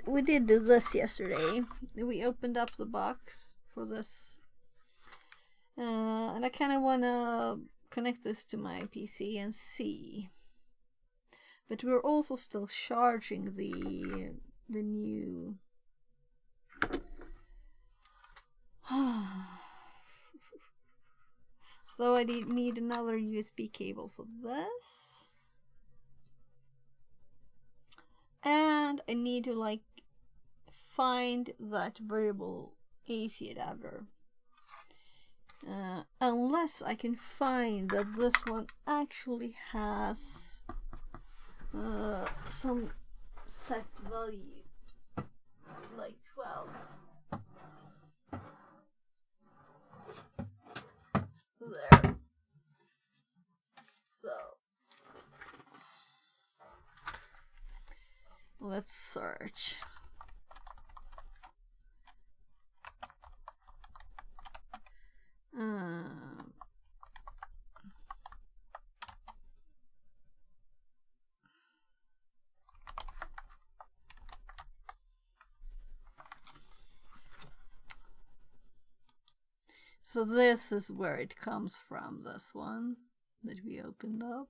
We did do this yesterday. We opened up the box for this, and I kind of want to connect this to my PC and see. But we're also still charging the new. So I need another USB cable for this. And I need to like find that variable AC adapter. Unless I can find that this one actually has some set value, like 12. There. So let's search. So this is where it comes from, this one that we opened up.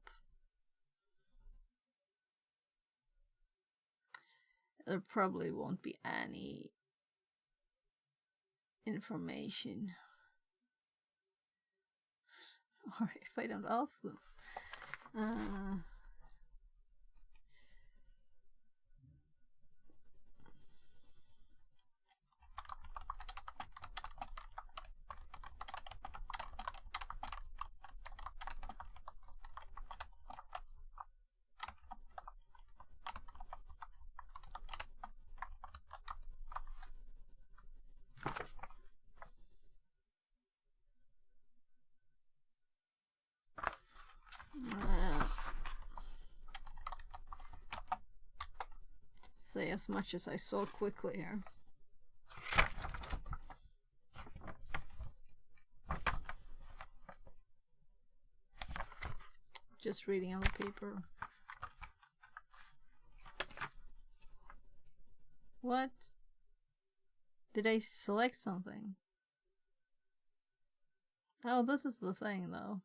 There probably won't be any information. Or if I don't ask them. Say as much as I saw quickly here. Just reading on the paper. What? Did I select something? Oh, this is the thing though.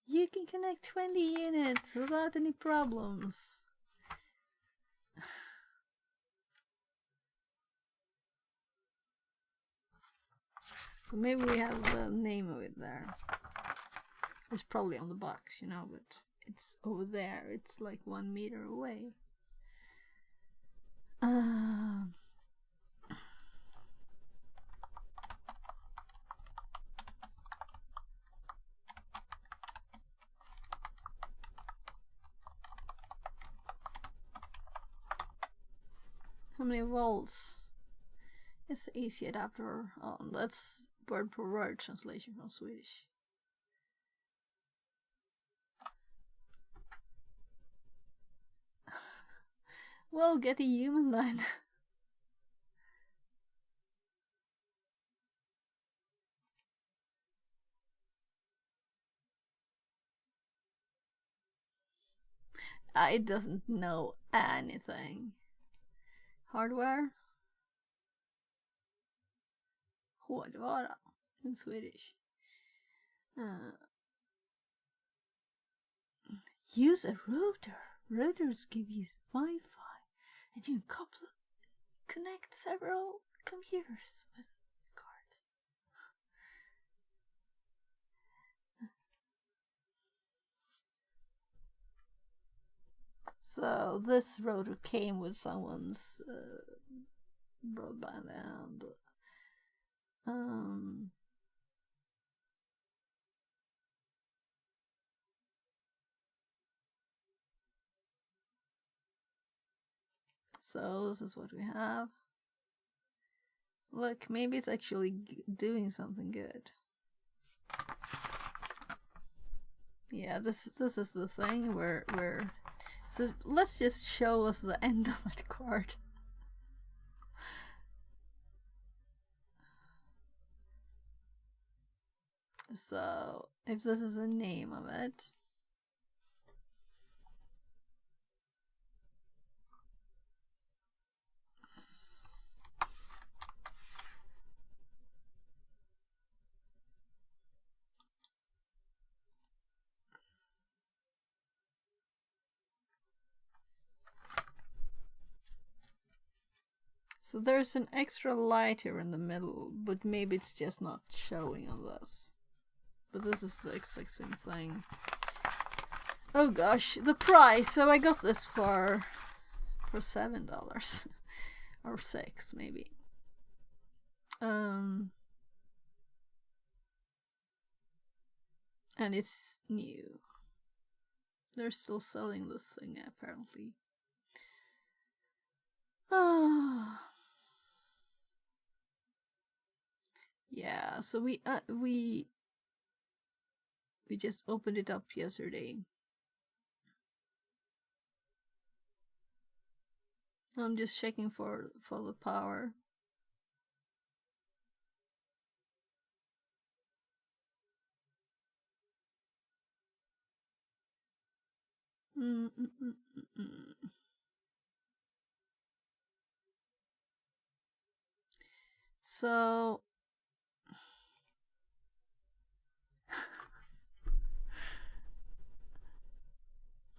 You can connect 20 units without any problems. So maybe we have the name of it there. It's probably on the box, you know, but it's over there. It's like 1 meter away. How many volts is the AC adapter on? That's word per word translation from Swedish. Well, get a human then. It doesn't know anything. Hardware? Hårdvara in Swedish. Use a router. Routers give you Wi-Fi, and you can connect several computers with cards. So this router came with someone's broadband and so this is what we have. Look, maybe it's actually doing something good. Yeah, this is the thing where so let's just show us the end of that card. So if this is the name of it, so there's an extra light here in the middle, but maybe it's just not showing on this. But this is the exact same thing. Oh gosh, the price. So I got this for $7 or $6 maybe. And it's new. They're still selling this thing apparently. Yeah, so we just opened it up yesterday. I'm just checking for the power. So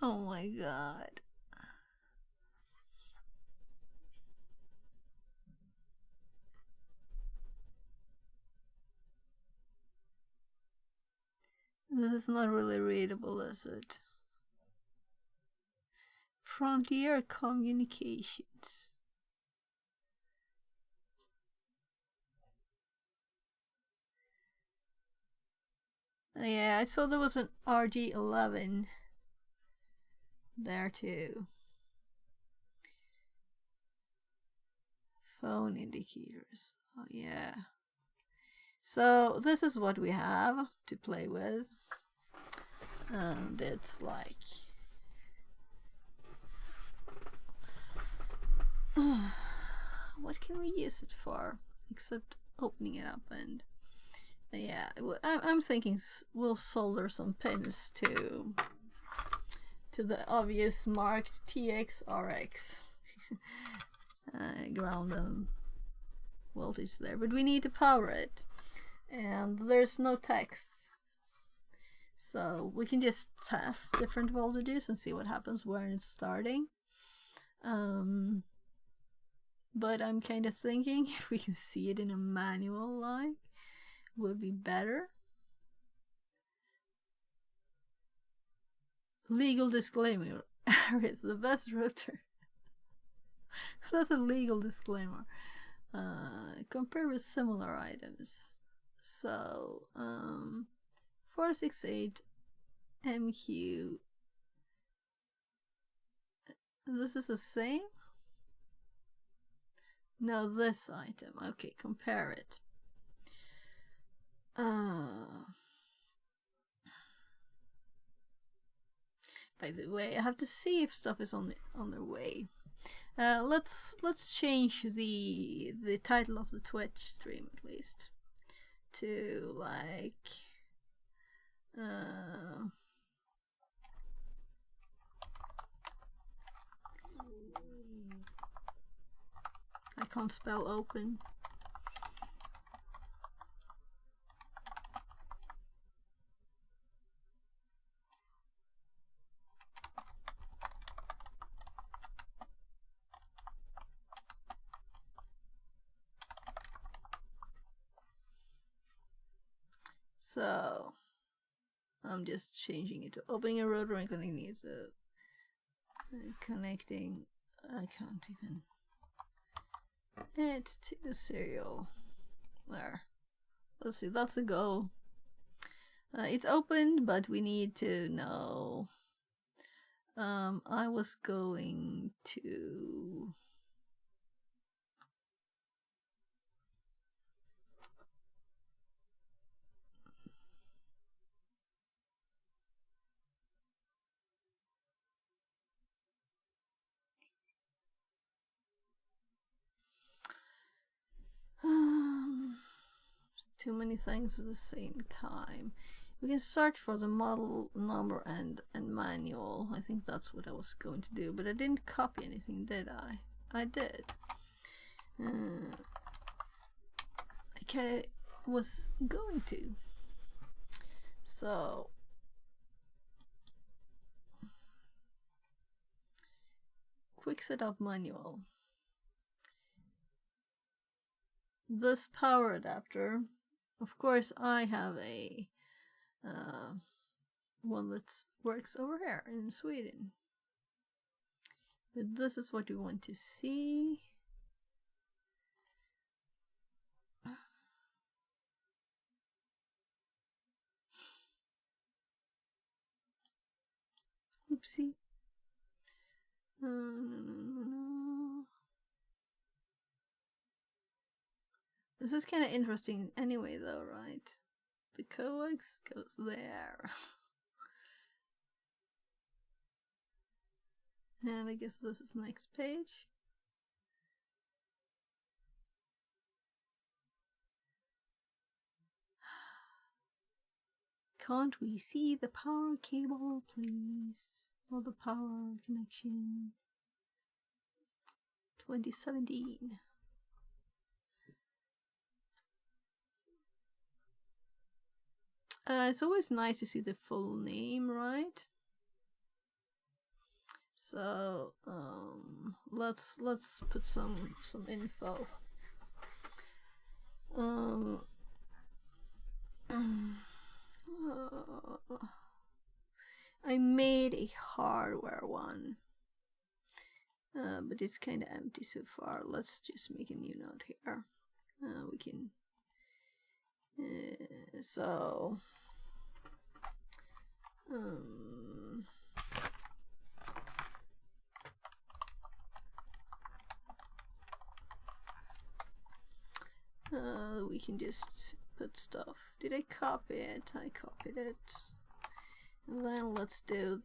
oh my god. This is not really readable, is it? Frontier Communications. Yeah, I saw there was an RG11 there too. Phone indicators. Oh yeah. So this is what we have to play with. And it's like what can we use it for except opening it up? And yeah, I'm thinking we'll solder some pins to the obvious marked TX RX ground and voltage there, but we need to power it, and there's no text, so we can just test different voltages and see what happens when it's starting. But I'm kind of thinking if we can see it in a manual like would be better. Legal disclaimer. Arris, the best router. That's a legal disclaimer. Compare with similar items. So 468MQ. This is the same? No, this item. Okay, compare it. By the way, I have to see if stuff is on their way. Let's change the title of the Twitch stream at least to like I can't spell open. So I'm just changing it to opening a router and connecting it to connecting. I can't even. It's to the serial. There. Let's see, that's a goal. It's opened, but we need to know. I was going to. too many things at the same time. We can search for the model number and manual. I think that's what I was going to do, but I didn't copy anything, did I? I did. I kinda was going to. So quick setup manual. This power adapter, of course I have a one that works over here in Sweden, but this is what you want to see. Oopsie. No. This is kind of interesting anyway though, right? The coax goes there. And I guess this is next page. Can't we see the power cable, please? Or the power connection? 2017. It's always nice to see the full name, right? So let's put some info. I made a hardware one, but it's kind of empty so far. Let's just make a new note here. We can. So. We can just put stuff. Did I copy it? I copied it. And then let's do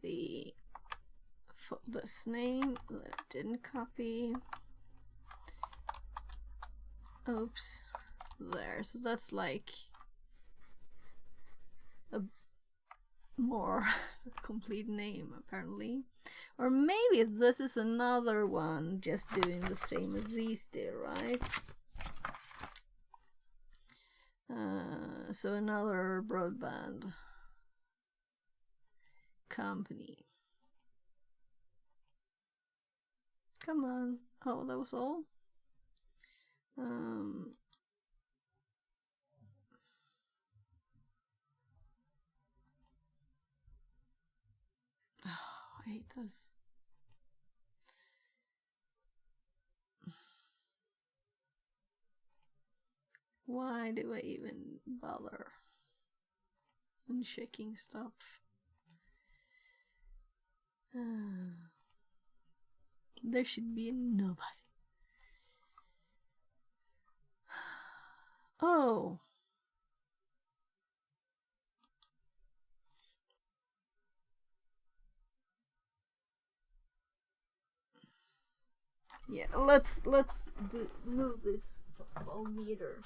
this name that I didn't copy. Oops. There. So that's like a more complete name apparently. Or maybe this is another one just doing the same as these do, right? So another broadband company. Come on. Oh, that was all? Oh, I hate this. Why do I even bother unchecking stuff? There should be nobody. Oh. Yeah, let's move this full meter.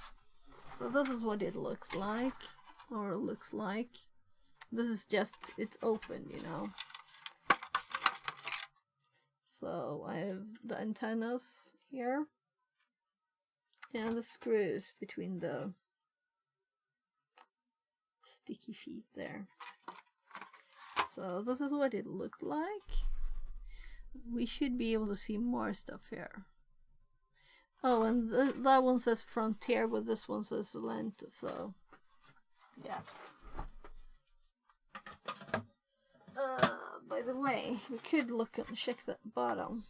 So this is what it looks like, or looks like. This is just, it's open, you know. So I have the antennas here and the screws between the sticky feet there. So this is what it looked like. We should be able to see more stuff here. Oh, and that one says Frontier, but this one says Lent, so yeah. By the way, we could look and check that bottom.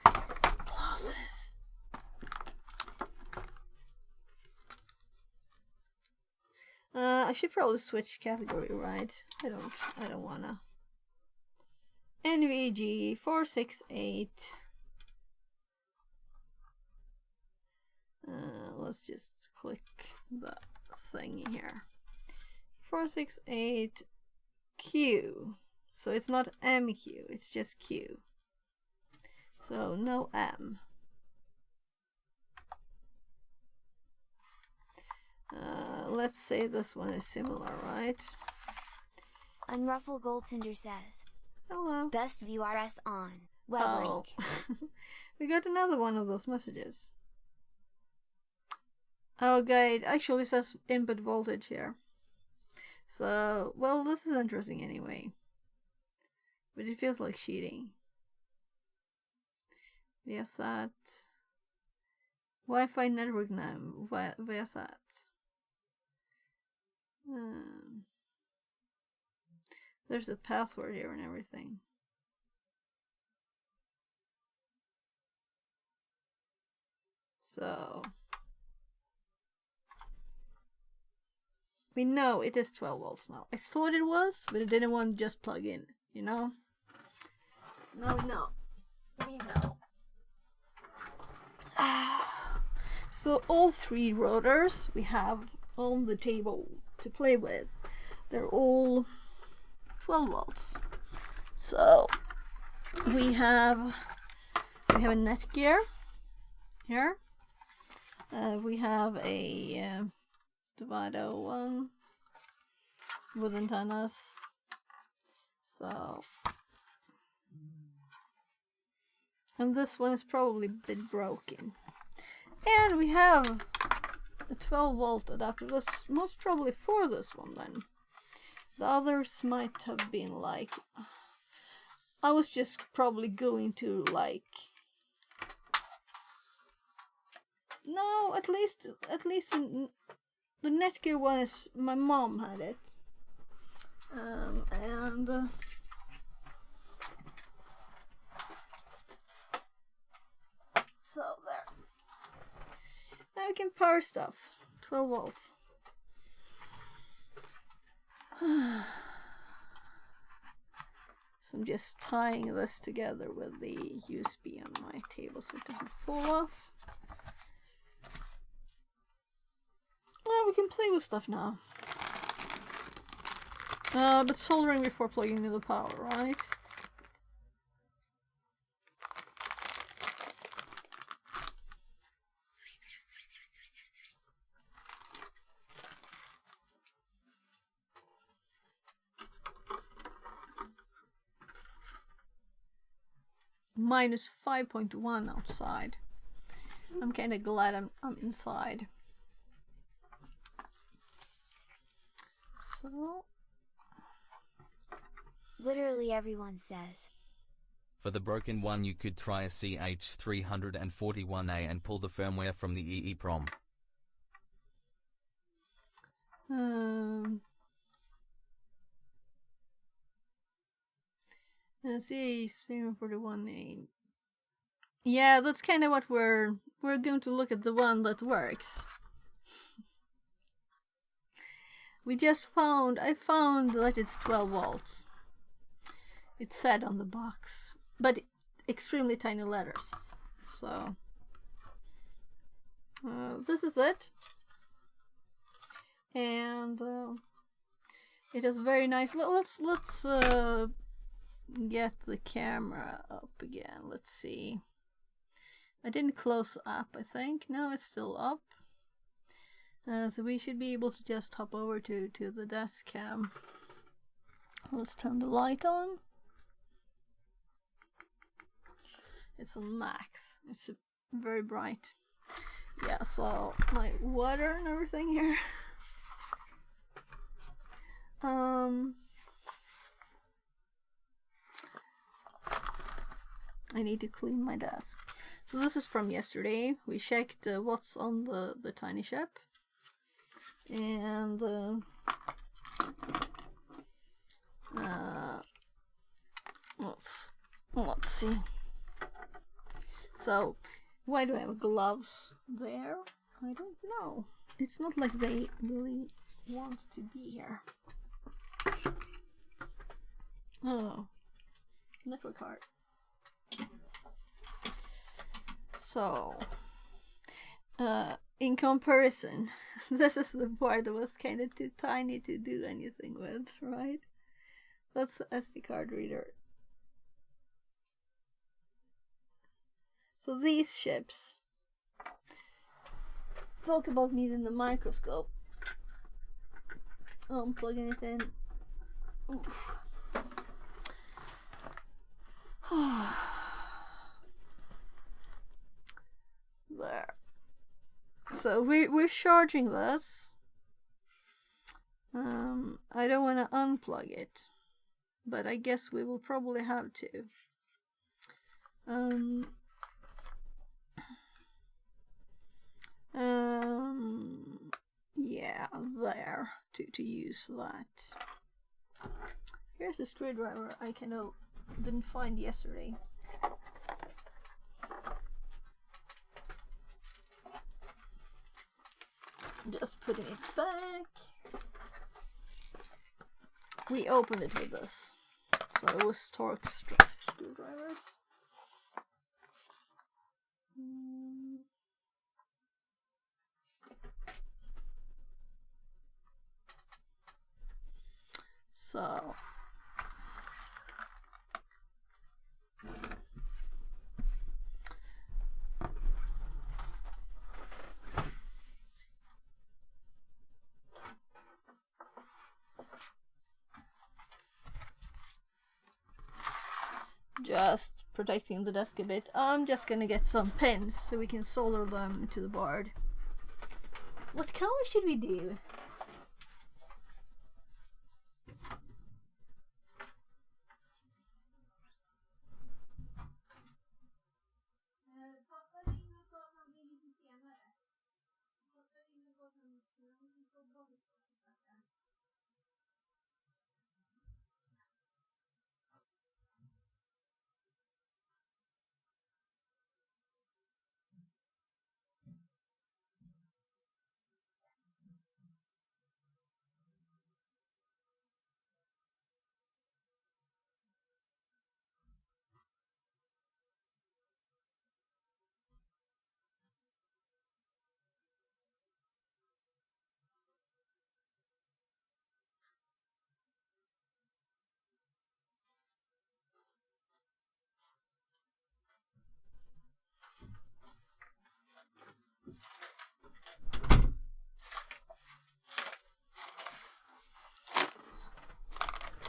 Closes. I should probably switch category, right? I don't wanna. NVG468. Let's just click the thingy here. 468Q. So it's not MQ, it's just Q. So no M. let's say this one is similar, right? Unruffled Goaltender says, Hello. best view Arris on web Oh. link. We got another one of those messages. Oh, okay, it actually says input voltage here. So, well, this is interesting anyway. But it feels like cheating. Viasat. Wi-Fi network name. Viasat. There's a password here and everything. So we know it is 12 volts now. I thought it was, but I didn't want to just plug in, you know? So now we know. We know. So all three rotors we have on the table to play with, they're all 12 volts. So we have a Netgear here. We have a Divido one with antennas. So, and this one is probably a bit broken. And we have a 12 volt adapter. That's most probably for this one then. The others might have been like, I was just probably going to like, no, at least the Netgear one is, my mom had it. So there. Now we can power stuff. 12 volts. So I'm just tying this together with the USB on my table so it doesn't fall off. Well, we can play with stuff now. But soldering before plugging in the power, right? Minus 5.1 outside. I'm kind of glad I'm inside. So, literally everyone says. For the broken one you could try a CH341A and pull the firmware from the EEPROM. CH341A. Yeah, that's kind of what we're going to look at, the one that works. I found that it's 12 volts. It said on the box, but extremely tiny letters. So this is it, and it is very nice. Let's get the camera up again. Let's see. I didn't close up, I think. No, it's still up. So we should be able to just hop over to the desk cam. Let's turn the light on. It's on max. It's very bright. Yeah, so my water and everything here. I need to clean my desk. So this is from yesterday. We checked what's on the tiny ship. And let's see. So why do I have gloves there? I don't know. It's not like they really want to be here. Oh, network card. So in comparison, this is the part that was kind of too tiny to do anything with, right? That's the SD card reader. So these ships, talk about needing the microscope. I'm plugging it in. Oof. There. So we're charging this. I don't want to unplug it, but I guess we will probably have to. Yeah, there to use that. Here's a screwdriver I didn't find yesterday. Just putting it back. We opened it with this, so it was torque screwdrivers. So just protecting the desk a bit. I'm just gonna get some pins so we can solder them to the board. What color should we do?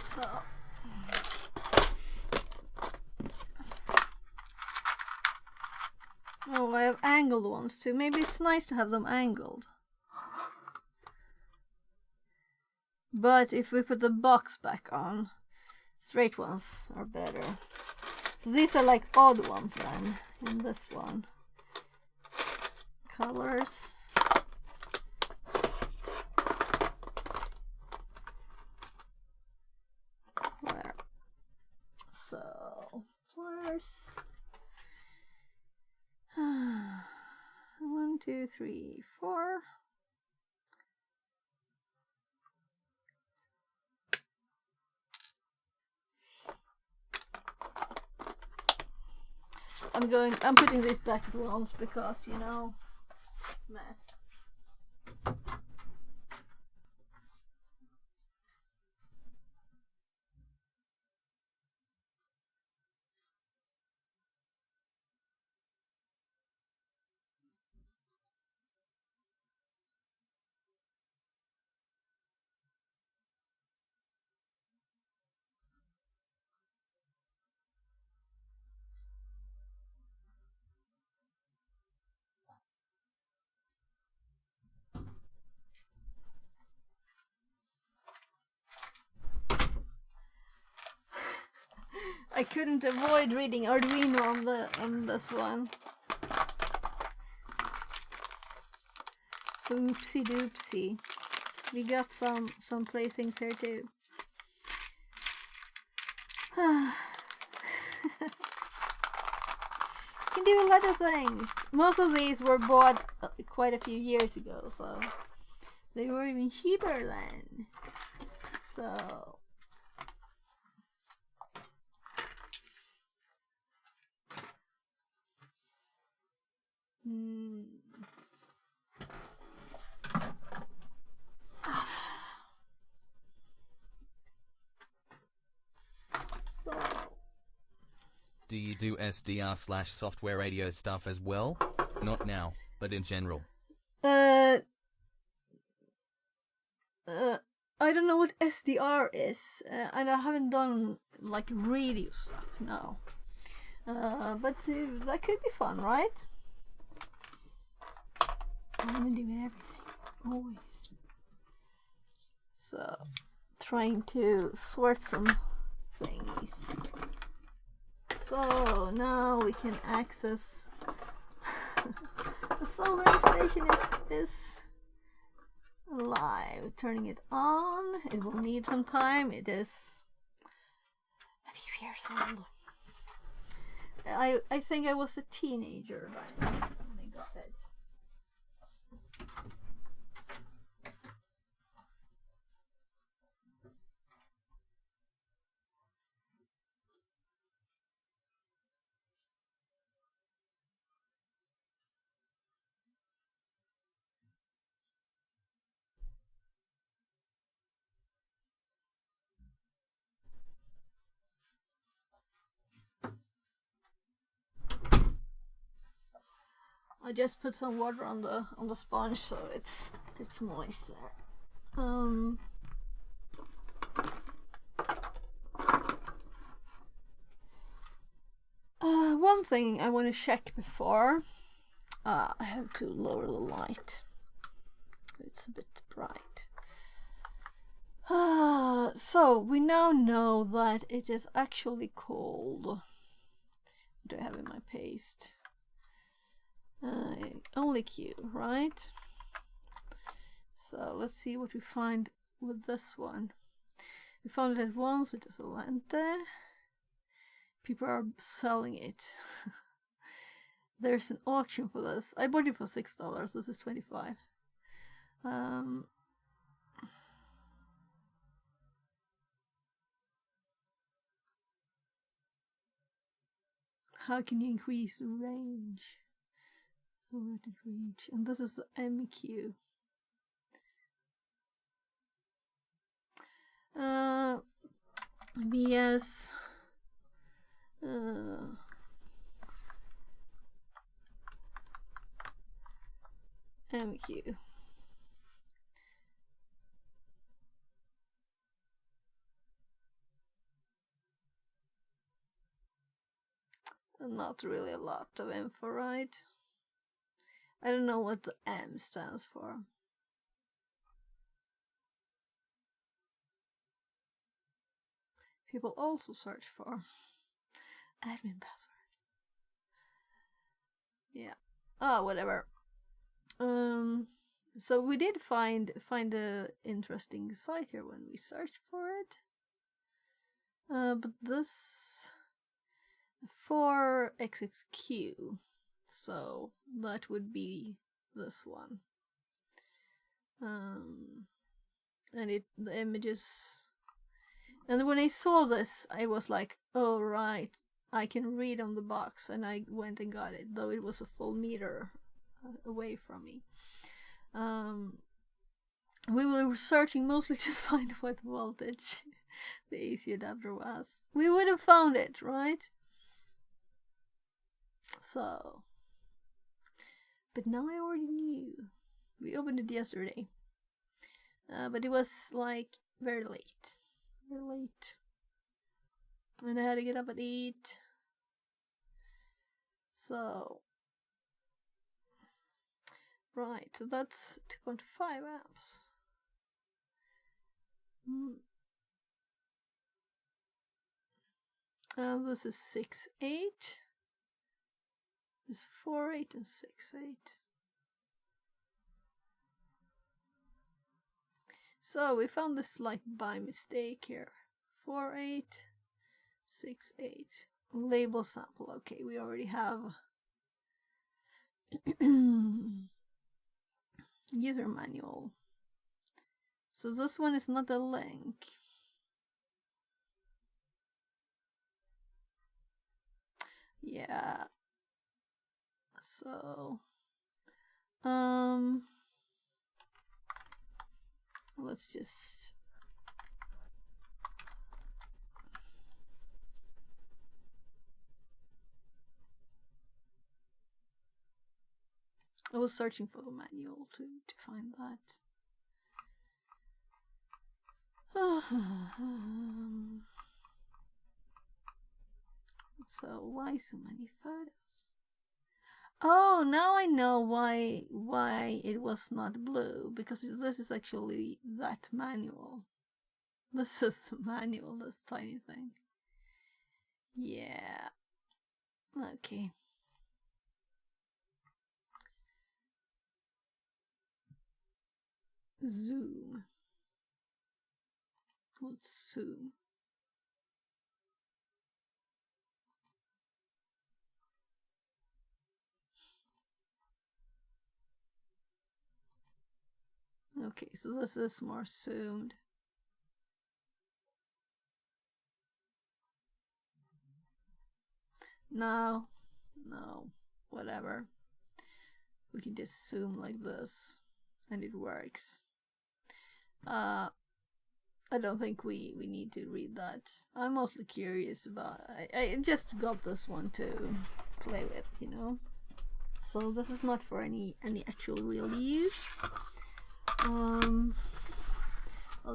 So oh, I have angled ones too. Maybe it's nice to have them angled. But if we put the box back on, straight ones are better. So these are like odd ones then, in this one. Colors. There. So, pliers. 1, 2, 3, 4. I'm putting this back at once because, you know, mess. I couldn't avoid reading Arduino on this one. Oopsie doopsie. We got some playthings here too. Can do a lot of things. Most of these were bought quite a few years ago, so they were even cheaper then. So so Do you do SDR/software radio stuff as well? Not now, but in general. I I don't know what SDR is, and I haven't done like radio stuff now. But that could be fun, right? I want to do everything, always. So, trying to sort some things. So now we can access the solar station is live. Turning it on. It will need some time. It is a few years old. I think I was a teenager when I got it. I just put some water on the sponge so it's moist there. One thing I want to check before I have to lower the light. It's a bit bright. So we now know that it is actually called. What do I have in my paste? Only Q, right? So let's see what we find with this one. We found it at once. It is a lente. People are selling it. There's an auction for this. I bought it for $6. This is $25. How can you increase the range? Overrated reach, and this is the MQ. BS. MQ. Not really a lot of info, right? I don't know what the M stands for. People also search for admin password. Yeah. Oh, whatever. So we did find a interesting site here when we searched for it. But this 4XXQ. So that would be this one. And the images. And when I saw this, I was like, oh right, I can read on the box, and I went and got it, though it was a full meter away from me. We were searching mostly to find what voltage the AC adapter was. We would have found it, right? So, but now I already knew. We opened it yesterday, but it was like very late. And I had to get up at 8. So, right, so that's 2.5 amps. This is 6.8. This is 4.8 and 6.8. So we found this like by mistake here. 4.8, 6.8. Label sample. Okay, we already have user manual. So this one is not a link. Yeah. So let's just I was searching for the manual to find that. So why so many photos? Oh, now I know why it was not blue, because this is actually that manual. This is the manual, this tiny thing. Yeah. Okay. Zoom. Let's zoom. Okay, so this is more zoomed. No, whatever. We can just zoom like this, and it works. I don't think we need to read that. I'm mostly curious about. I just got this one to play with, you know. So this is not for any actual real use. I'll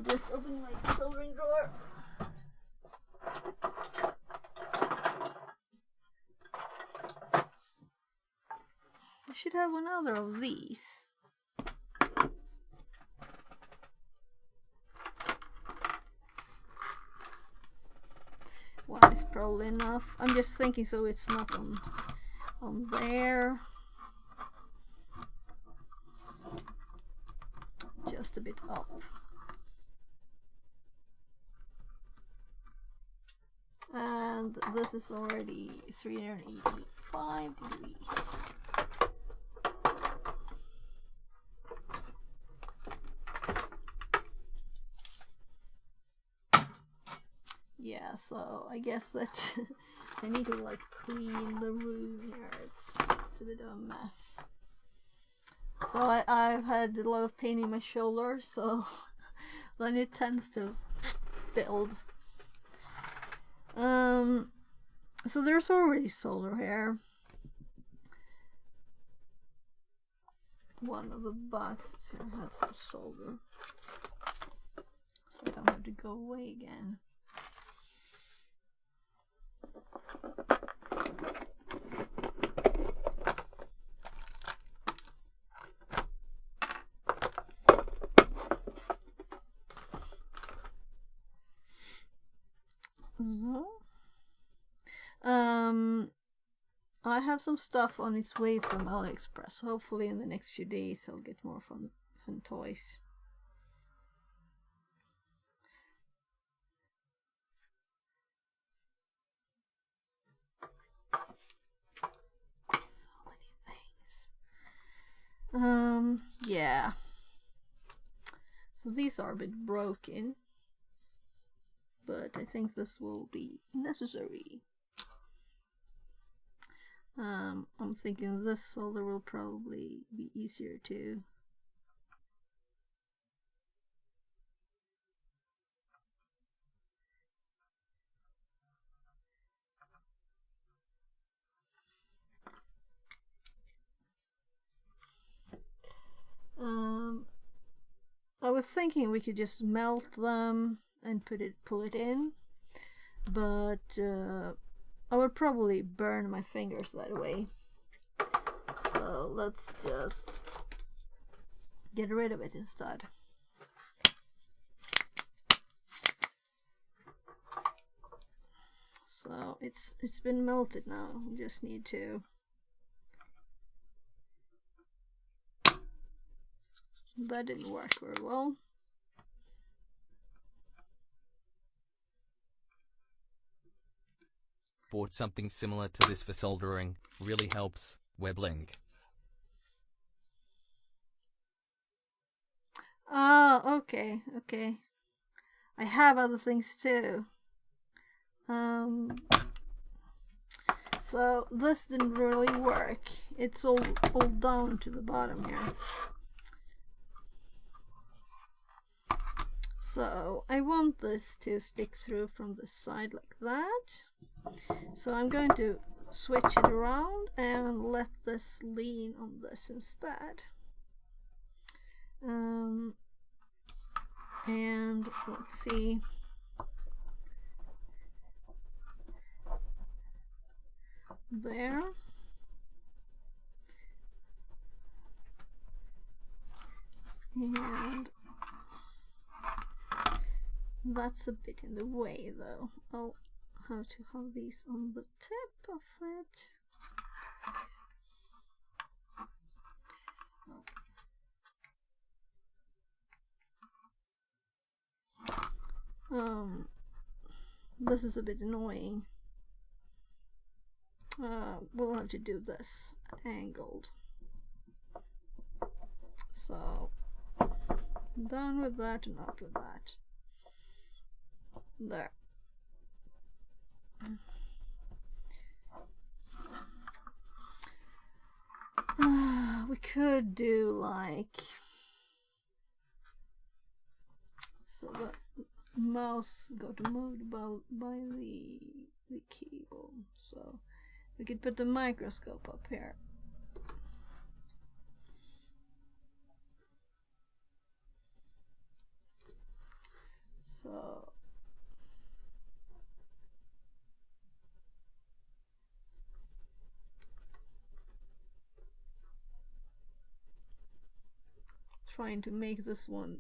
just open my soldering drawer. I should have one other of these. One is probably enough. I'm just thinking so it's not on there. Just a bit up. And this is already 385 degrees. Yeah, so I guess that I need to like clean the room here. It's a bit of a mess. So I've had a lot of pain in my shoulder, so then it tends to build. So there's already solder here. One of the boxes here had some solder, so I don't have to go away again. So, I have some stuff on its way from AliExpress. Hopefully in the next few days I'll get more fun toys. So many things. Yeah. So these are a bit broken, but I think this will be necessary. I'm thinking this solder will probably be easier to I was thinking we could just melt them and pull it in, but I would probably burn my fingers that way. So let's just get rid of it instead. So it's been melted now. We just need to that didn't work very well. Bought something similar to this for soldering. Really helps. Weblink. Oh, okay. I have other things too. So this didn't really work. It's all down to the bottom here. So I want this to stick through from the side like that. So I'm going to switch it around and let this lean on this instead. And let's see. There. And that's a bit in the way though. I'll have to have these on the tip of it. This is a bit annoying. We'll have to do this angled. So down with that and up with that. There. We could do like so the mouse got moved about by the cable, so we could put the microscope up here. So trying to make this one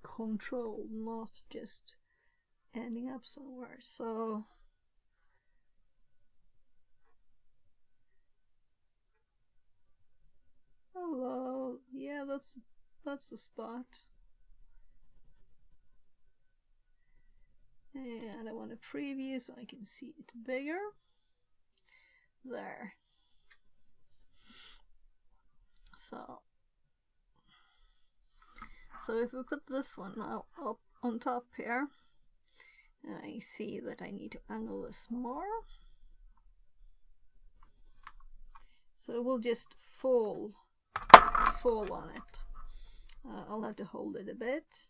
controlled, not just ending up somewhere. So hello, yeah, that's the spot. And I want to preview so I can see it bigger. There. So if we put this one now up on top here, I see that I need to angle this more. So it will just fall on it. I'll have to hold it a bit.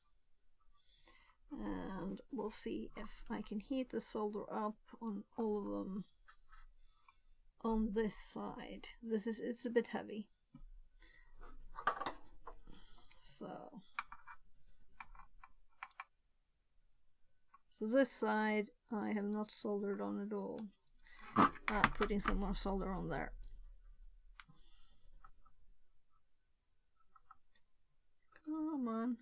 And we'll see if I can heat the solder up on all of them on this side. It's a bit heavy. So this side I have not soldered on at all. Putting some more solder on there. Come on.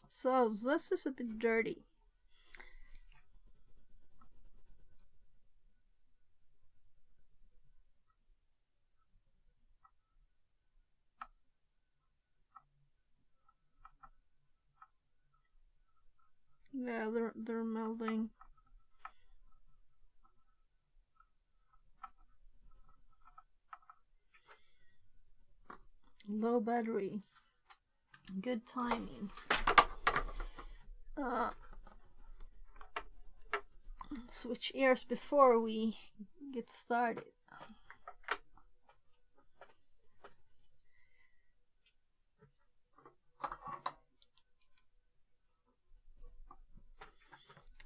So this is a bit dirty. Yeah, they're melting. Low battery. Good timing. Switch ears before we get started.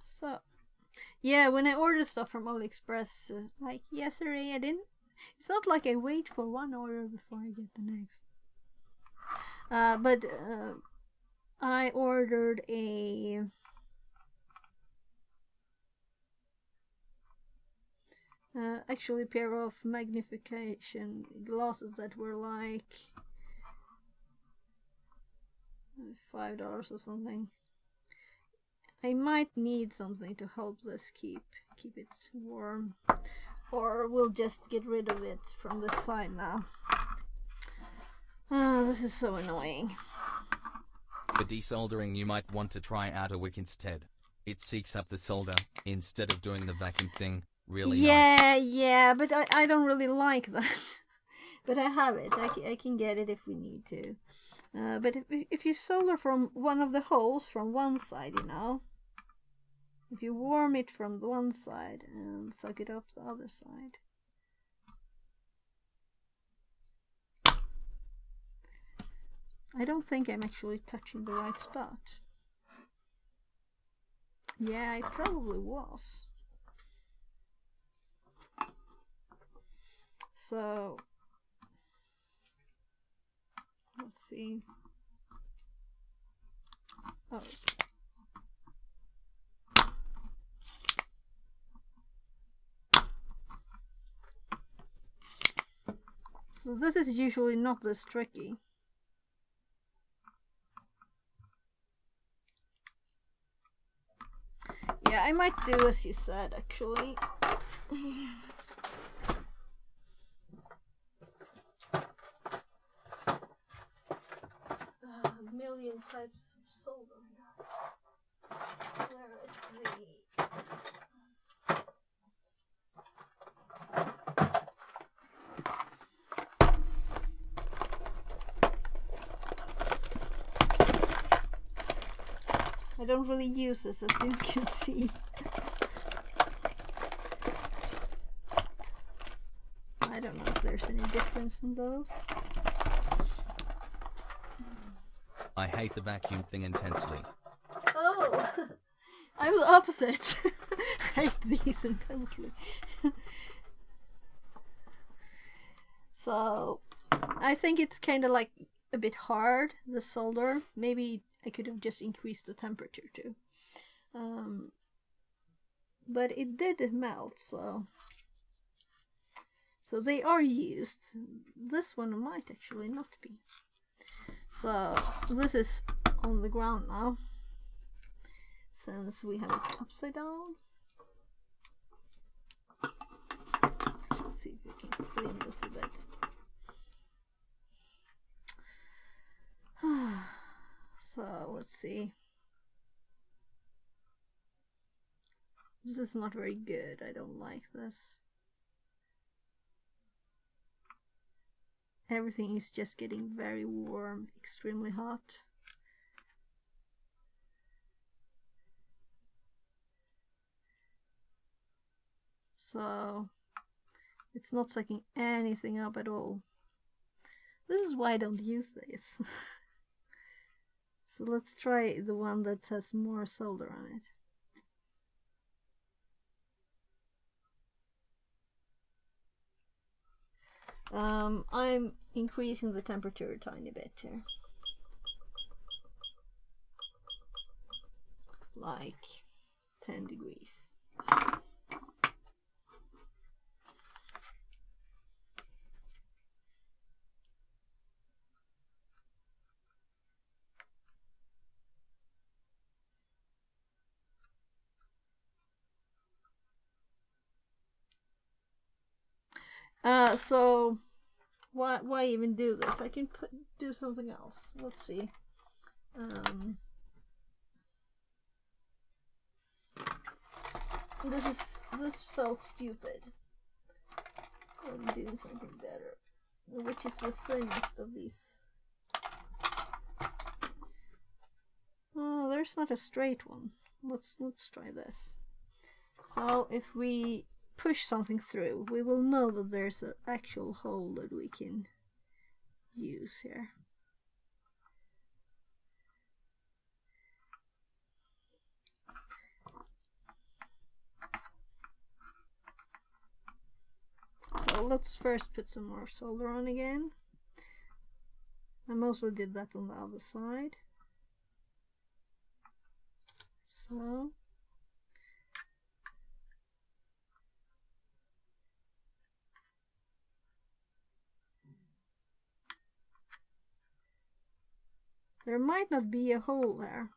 So, yeah, when I order stuff from AliExpress, like yesterday, it's not like I wait for one order before I get the next. But I ordered actually a pair of magnification glasses that were like $5 or something. I might need something to help this keep it warm, or we'll just get rid of it from this side now. This is so annoying. For desoldering, you might want to try out a wick instead. It seeks up the solder instead of doing the vacuum thing. Really nice. Yeah, but I don't really like that. But I have it. I can get it if we need to. But if you solder from one of the holes from one side, you know, if you warm it from the one side and suck it up the other side. I don't think I'm actually touching the right spot. Yeah, I probably was. So let's see. Oh. So this is usually not this tricky. Yeah, I might do as you said, actually. A million types of solder here. Where is the... I don't really use this, as you can see. I don't know if there's any difference in those. I hate the vacuum thing intensely. Oh! I'm the opposite. I hate these intensely. So, I think it's kind of like a bit hard, the solder. Maybe I could have just increased the temperature too. But it did melt, so they are used. This one might actually not be. So this is on the ground now, since we have it upside down. Let's see if we can clean this a bit. So let's see. This is not very good. I don't like this. Everything is just getting very warm, extremely hot. So it's not sucking anything up at all. This is why I don't use this. So let's try the one that has more solder on it. I'm increasing the temperature a tiny bit here. Like 10 degrees. So why even do this? I can do something else. Let's see. This felt stupid. I'm doing something better. Which is the thinnest of these? Oh, there's not a straight one. Let's try this. So if we push something through, we will know that there's an actual hole that we can use here. So let's first put some more solder on again. I mostly did that on the other side. So there might not be a hole there.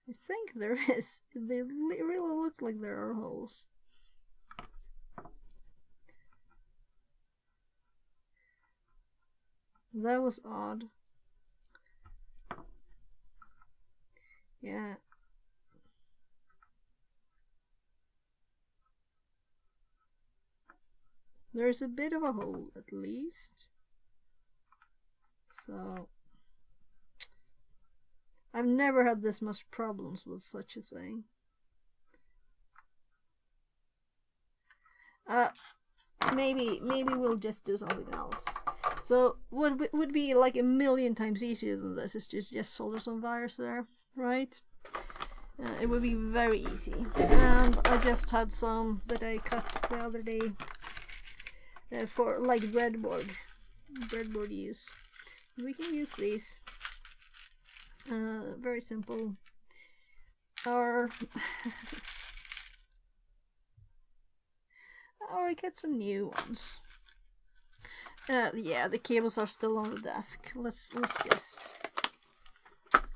I think there is. They really look like there are holes. That was odd. Yeah. There's a bit of a hole at least. So I've never had this much problems with such a thing. Maybe we'll just do something else. So what would be like a million times easier than this is just solder some wires there, right? It would be very easy. And I just had some that I cut the other day for like breadboard use. We can use these. Very simple. Or I get some new ones. Yeah, the cables are still on the desk. Let's just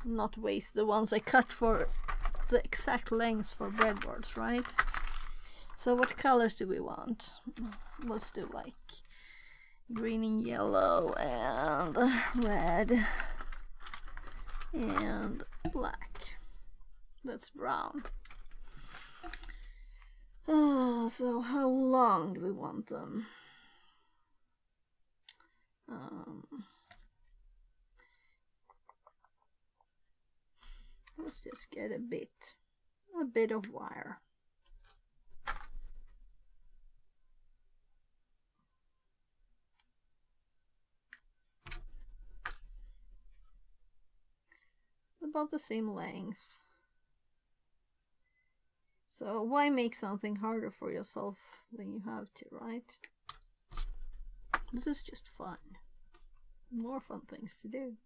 not waste the ones I cut for the exact length for breadboards, right? So what colors do we want? Let's do like green and yellow and red and black. That's brown. So how long do we want them? Let's just get a bit of wire. About the same length. So why make something harder for yourself than you have to, right? This is just fun. More fun things to do.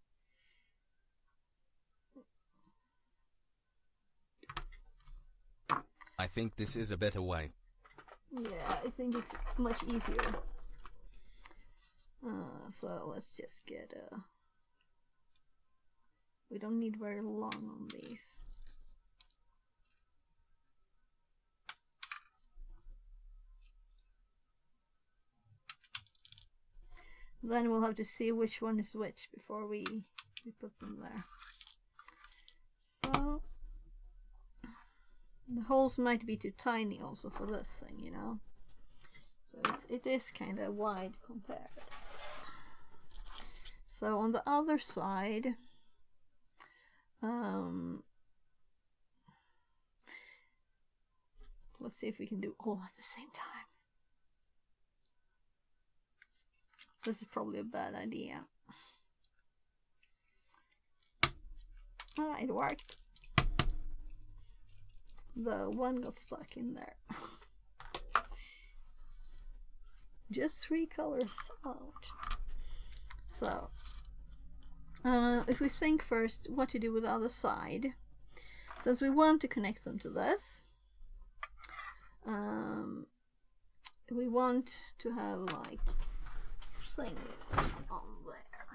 I think this is a better way. Yeah, I think it's much easier. So let's just get we don't need very long on these. Then we'll have to see which one is which before we put them there. So the holes might be too tiny also for this thing, you know. So it is kind of wide compared. So on the other side, let's see if we can do all at the same time. This is probably a bad idea. Ah, it worked. The one got stuck in there. Just 3 colors out. So, if we think first what to do with the other side, since we want to connect them to this, we want to have like things on there.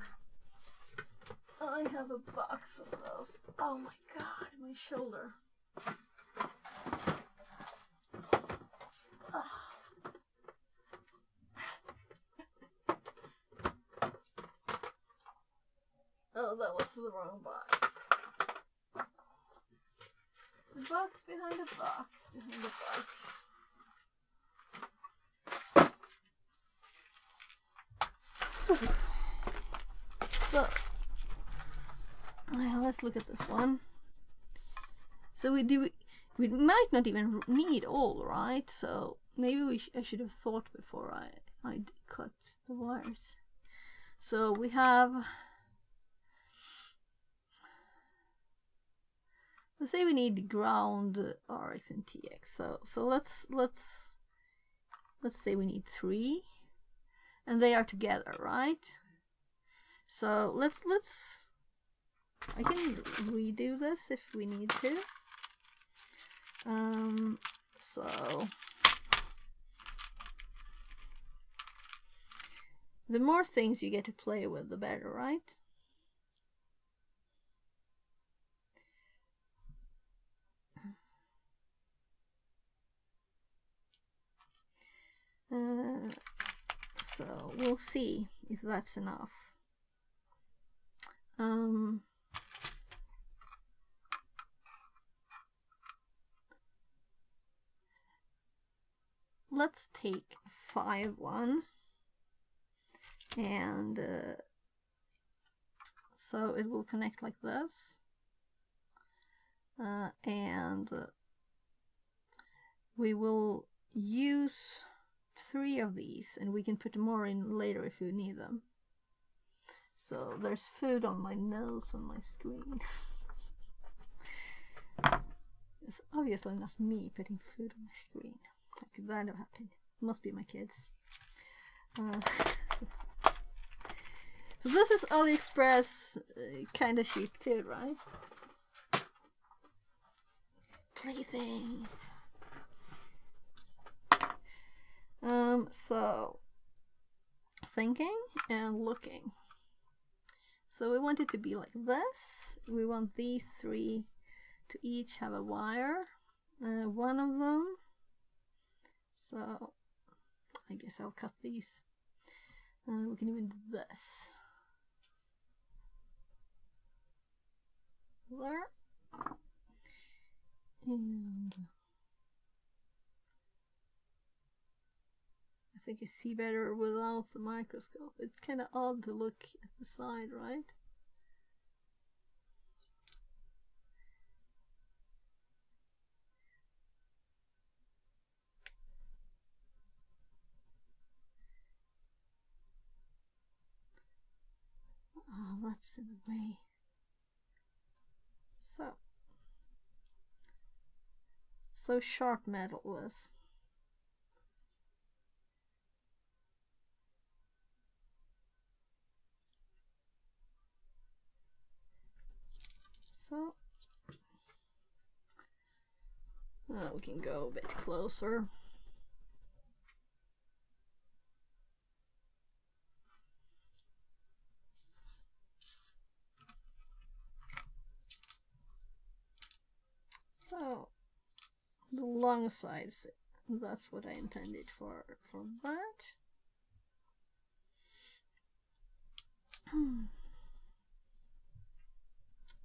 I have a box of those. Oh my god, my shoulder. Oh, that was the wrong box. The box behind the box behind the box. So, let's look at this one. So we might not even need all, right? So maybe I should have thought before I cut the wires. So we have, let's say we need ground, RX and TX. So let's say we need 3, and they are together, right? So let's I can redo this if we need to. So the more things you get to play with, the better, right? So we'll see if that's enough. Let's take 5-1, and so it will connect like this, and we will use 3 of these, and we can put more in later if we need them. So there's food on my nose on my screen. It's obviously not me putting food on my screen. How could that have happened? It must be my kids. So this is AliExpress, kind of cheap too, right? Playthings. So thinking and looking. So we want it to be like this. We want these three to each have a wire. One of them. So I guess I'll cut these. We can even do this. There. And I think I see better without the microscope. It's kind of odd to look at the side, right? Oh, that's in the way. So sharp metal was. So we can go a bit closer. So the long sides, that's what I intended for that.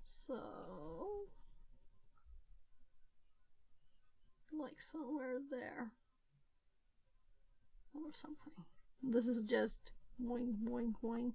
So like somewhere there or something. This is just boing boing boing.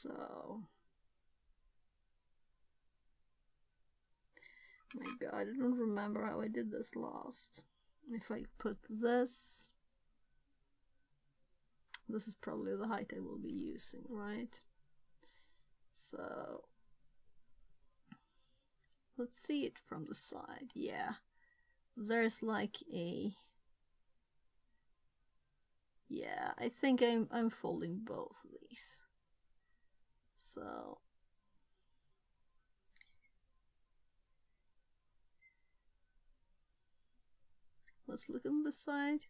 So, my god, I don't remember how I did this last. If I put this is probably the height I will be using, right? So, let's see it from the side. Yeah, there's like a... Yeah, I think I'm folding both of these. So let's look on the side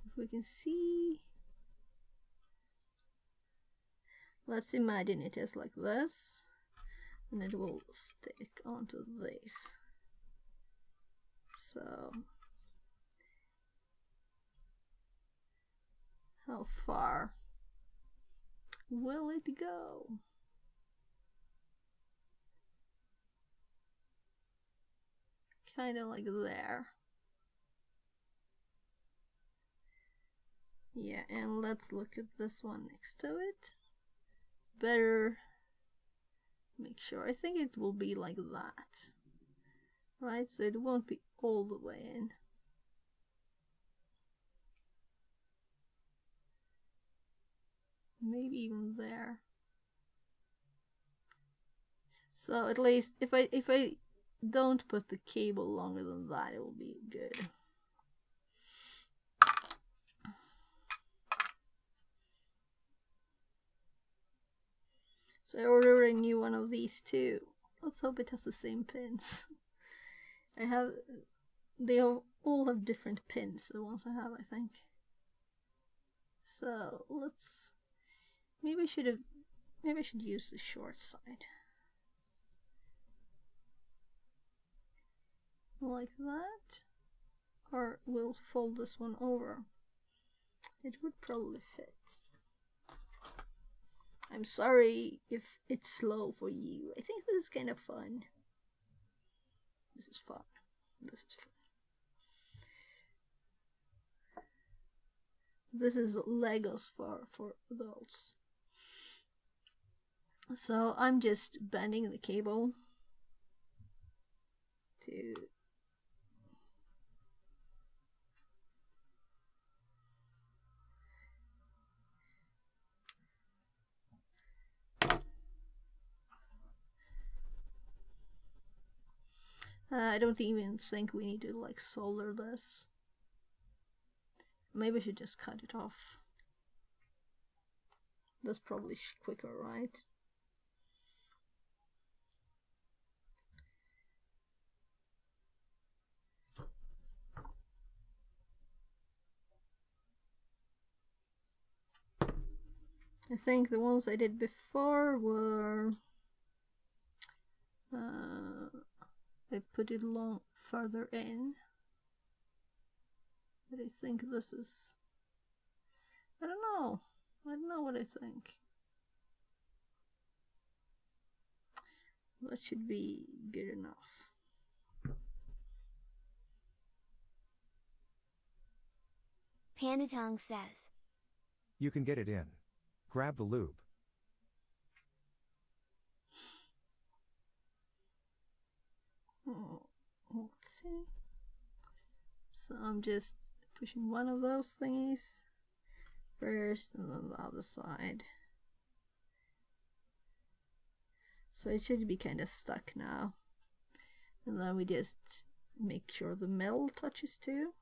if we can see. Let's imagine it is like this, and it will stick onto this. So how far will it go? Kind of like there. Yeah, and let's look at this one next to it. Better make sure. I think it will be like that, right? So it won't be all the way in. Maybe even there. So at least if I don't put the cable longer than that, it will be good. So I ordered a new one of these too. Let's hope it has the same pins. They all have different pins, the ones I have, I think. So let's, maybe I should use the short side. Like that. Or we'll fold this one over. It would probably fit. I'm sorry if it's slow for you. I think this is kind of fun. This is fun. This is fun. This is Legos for adults. So I'm just bending the cable to I don't even think we need to like solder this. Maybe I should just cut it off. That's probably quicker, right? I think the ones I did before were I put it long further in, but I think this is, I don't know what I think. That should be good enough. Pandatong says. You can get it in. Grab the lube. Oh, let's see. So I'm just pushing one of those thingies first and then the other side. So it should be kind of stuck now. And then we just make sure the metal touches too.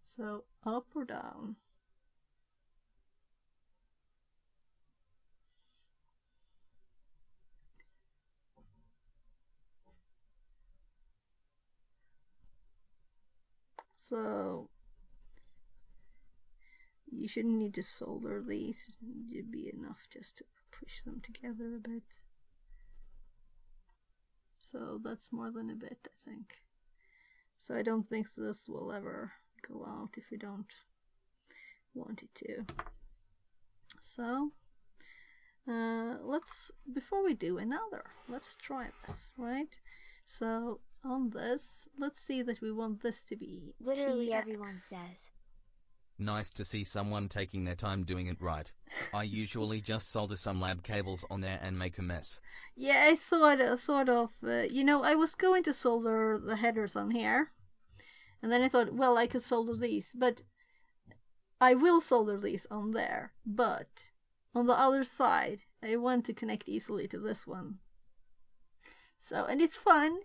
So up or down? So you shouldn't need to solder these, it'd be enough just to push them together a bit. So that's more than a bit, I think. So I don't think this will ever go out if we don't want it to. So let's, before we do another, let's try this, right? So on this, let's see that we want this to be Literally TX. everyone says. Nice to see someone taking their time doing it right. I usually just solder some lab cables on there and make a mess. Yeah, I thought of you know, I was going to solder the headers on here, and then I thought, well, I could solder these, but I will solder these on there, but on the other side I want to connect easily to this one. So, and it's fun.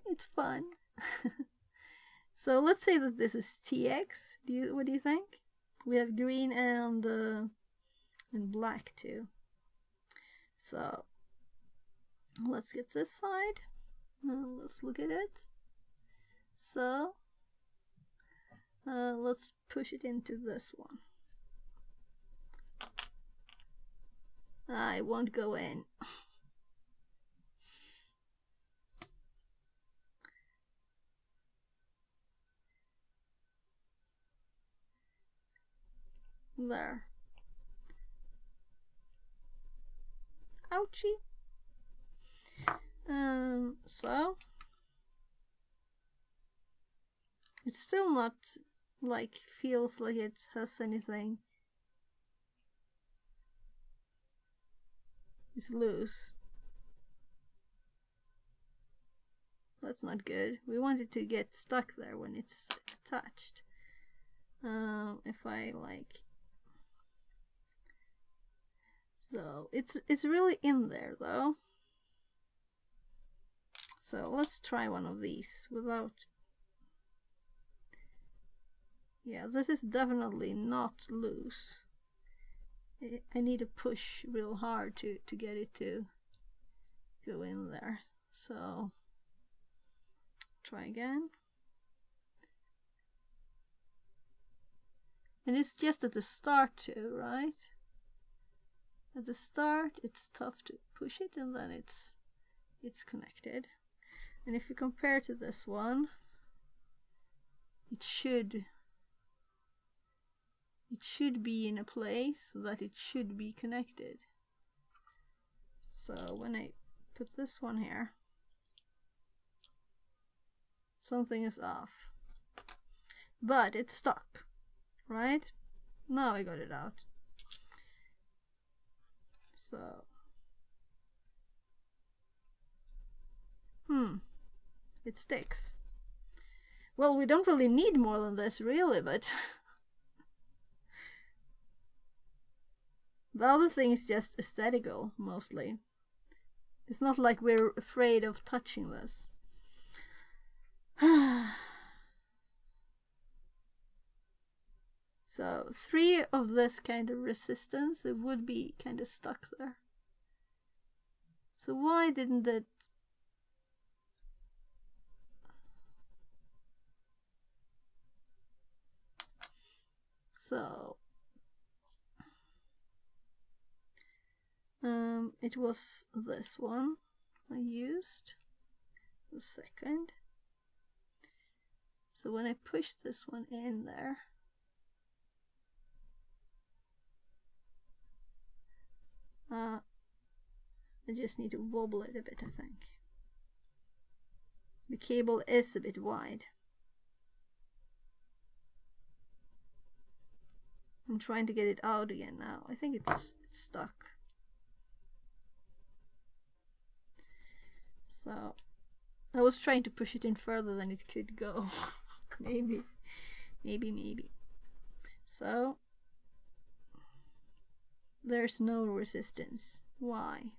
So let's say that this is TX. What do you think? We have green and black too. So let's get this side. Let's look at it. So let's push it into this one. It won't go in. There. Ouchie. So it's still not like feels like it has anything. It's loose. That's not good. We want it to get stuck there when it's attached. If I like, so it's really in there though. So let's try one of these without. Yeah, this is definitely not loose. I need to push real hard to get it to go in there. So try again. And it's just at the start too, right? At the start it's tough to push it, and then it's connected. And if you compare to this one, it should be in a place that it should be connected. So when I put this one here, something is off. But it's stuck, right? Now I got it out. So, it sticks. Well, we don't really need more than this, really, but the other thing is just aesthetical, mostly. It's not like we're afraid of touching this. So 3 of this kind of resistance, it would be kind of stuck there. So why didn't it... So it was this one I used, the second. So when I push this one in there, I just need to wobble it a bit, I think. The cable is a bit wide. I'm trying to get it out again now. I think it's stuck. So I was trying to push it in further than it could go. Maybe. So there's no resistance. Why?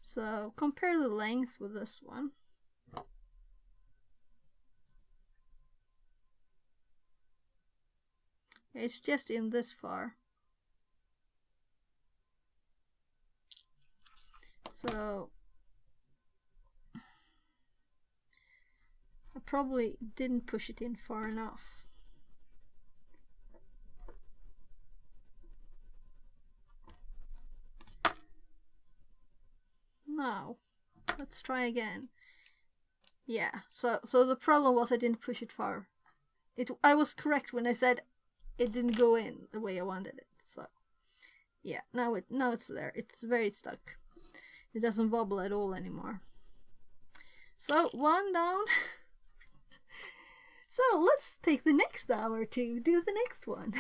So compare the length with this one. It's just in this far. So I probably didn't push it in far enough. Now, let's try again. Yeah, so the problem was I didn't push it far. I was correct when I said it didn't go in the way I wanted it. So yeah, now it's there. It's very stuck. It doesn't wobble at all anymore. So 1 down. So let's take the next hour to do the next one.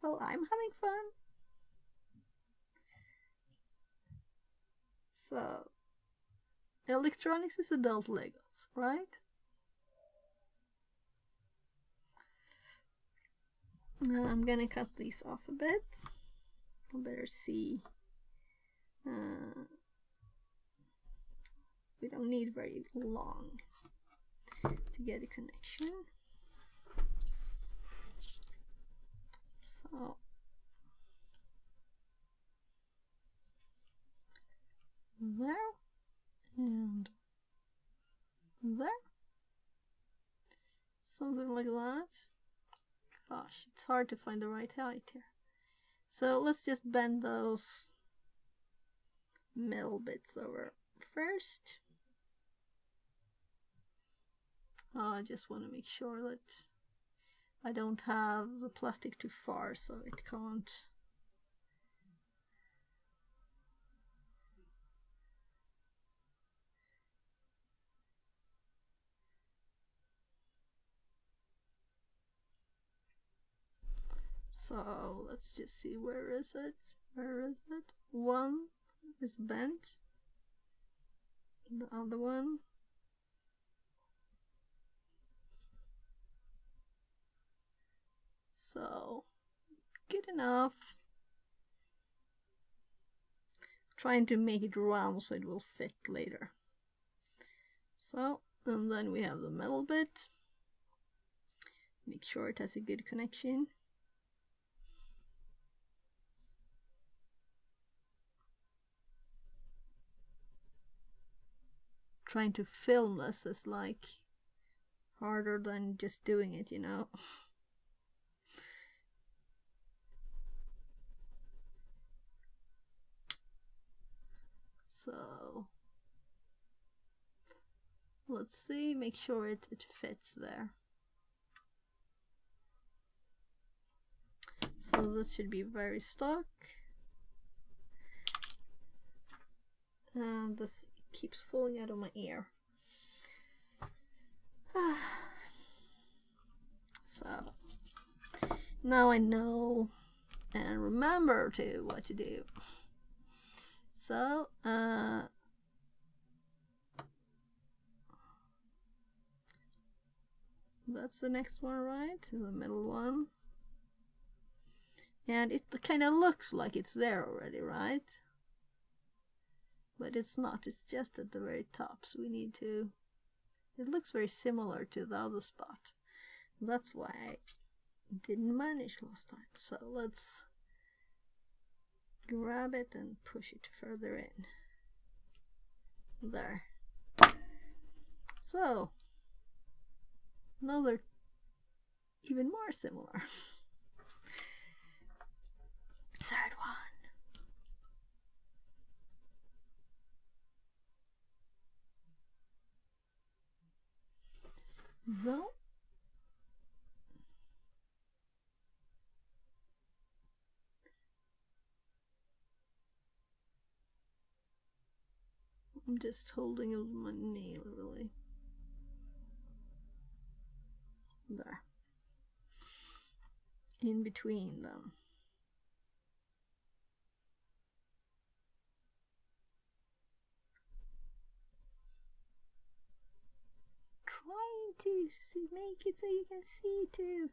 Well, I'm having fun. So electronics is adult Legos, right? Now I'm gonna cut these off a bit. I better see. We don't need very long to get a connection. So there and there. Something like that. Gosh, it's hard to find the right height here. So let's just bend those middle bits over first. I just want to make sure that I don't have the plastic too far so it can't. So let's just see, where is it? One is bent. The other one. So good enough. Trying to make it round so it will fit later. So, and then we have the metal bit. Make sure it has a good connection. Trying to film this is like harder than just doing it, you know. So let's see, make sure it fits there. So this should be very stuck. And this keeps falling out of my ear. So now I know and remember what to do. So that's the next one, right? The middle one. And it kind of looks like it's there already, right? But it's not, it's just at the very top, so we need to... It looks very similar to the other spot. That's why I didn't manage last time. So let's grab it and push it further in. There. So, another even more similar. Third one. So I'm just holding it with my nail, really. There. In between them. Trying to make it so you can see too.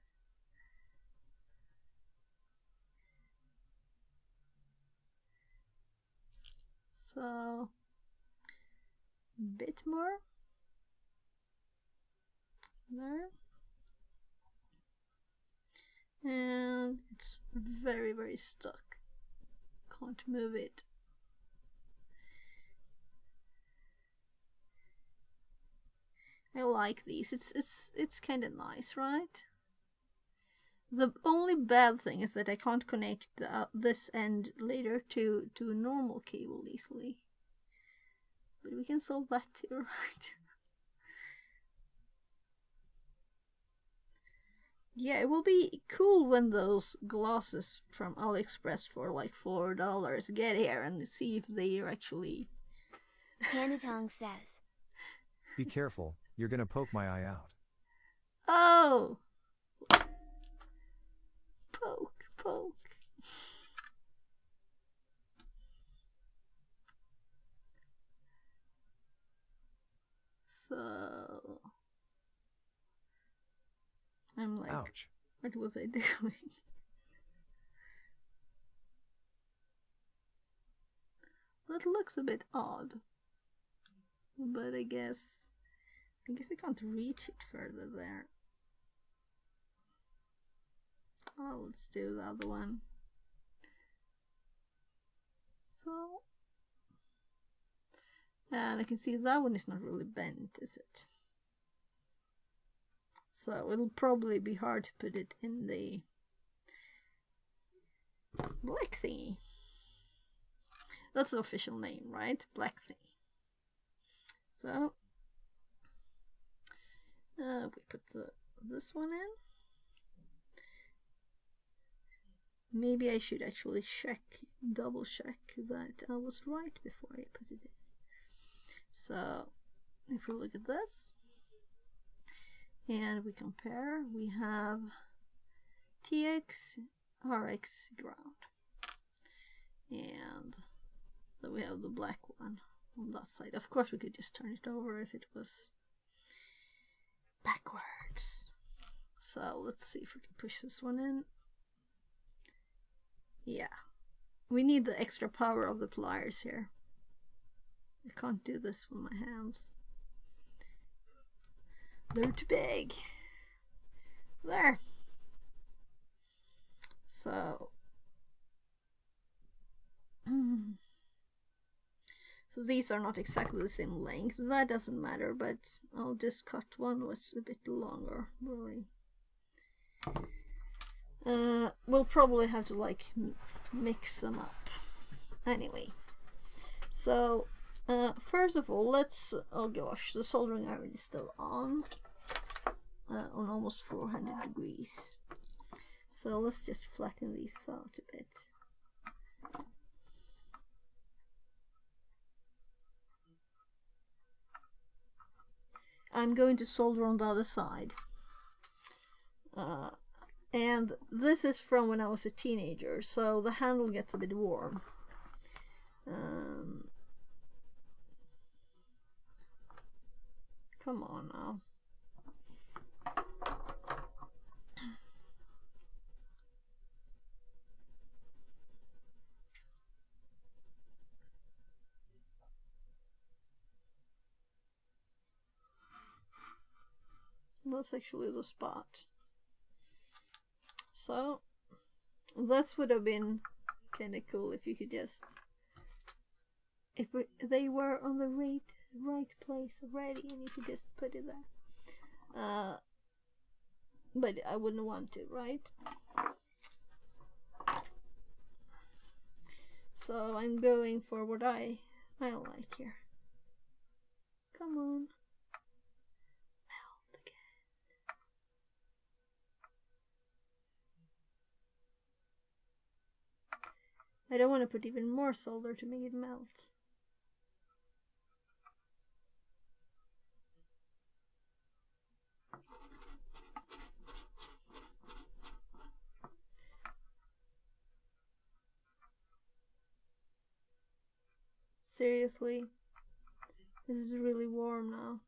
So, a bit more there, and it's very, very stuck. Can't move it. I like these. It's kind of nice, right? The only bad thing is that I can't connect this end later to a normal cable easily. But we can solve that too, right? Yeah, it will be cool when those glasses from AliExpress for like $4 get here and see if they are actually... Canatong says. Be careful, you're gonna poke my eye out. Oh! Poke. So... I'm like, ouch. What was I doing? That looks a bit odd. But I guess I can't reach it further there. Oh, let's do the other one. So, and I can see that one is not really bent, is it? So it'll probably be hard to put it in the black thingy. That's the official name, right? Black thingy. So we put this one in. Maybe I should actually double check that I was right before I put it in. So if we look at this and we compare, we have TX, RX, ground, and then we have the black one on that side. Of course we could just turn it over if it was backwards. So let's see if we can push this one in. Yeah, we need the extra power of the pliers here. I can't do this with my hands. They're too big. There. So these are not exactly the same length. That doesn't matter, but I'll just cut one which is a bit longer, really. We'll probably have to like mix them up. Anyway, so first of all, let's, oh gosh, the soldering iron is still on almost 400 degrees. So let's just flatten these out a bit. I'm going to solder on the other side. And this is from when I was a teenager, so the handle gets a bit warm. Come on now. That's actually the spot. So that would have been kind of cool if you could just, they were on the right place already and you could just put it there. But I wouldn't want to, right? So I'm going for what I like here. Come on. I don't want to put even more solder to make it melt. Seriously, this is really warm now.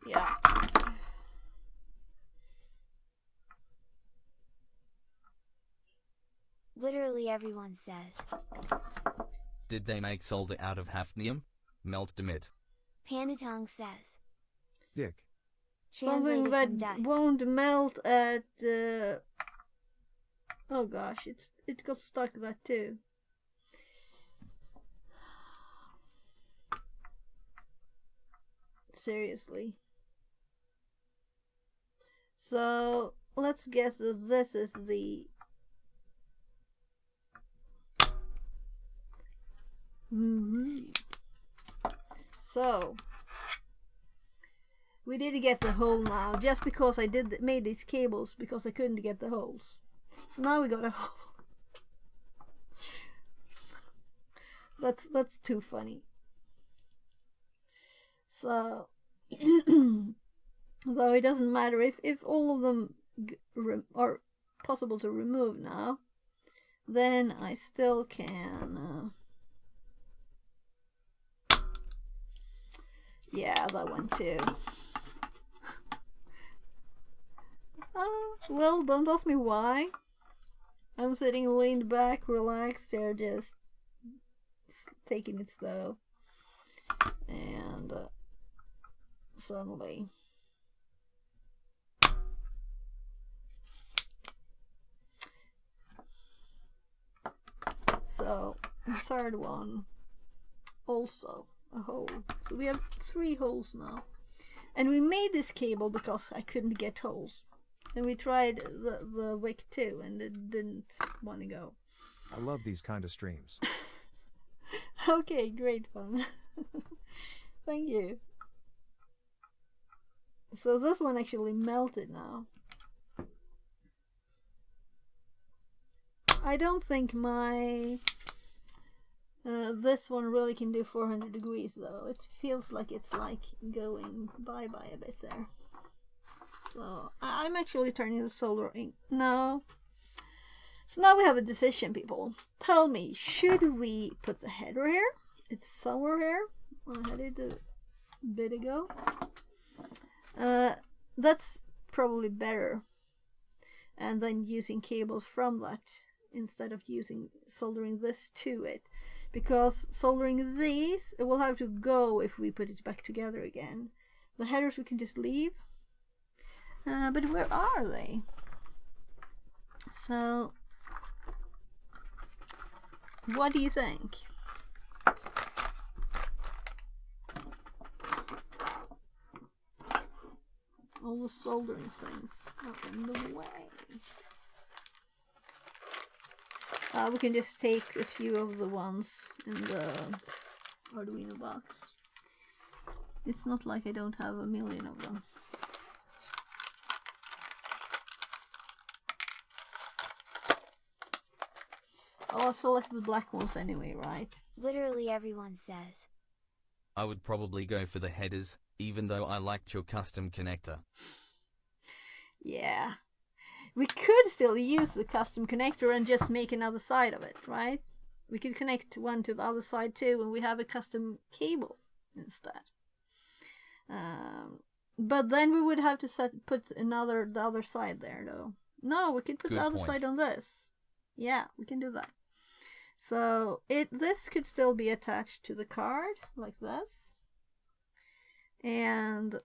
Yeah. Literally everyone says. Did they make solder out of hafnium? Melt it. Panatong says. Dick. Something Translated that from Dutch. won't melt at oh gosh, it got stuck that too. Seriously. So let's guess that this is the So we did get the hole now, just because I made these cables because I couldn't get the holes. So now we got a hole. That's too funny. So though it doesn't matter if all of them are possible to remove now, then I still can yeah, that one too. Well, don't ask me why. I'm sitting leaned back, relaxed, they're just taking it slow. And suddenly so the third one also a hole. So we have 3 holes now. And we made this cable because I couldn't get holes. And we tried the wick too, and it didn't want to go. I love these kind of streams. Okay, great fun. Thank you. So this one actually melted now. I don't think my this one really can do 400 degrees though. It feels like it's like going bye-bye a bit there. So I'm actually turning the solder in. No. So now we have a decision, people. Tell me, should we put the header here? It's somewhere here. I had it a bit ago. That's probably better. And then using cables from that instead of soldering this to it. Because soldering these, it will have to go if we put it back together again. The headers we can just leave. But where are they? So, what do you think? All the soldering things are in the way. We can just take a few of the ones in the Arduino box. It's not like I don't have a million of them. I'll select the black ones anyway, right? Literally everyone says. I would probably go for the headers, even though I liked your custom connector. Yeah. We could still use the custom connector and just make another side of it, right? We could connect one to the other side too, and we have a custom cable instead. But then we would have to put the other side there, though. No, we could put Good the other point. side on this. Yeah, we can do that. So this could still be attached to the card like this, and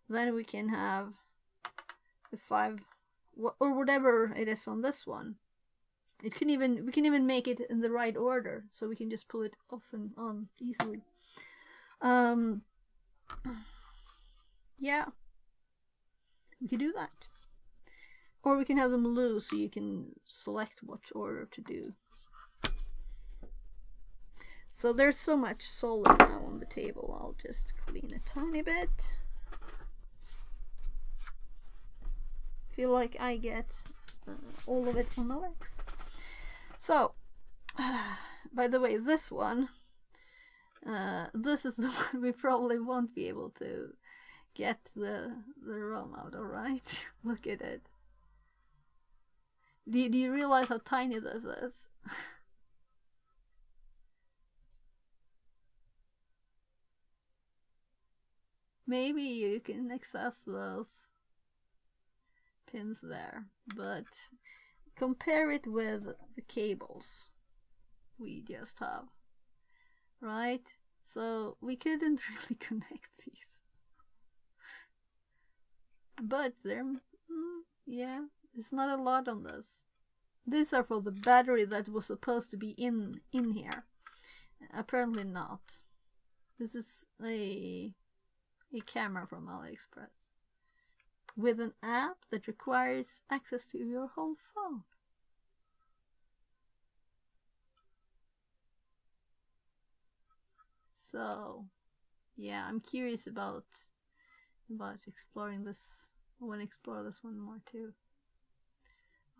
then we can have the 5 or whatever it is on this one. We can even make it in the right order, so we can just pull it off and on easily. Yeah, we could do that, or we can have them loose so you can select what order to do. So there's so much solder now on the table. I'll just clean a tiny bit. Feel like I get all of it on my legs. So, by the way, this one, this is the one we probably won't be able to get the ROM out, alright? Look at it. Do you realize how tiny this is? Maybe you can access those pins there, but compare it with the cables we just have, right? So we couldn't really connect these, but there, yeah, there's not a lot on this. These are for the battery that was supposed to be in here. Apparently not. This is a camera from AliExpress with an app that requires access to your whole phone. So, yeah, I'm curious about exploring this. I want to explore this one more too.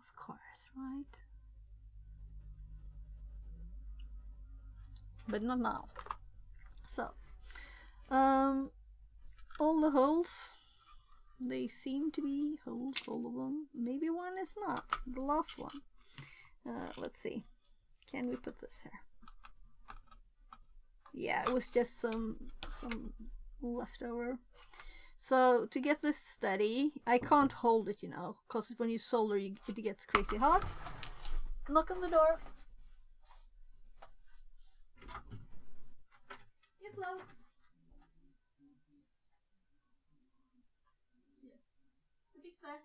Of course, right? But not now. So, all the holes, they seem to be holes, all of them. Maybe one is not, the last one. Let's see. Can we put this here? Yeah, it was just some leftover. So to get this steady, I can't hold it, because when you solder, it gets crazy hot. Knock on the door. Yes, love. Yes. Fix that.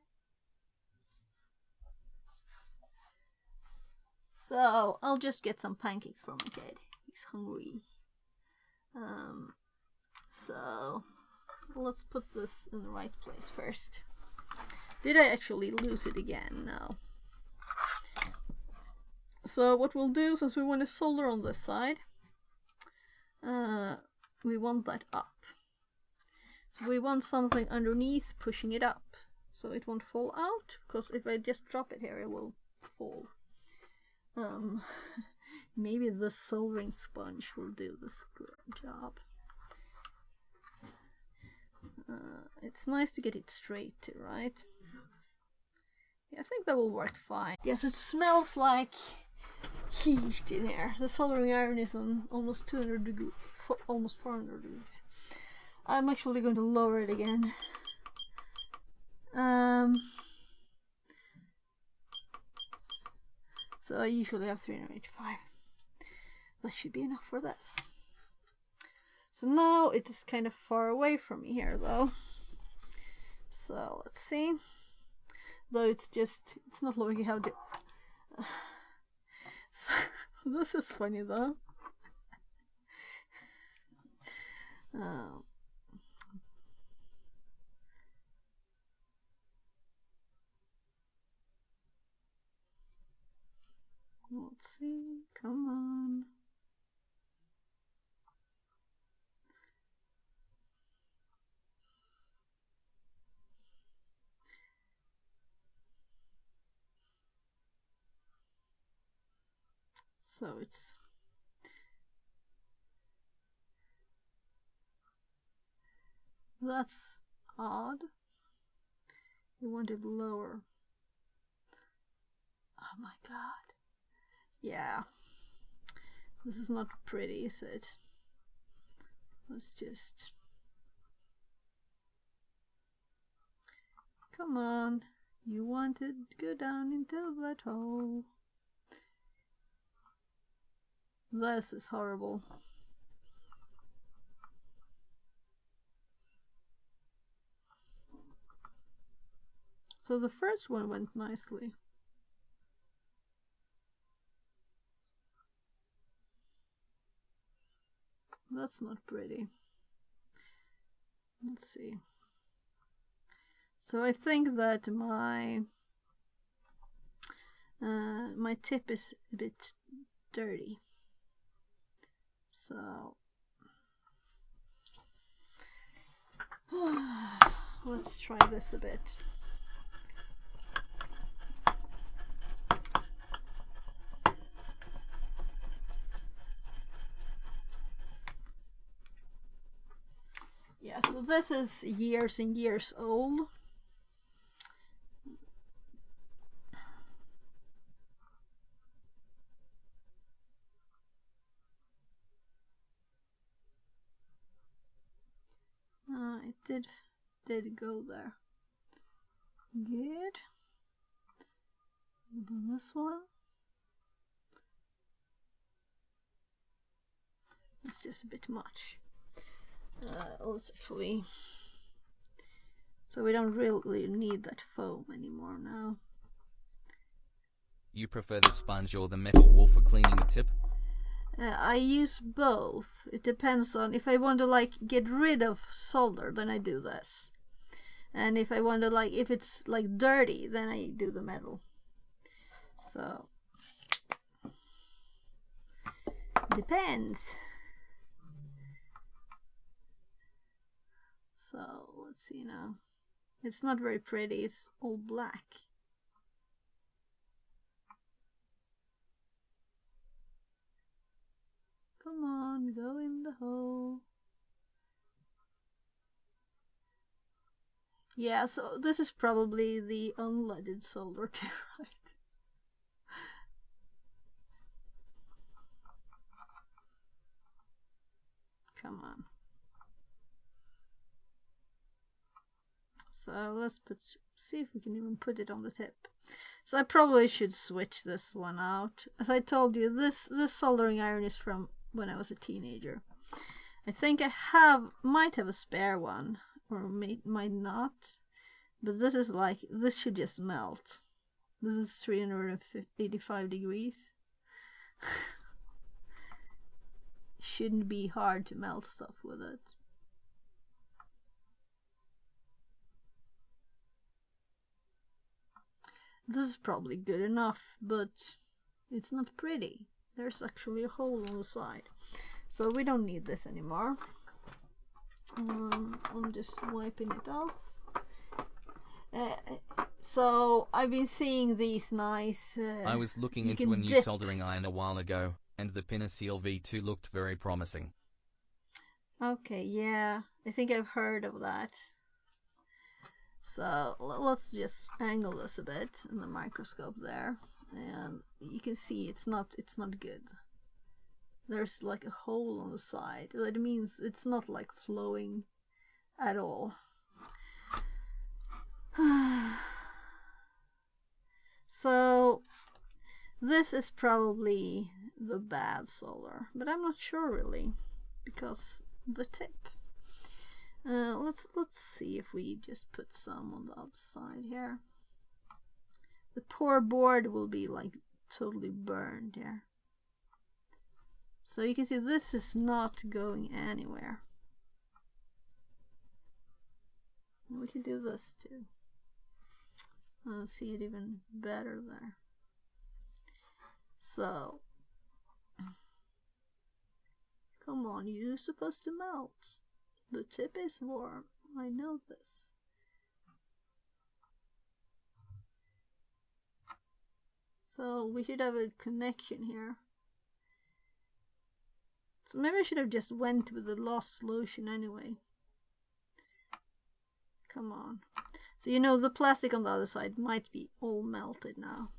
So I'll just get some pancakes for my kid. He's hungry. So let's put this in the right place first. Did I actually lose it again? No. So what we'll do, since we want to solder on this side, we want that up. So we want something underneath pushing it up, so it won't fall out, because if I just drop it here, it will fall. Maybe the soldering sponge will do this good job. It's nice to get it straight too, right? Yeah, I think that will work fine. Yes, it smells like heat in here. The soldering iron is on almost 200 degrees, almost 400 degrees. I'm actually going to lower it again. So I usually have 385. That should be enough for this. So now it is kind of far away from me here, though. So let's see. Though it's not like how to. So, this is funny though. Let's see. Come on. So it's that's odd. You want it lower. Oh my god. Yeah. This is not pretty, is it? Let's just... Come on. You want to go down into that hole. This is horrible. So the first one went nicely. That's not pretty. Let's see. So I think that my my tip is a bit dirty. So let's try this a bit. Yeah, so this is years and years old. It did go there. Good. And this one. It's just a bit much. Let's actually... So we don't really need that foam anymore now. You prefer the sponge or the metal wool for cleaning the tip? I use both. It depends on if I want to like get rid of solder, then I do this. And if I want to like, if it's like dirty, then I do the metal. So depends. So let's see now. It's not very pretty, it's all black. Come on, go in the hole. Yeah, so this is probably the unleaded solder too, right? Come on. So let's see if we can even put it on the tip. So I probably should switch this one out. As I told you, this soldering iron is from when I was a teenager. I think I might have a spare one, or might not. But this is like, this should just melt. This is 385 degrees. Shouldn't be hard to melt stuff with it. This is probably good enough, but it's not pretty. There's actually a hole on the side. So we don't need this anymore. I'm just wiping it off. So I've been seeing these nice... I was looking into a new soldering iron a while ago, and the Pinacil V2 looked very promising. Okay, yeah. I think I've heard of that. So let's just angle this a bit in the microscope there, and you can see it's not good. There's like a hole on the side. That means it's not like flowing at all. So this is probably the bad solder, but I'm not sure really, because the tip. Let's see if we just put some on the other side here. The poor board will be like totally burned here. So you can see this is not going anywhere. We can do this too. I'll see it even better there. So come on, you're supposed to melt. The tip is warm, I know this. So we should have a connection here. So maybe I should have just went with the lost solution anyway. Come on. So you know the plastic on the other side might be all melted now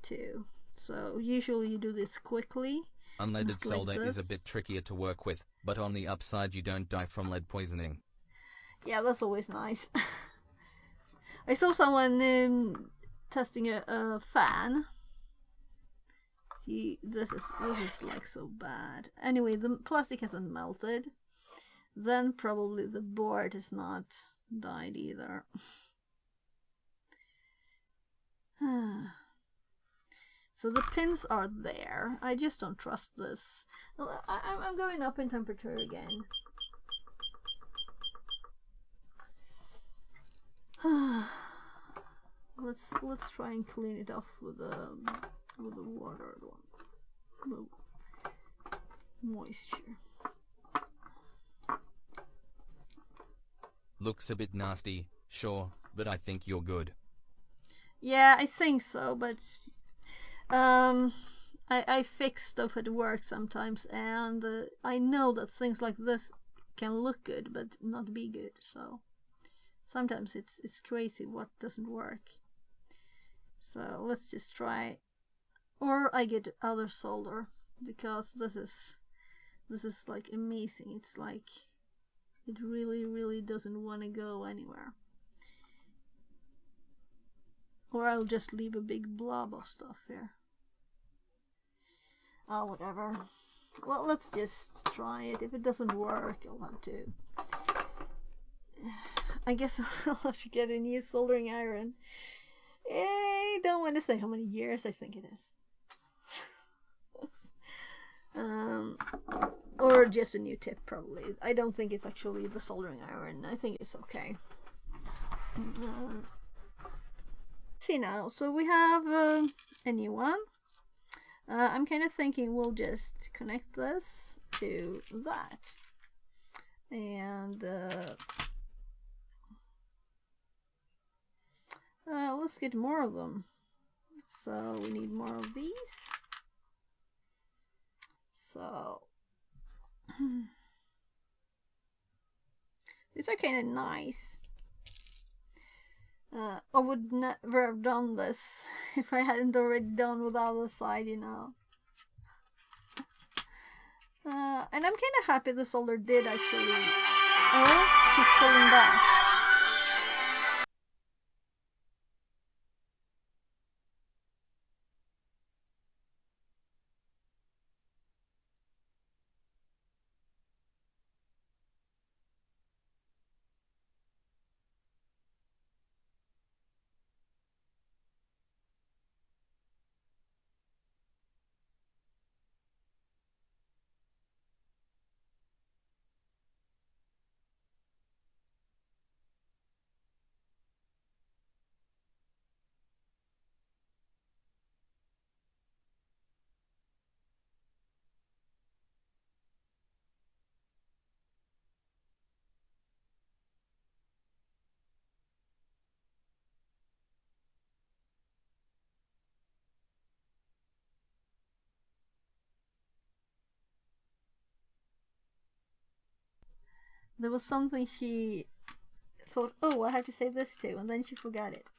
too. So usually you do this quickly. Unleaded solder like is a this. bit trickier to work with, but on the upside you don't die from lead poisoning. Yeah, that's always nice. I saw someone testing a fan. See, this is like so bad. Anyway, the plastic hasn't melted. Then probably the board has not died either. So the pins are there. I just don't trust this. I'm going up in temperature again. Let's try and clean it off with the water one, the moisture. Looks a bit nasty, sure, but I think you're good. Yeah, I think so, but I fix stuff at work sometimes, and I know that things like this can look good but not be good. So sometimes it's crazy what doesn't work. So let's just try, or I get other solder, because this is like amazing. It's like it really doesn't want to go anywhere. Or I'll just leave a big blob of stuff here. Oh, whatever. Well, let's just try it. If it doesn't work, I'll have to... I guess I'll have to get a new soldering iron. I don't want to say how many years I think it is. Or just a new tip, probably. I don't think it's actually the soldering iron. I think it's okay. See now, so we have a new one. I'm kind of thinking we'll just connect this to that, and let's get more of them. So we need more of these. So these are kind of nice. I would never have done this if I hadn't already done with the other side, you know. And I'm kind of happy the solder did actually. Oh, she's pulling back. There was something she thought, oh, I have to say this too, and then she forgot it.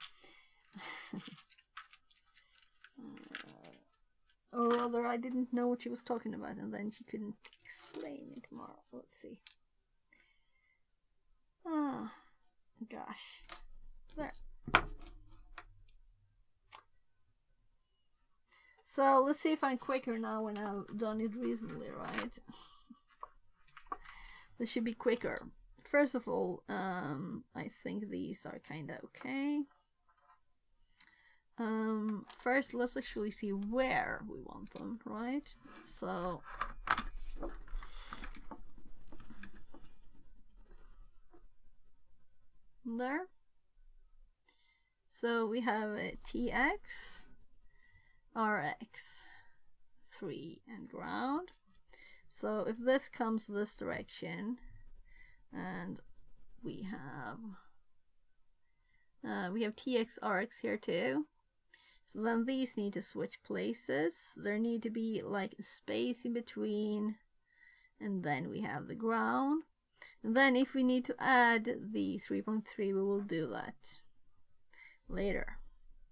Or rather, I didn't know what she was talking about, and then she couldn't explain it more. Let's see. Ah, gosh. There. So let's see if I'm quicker now when I've done it recently, right? This should be quicker. First of all, I think these are kind of okay. First, let's actually see where we want them, right? So there. So we have a TX, RX, 3, and ground. So if this comes this direction, and we have TX, RX here too. So then these need to switch places. There need to be like a space in between And then we have the ground. And then if we need to add the 3.3, we will do that later,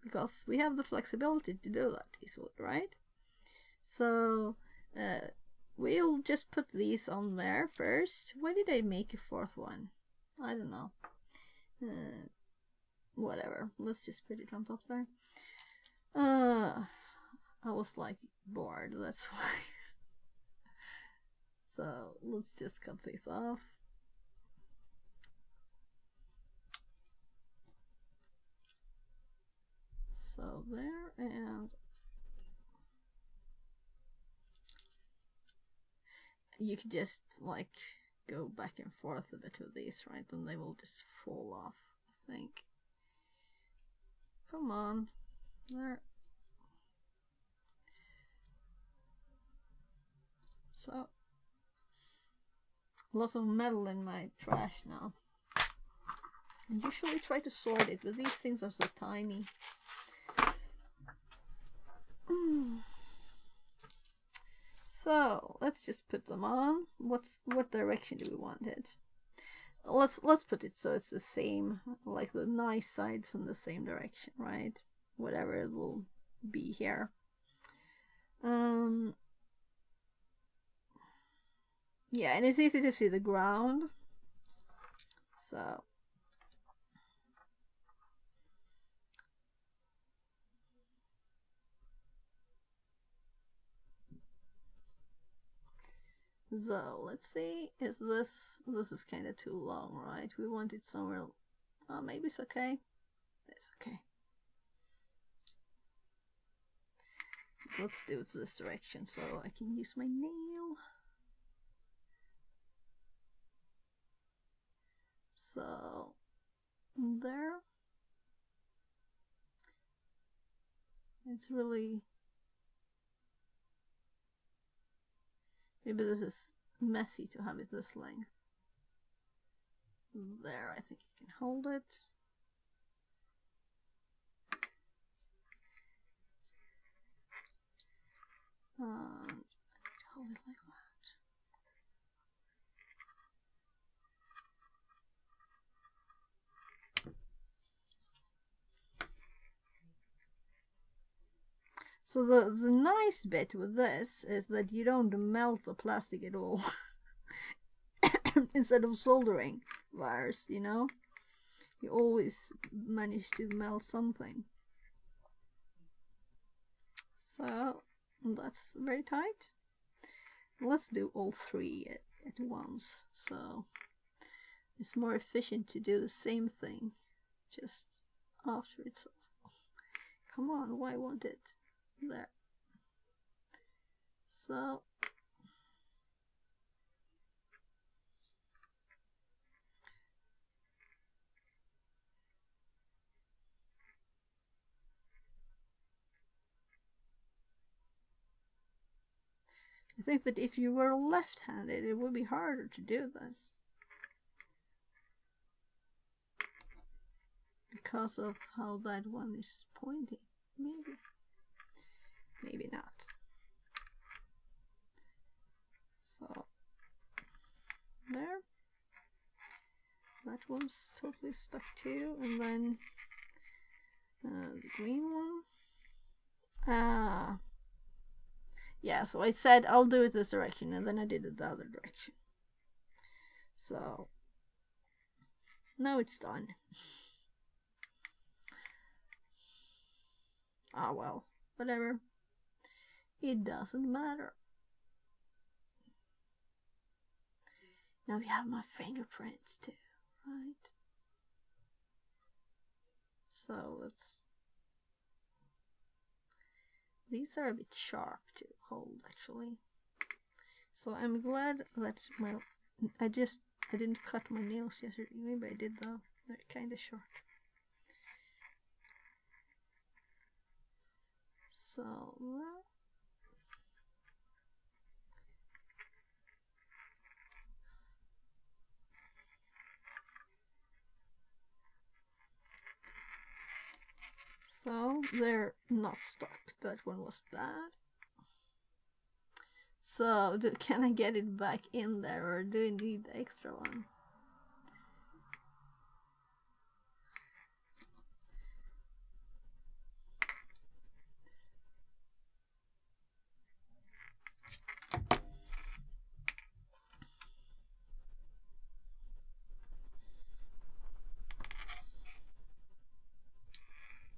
because we have the flexibility to do that easily, right? So we'll just put these on there first. Why did I make a fourth one? I don't know. Whatever. Let's just put it on top there. I was like bored, that's why. So let's just cut this off. So there, and you could just like go back and forth a bit with these, right? And they will just fall off, I think. Come on, there. So, lots of metal in my trash now. I usually try to sort it, but these things are so tiny. So let's just put them on. What direction do we want it? Let's put it so it's the same, like the nice sides in the same direction, right? Whatever it will be here. Yeah, and it's easy to see the ground. So let's see, is this is kind of too long, right? We want it somewhere. Oh, maybe it's okay. It's okay. Let's do it this direction so I can use my nail. So there. It's really, maybe this is messy to have it this length. There, I think you can hold it. I need to hold it like that. So the nice bit with this is that you don't melt the plastic at all. Instead of soldering wires, you know, you always manage to melt something. So that's very tight. Let's do all three at once, so it's more efficient to do the same thing just after itself. Come on, why won't it? There. So I think that if you were left-handed, it would be harder to do this, because of how that one is pointing. Maybe not. So there, that one's totally stuck too, and then the green one. Yeah, so I said I'll do it this direction, and then I did it the other direction. So now it's done. Ah, well, whatever. It doesn't matter. Now we have my fingerprints too, right? So let's. These are a bit sharp to hold, actually. So I'm glad that I didn't cut my nails yesterday. Maybe I did though. They're kind of sharp. So they're not stuck. That one was bad. So, can I get it back in there, or do I need the extra one?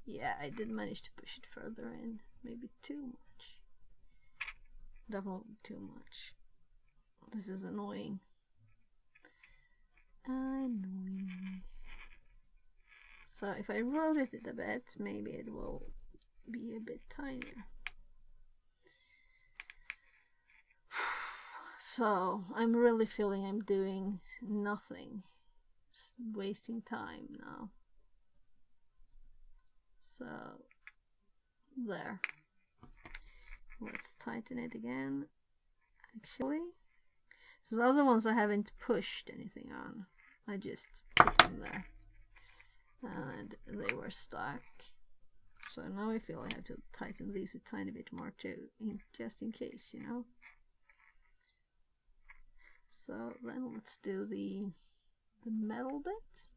Yeah, I did manage to push it further in. Maybe too much. Definitely too much. This is annoying. Annoying. So if I rotate it a bit, maybe it will be a bit tinier. So I'm really feeling I'm doing nothing. It's wasting time now. So there. Let's tighten it again. Actually, so the other ones I haven't pushed anything on. I just put them there, and they were stuck. So now I feel I have to tighten these a tiny bit more too, just in case, you know. So then let's do the metal bit.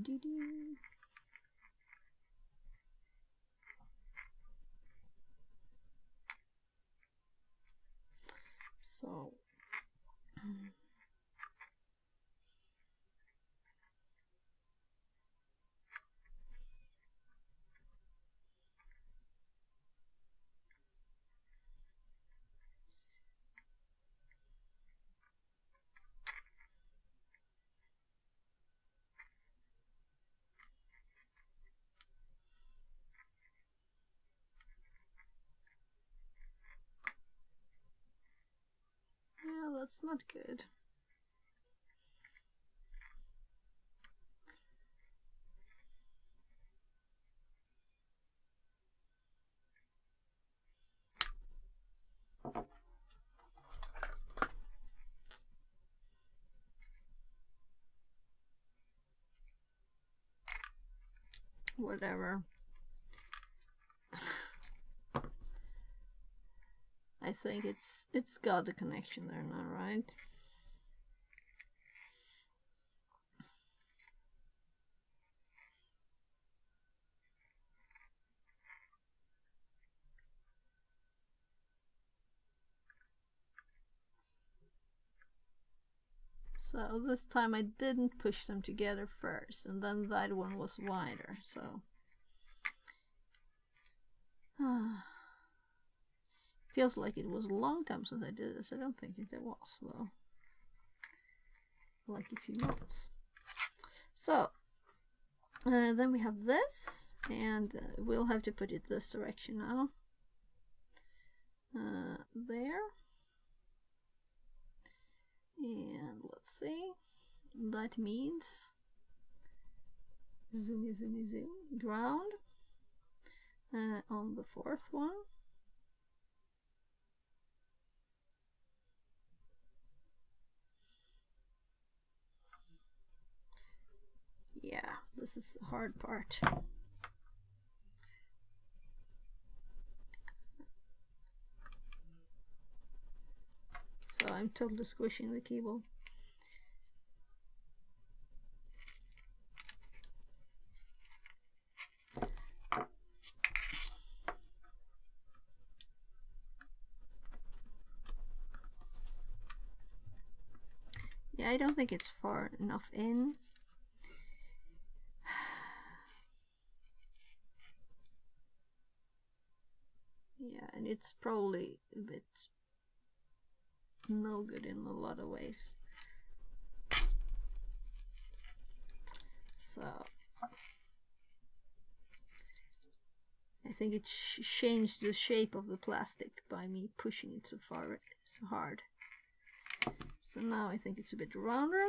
Doo-doo. So yeah, that's not good. Whatever. I think it's got the connection there now, right? So this time I didn't push them together first, and then that one was wider, so feels like it was a long time since I did this. I don't think it was, though. Like a few months. So then we have this, and we'll have to put it this direction now. There. And let's see. That means zoom, ground on the fourth one. Yeah, this is the hard part. So I'm totally squishing the keyboard. Yeah, I don't think it's far enough in. Yeah, and it's probably a bit no good in a lot of ways. So I think it changed the shape of the plastic by me pushing it so far, so hard. So now I think it's a bit rounder.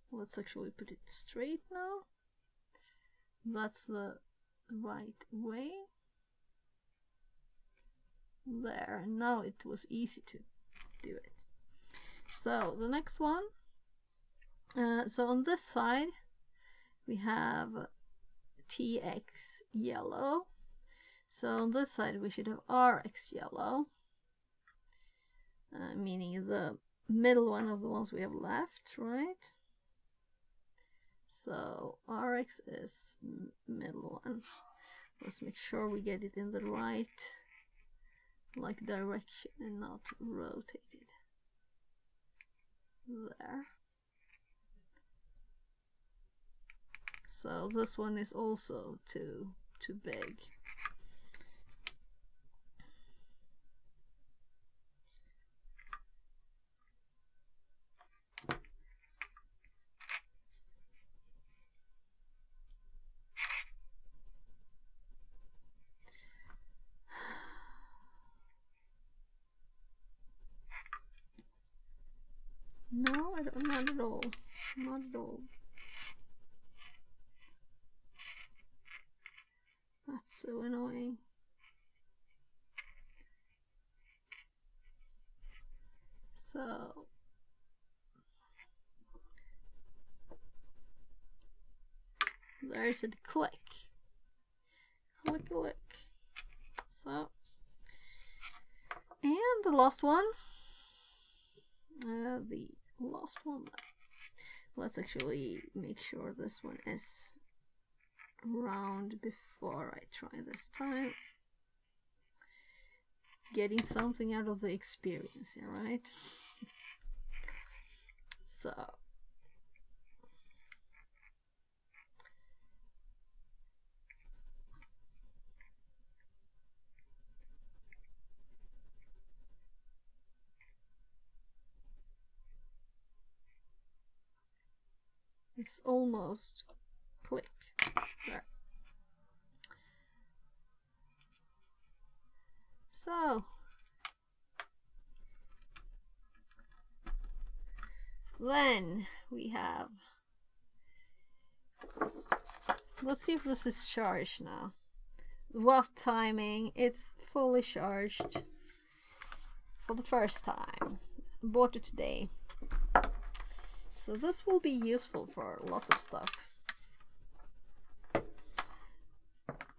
Let's actually put it straight now. That's the right way. there, and now it was easy to do it. So the next one, so on this side we have TX yellow, so on this side we should have RX yellow, meaning the middle one of the ones we have left, right? So RX is middle one. Let's make sure we get it in the right direction and not rotated. There. So this one is also too big. No, I don't, not at all. Not at all. That's so annoying. So there's a click. Click, click. So, and the last one. The last one. Let's actually make sure this one is round before I try this time. Getting something out of the experience here, right? So it's almost click. There. So then we have, let's see if this is charged now. What timing? It's fully charged for the first time. Bought it today. So this will be useful for lots of stuff.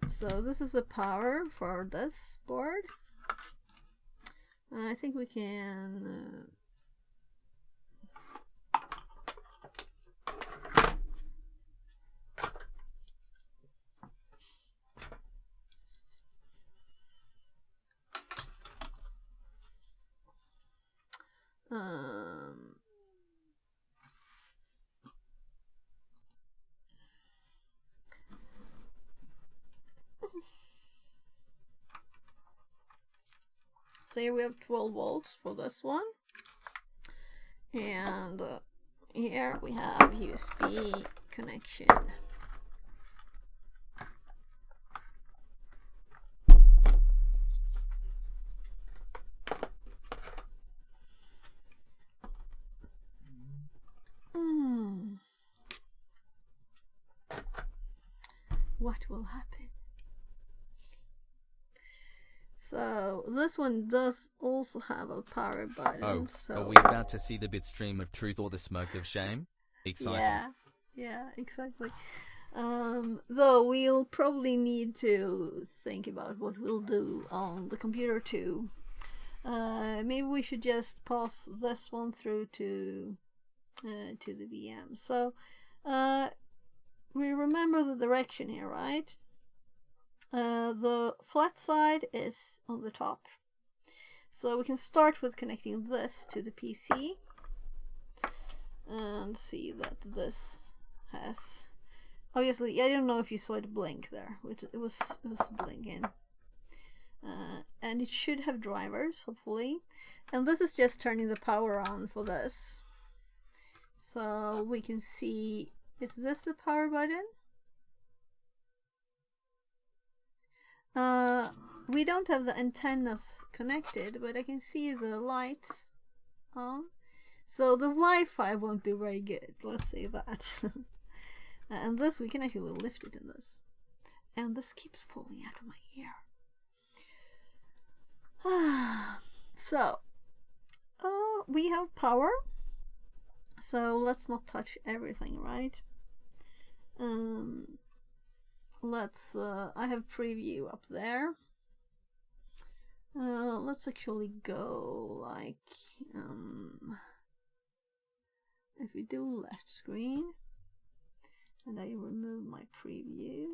So this is the power for this board. I think we can so here we have 12 volts for this one, and here we have USB connection. What will happen? So this one does also have a power button. Oh, so are we about to see the bitstream of truth or the smoke of shame? Exciting. Yeah, exactly. Though we'll probably need to think about what we'll do on the computer too. Maybe we should just pass this one through to the VM. So we remember the direction here, right? The flat side is on the top. So we can start with connecting this to the PC and see that this has, obviously, I don't know if you saw it blink there. It was blinking. And it should have drivers, hopefully. And this is just turning the power on for this. So we can see, is this the power button? We don't have the antennas connected, but I can see the lights on. So the Wi-Fi won't be very good, let's say that. And this, we can actually lift it in this. And this keeps falling out of my ear. So, we have power. So let's not touch everything, right? Let's. I have preview up there. Let's actually go like if we do left screen, and I remove my preview,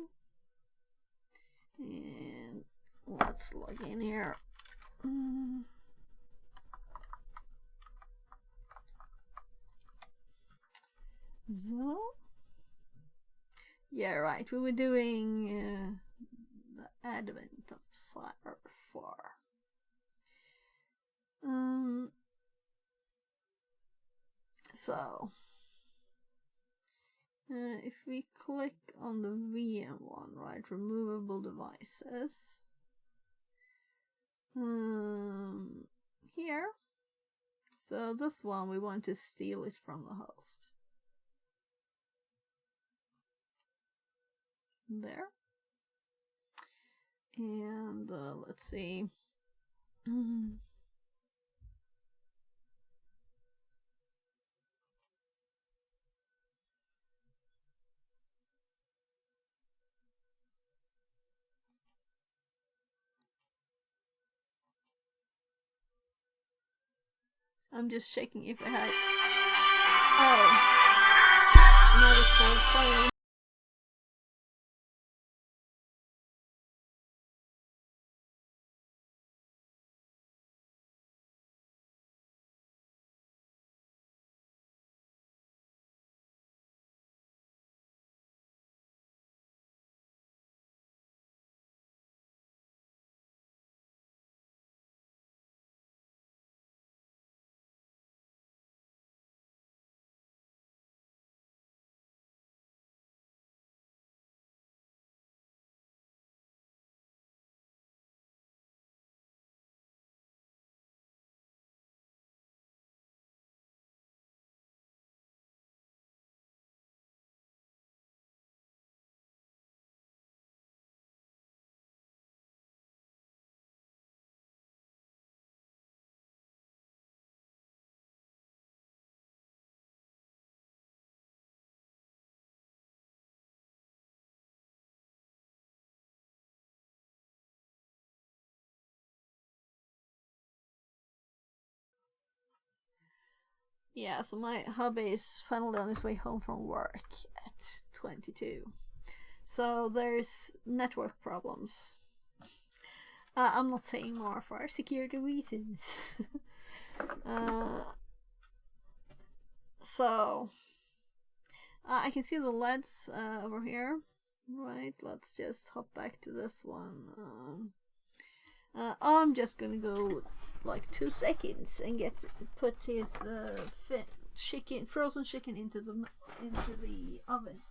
and let's log in here. So, yeah, right. We were doing the advent of Cyber 4. So, if we click on the VM one, right, removable devices, here. So this one, we want to steal it from the host. There. And let's see. I'm just checking if I had. Oh, another call. Sorry. Yeah, so my hubby is finally on his way home from work at 22. So there's network problems. I'm not saying more for security reasons. So I can see the LEDs over here. Right, let's just hop back to this one. I'm just gonna go like 2 seconds and put his frozen chicken into the oven.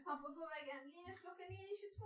Pappa på vägen. Linus, klockan är 22.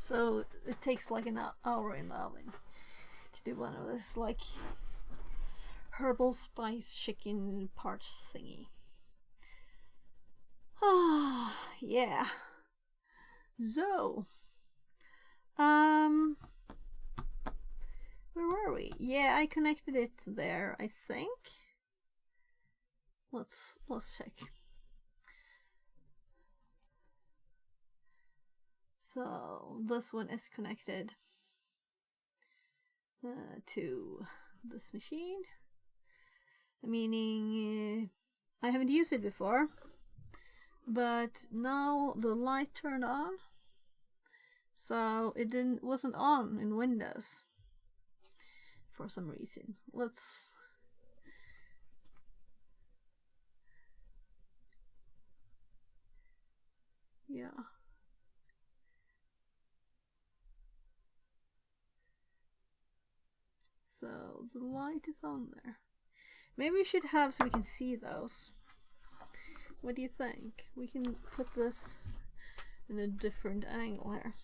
So it takes like an hour in the oven to do one of this like herbal spice chicken parts thingy. Ah, yeah. So, where were we? Yeah, I connected it there, I think. Let's check. So this one is connected to this machine, meaning I haven't used it before, but now the light turned on, so it wasn't on in Windows for some reason. Let's so the light is on there. Maybe we should have so we can see those. What do you think? We can put this in a different angle here.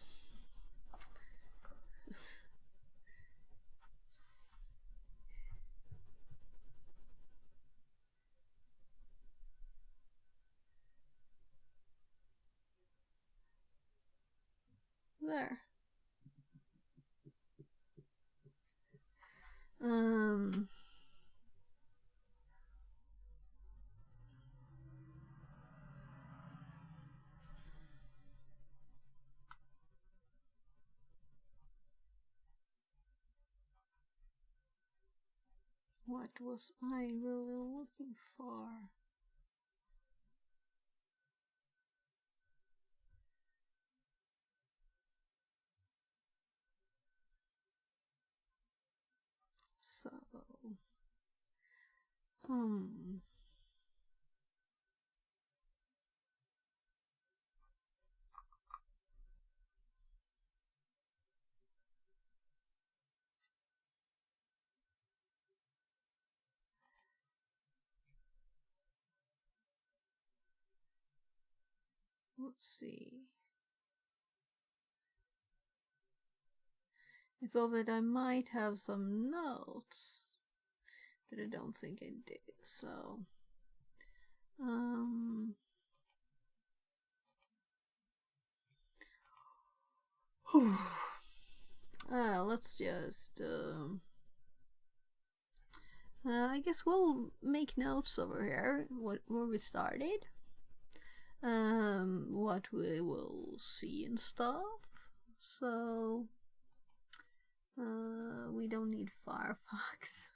There. What was I really looking for? So, let's see. I thought that I might have some notes, but I don't think I do. So, let's just. I guess we'll make notes over here. Where we started. What we will see and stuff. So. We don't need Firefox.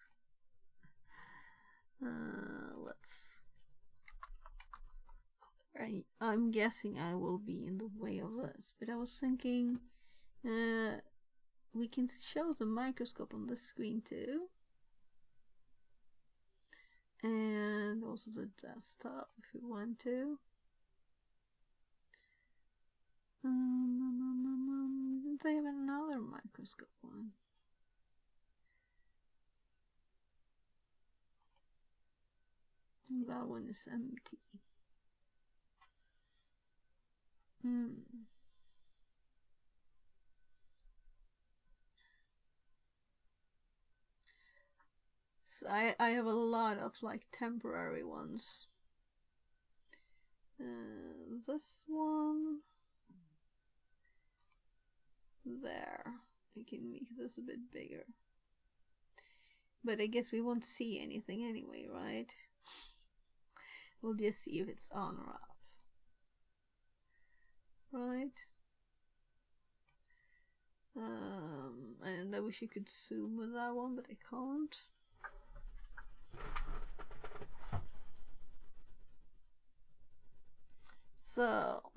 Let's. I'm guessing I will be in the way of this, but I was thinking we can show the microscope on this screen too, and also the desktop if we want to. Didn't I have another microscope one? That one is empty. So I have a lot of like temporary ones. This one. There. I can make this a bit bigger. But I guess we won't see anything anyway, right? We'll just see if it's on or off. Right? And I wish you could zoom with that one, but I can't. So.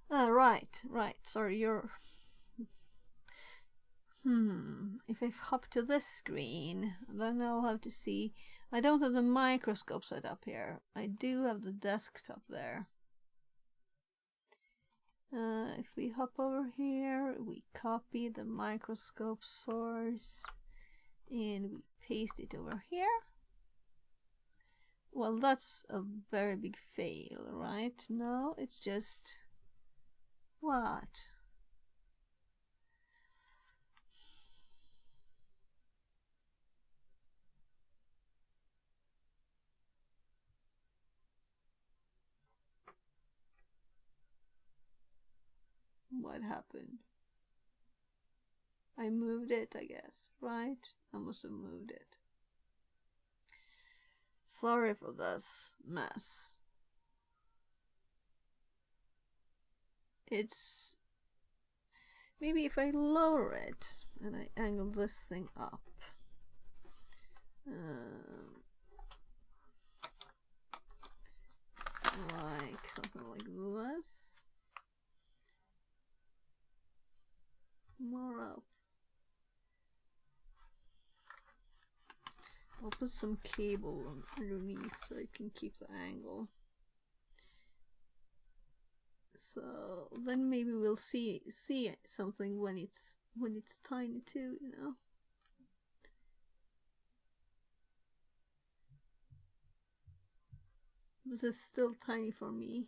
Right. Sorry, you're. If I hop to this screen, then I'll have to see. I don't have the microscope set up here. I do have the desktop there. If we hop over here, we copy the microscope source, and we paste it over here. Well, that's a very big fail, right? No, it's just... what? What happened? I moved it, I guess, right? I must have moved it. Sorry for this mess. It's... maybe if I lower it and I angle this thing up. Like something like this. More up. I'll put some cable underneath so it can keep the angle. So then maybe we'll see something when it's tiny too, you know. This is still tiny for me.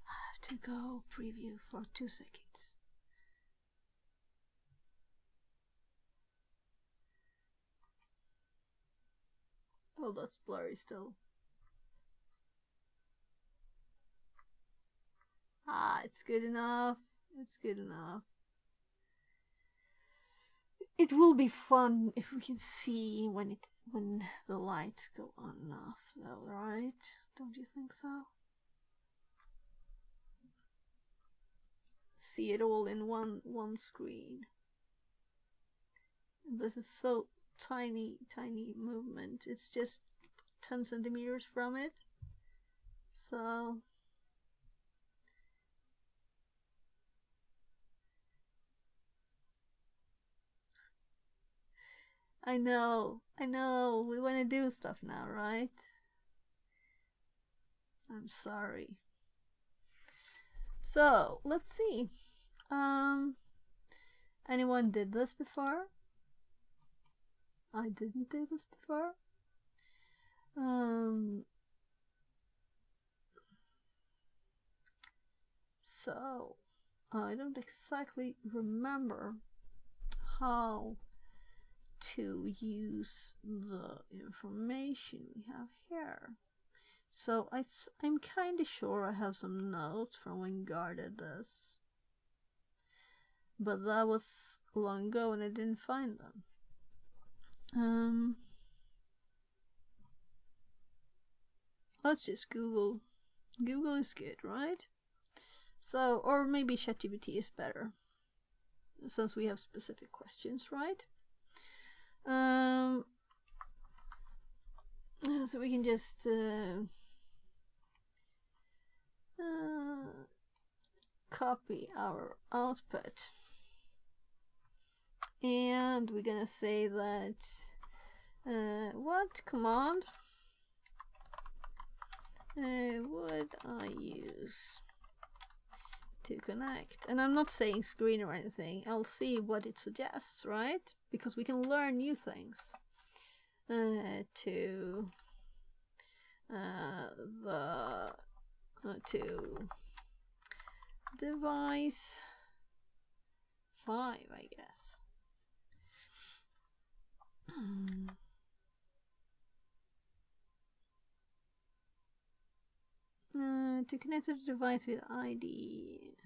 I have to go preview for 2 seconds. Oh, that's blurry still. Ah, it's good enough. It's good enough. It will be fun if we can see when the lights go on and off, though, right? Don't you think so? See it all in one screen. This is so tiny movement. It's just 10 centimeters from it. So I know, we want to do stuff now, right? I'm sorry. So, let's see. Anyone did this before? I didn't do this before. So, I don't exactly remember how to use the information we have here. So I'm kind of sure I have some notes from when Gar did this, but that was long ago and I didn't find them. Let's just Google. Google is good, right? So, or maybe ChatGPT is better, since we have specific questions, right? So we can just copy our output, and we're gonna say that what command would I use to connect? And I'm not saying screen or anything. I'll see what it suggests, right? Because we can learn new things. To device 5, I guess. To connect to the device with ID,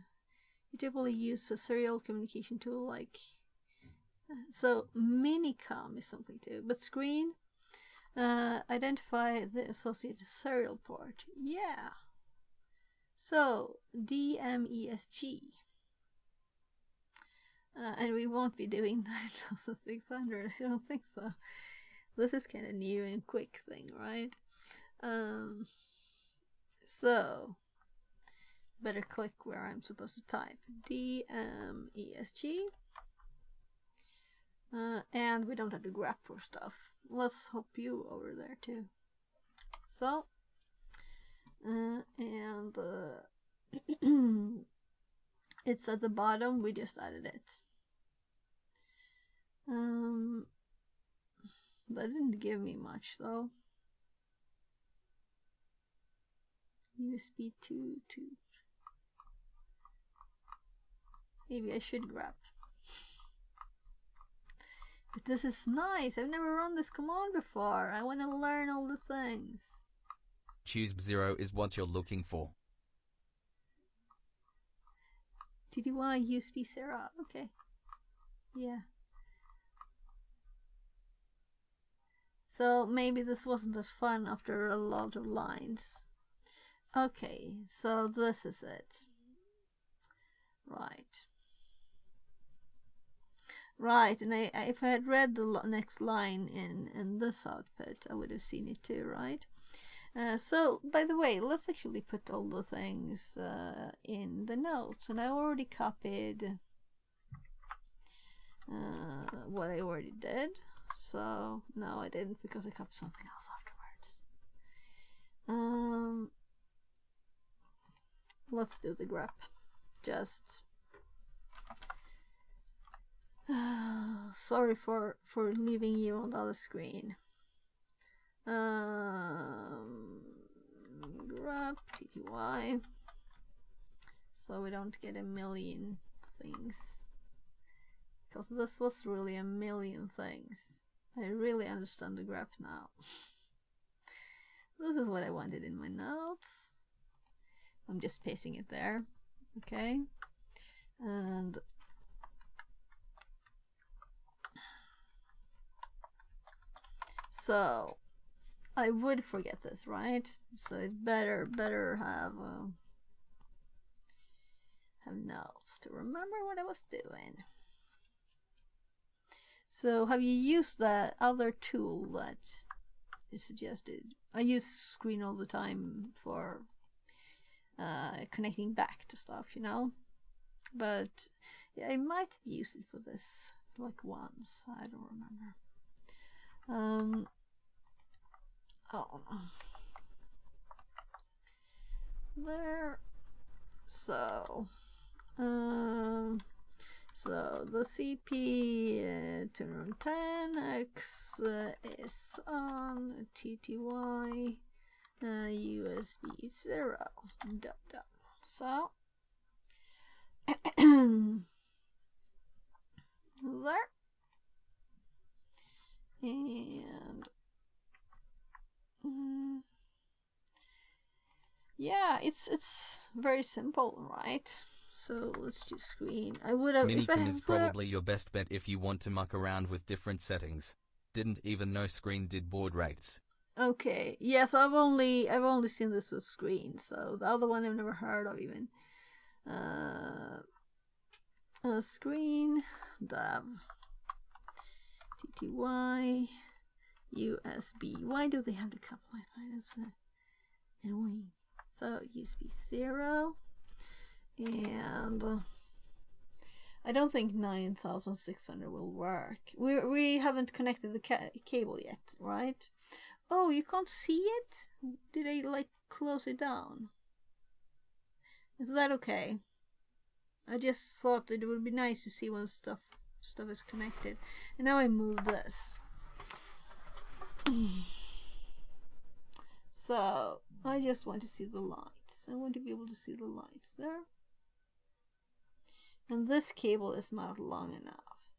you typically use a serial communication tool like so Minicom is something too, but screen, identify the associated serial port. Yeah. So DMESG. And we won't be doing 9600. I don't think so. This is kind of new and quick thing, right? So better click where I'm supposed to type DMESG. And we don't have to grab for stuff. Let's hope you over there too. So, and it's at the bottom, we just added it. That didn't give me much though. USB 2. Maybe I should grab. But this is nice. I've never run this command before. I want to learn all the things. Choose 0 is what you're looking for. TTY USB 0. Okay. Yeah. So maybe this wasn't as fun after a lot of lines. Okay, so this is it. Right. Right, and if I had read the next line in this output, I would have seen it too, right? So, by the way, let's actually put all the things in the notes. And I already copied what I already did. So, no, I didn't because I copied something else afterwards. Let's do the grep. Just... sorry for leaving you on the other screen. Grep TTY, so we don't get a million things, because this was really a million things. I really understand the grep now. This is what I wanted in my notes. I'm just pasting it there. Okay, and so I would forget this, right? So it better have notes to remember what I was doing. So have you used that other tool that is suggested? I use screen all the time for connecting back to stuff, you know. But yeah, I might have used it for this like once. I don't remember. Oh, there. So, so the CP 210X is on TTY USB 0. So, there. And yeah, it's very simple, right? So let's do screen. I would have. Minicom is probably your best bet if you want to muck around with different settings. Didn't even know screen did baud rates. Okay, yeah. So I've only seen this with screen. So the other one I've never heard of even. Screen dev TTY USB. Why do they have to capitalize that? That's annoying. So USB 0, and I don't think 9600 will work. We haven't connected the cable yet, right? Oh, you can't see it? Did I like close it down? Is that okay? I just thought that it would be nice to see when stuff is connected. And now I move this. So I just want to see the lights. I want to be able to see the lights there. And this cable is not long enough.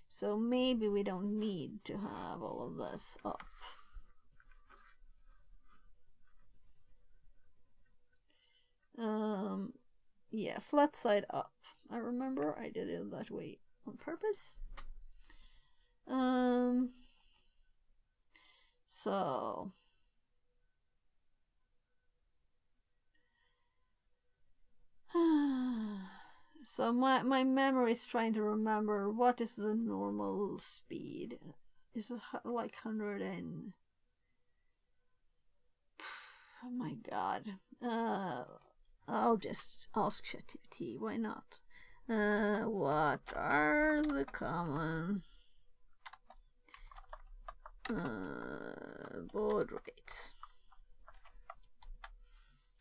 So maybe we don't need to have all of this up. Yeah, flat side up. I remember I did it that way on purpose. So so my memory is trying to remember what is the normal speed. Is it like 100 and oh my god. I'll just ask ChatGPT, why not? What are the common baud rates?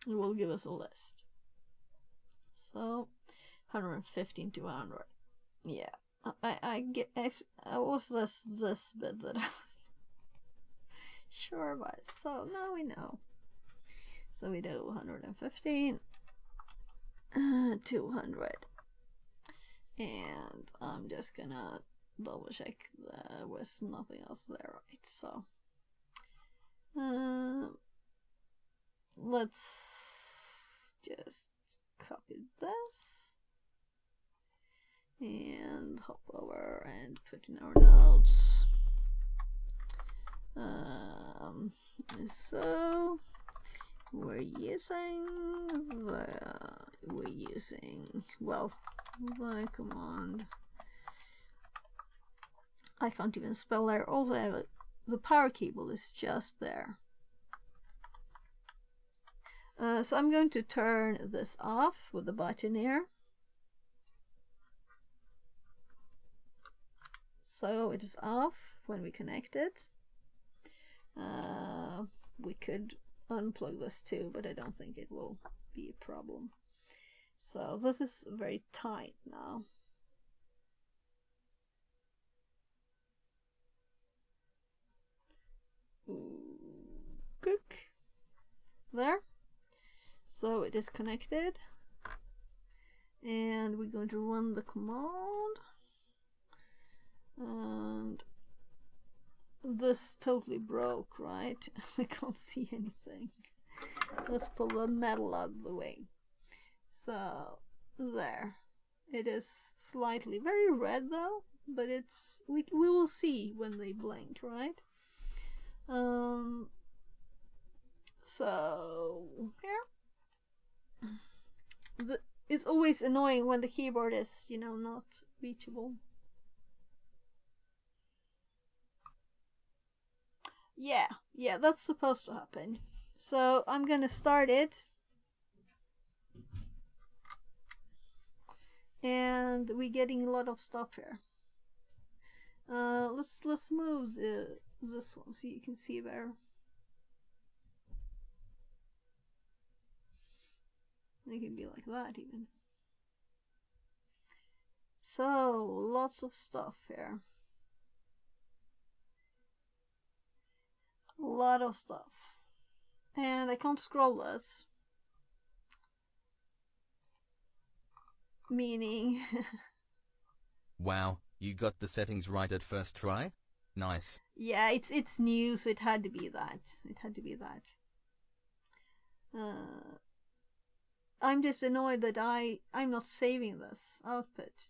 It will give us a list. So 115 to 100. Yeah, I was this bit that I was sure about. So now we know. So we do 115, 200, and I'm just gonna double check there was nothing else there, right? So let's just copy this and hop over and put in our notes. So we're using well the command. I can't even spell there. Also, I have the power cable is just there. So I'm going to turn this off with the button here. So it is off when we connect it. We could unplug this too, but I don't think it will be a problem. So this is very tight now. Cook there. So it is connected, and we're going to run the command, and this totally broke, right? I can't see anything. Let's pull the metal out of the way. So there, it is slightly very red though, but it's we will see when they blink, right? So here, it's always annoying when the keyboard is, you know, not reachable. Yeah, that's supposed to happen. So I'm gonna start it, and we're getting a lot of stuff here. Let's move this one so you can see better. It can be like that even. So lots of stuff here. A lot of stuff. And I can't scroll this. Meaning Wow, you got the settings right at first try? Nice. Yeah, it's new, so it had to be that. It had to be that. I'm just annoyed that I'm not saving this output.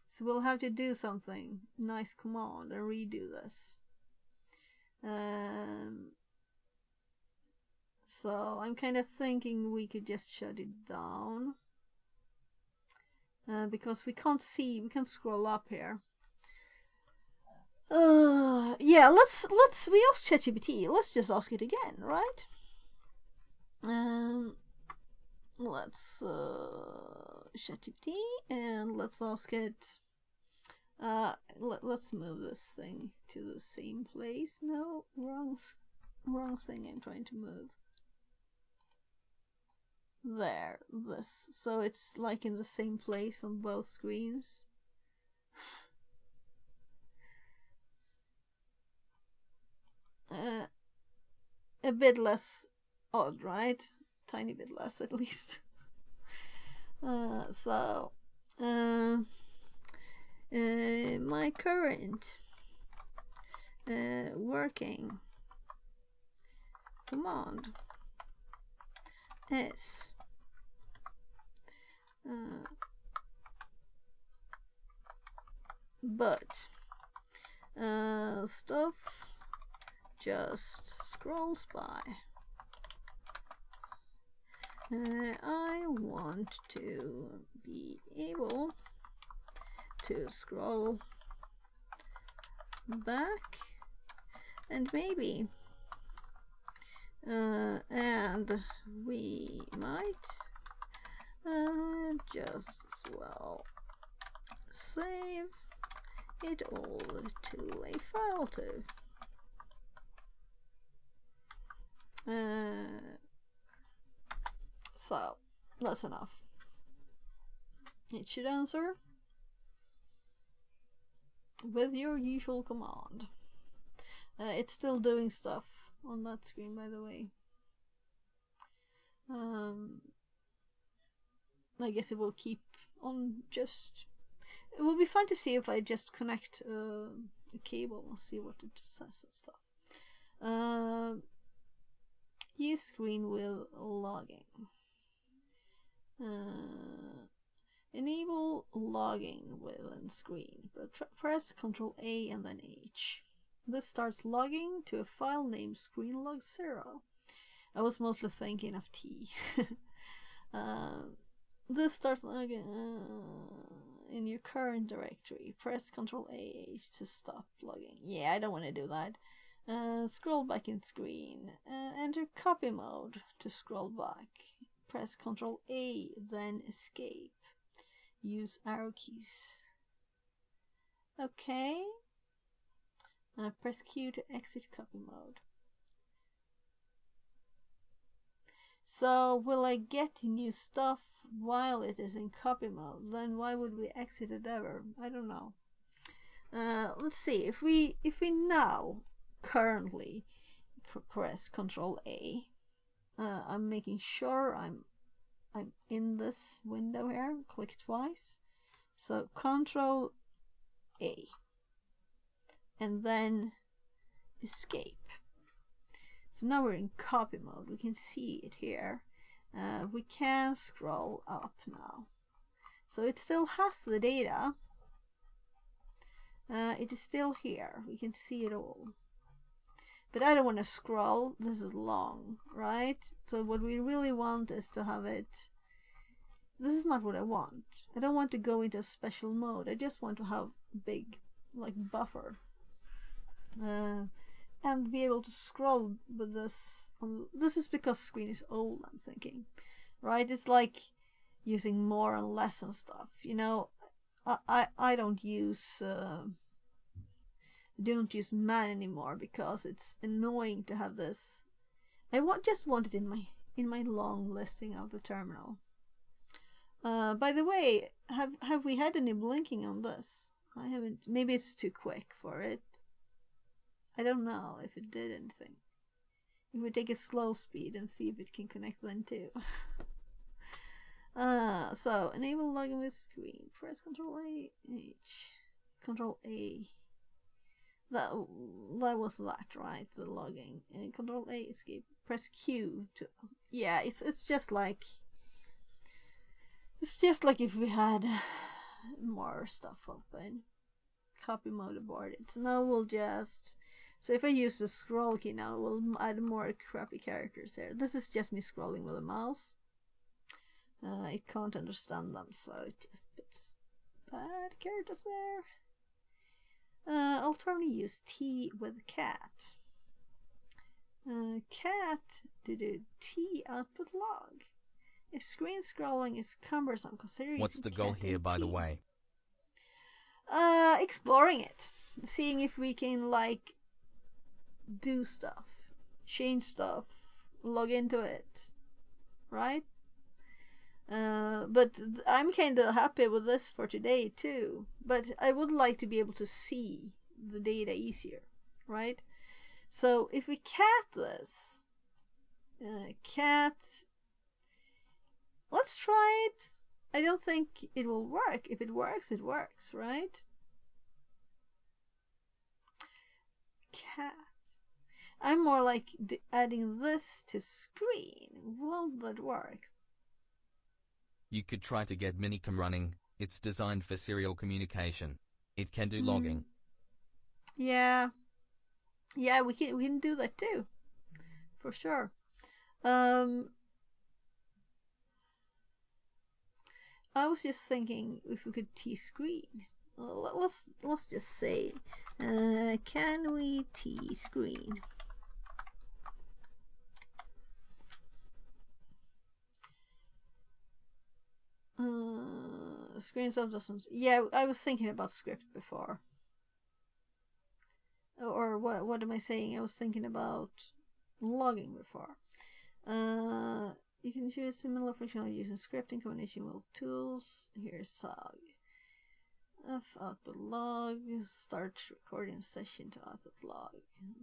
So we'll have to do something. Nice command and redo this. So I'm kind of thinking we could just shut it down. Because we can't see, we can scroll up here. Yeah, we asked ChatGPT. Let's just ask it again, right? Let's ChatGPT and let's ask it. Let's move this thing to the same place. No, wrong thing. I'm trying to move. There, this. So it's like in the same place on both screens. A bit less odd, right? Tiny bit less at least. My current working command is but stuff just scrolls by. I want to be able to scroll back and maybe and we might just as well save it all to a file too. So that's enough. It should answer. with your usual command. It's still doing stuff on that screen, by the way. I guess it will keep on just... It will be fun to see if I just connect a cable and see what it says and stuff. Use screen with logging. Enable logging within screen, but press Ctrl A and then H. This starts logging to a file named screenlog0. I was mostly thinking of T. This starts logging in your current directory. Press Ctrl A H to stop logging. Yeah, I don't want to do that. Scroll back in screen. Enter copy mode to scroll back. Press Ctrl A, then escape. Use arrow keys. Okay. Press Q to exit copy mode. So, will I get new stuff while it is in copy mode? Then why would we exit it ever? I don't know. Let's see. If we now currently press Ctrl A, I'm making sure I'm in this window here. Click twice. So Ctrl A, and then escape. So now we're in copy mode. We can see it here. We can scroll up now. So it still has the data. It is still here. We can see it all. But I don't want to scroll. This is long, right? So what we really want is to have it... This is not what I want. I don't want to go into a special mode. I just want to have big, like, buffer. And be able to scroll with this. This is because screen is old, I'm thinking. Right? It's like using more and less and stuff. You know, I don't use man anymore because it's annoying to have this. I just want it in my long listing of the terminal. By the way, have we had any blinking on this? I haven't. Maybe it's too quick for it. I don't know if it did anything. If we take a slow speed and see if it can connect then too. So enable login with screen. Press Ctrl A H. Ctrl A. That was that, right? The logging. And Ctrl A escape. Press Q to... Yeah, it's just like... It's just like if we had more stuff open. Copy mode aborted. So now we'll just... So if I use the scroll key now, we'll add more crappy characters here. This is just me scrolling with a mouse. It can't understand them, so it just puts bad characters there. Alternatively use T with cat. Cat did a T output log. If screen scrolling is cumbersome, consider What's the goal here, by the way? Exploring it. Seeing if we can, like, do stuff, change stuff, log into it, right? But I'm kind of happy with this for today too, but I would like to be able to see the data easier, right? So if we cat this, let's try it. I don't think it will work. If it works, it works, right? Cat. I'm more like adding this to screen. Won't that work? You could try to get Minicom running. It's designed for serial communication. It can do logging. Yeah. Yeah, we can do that too. For sure. I was just thinking if we could T-screen. Let's just say, can we T-screen? Screen stuff doesn't. Yeah, I was thinking about script before. Or what am I saying? I was thinking about logging before. You can choose similar functionality using scripting combination with tools. Here's SOG. F output log, start recording session to output log,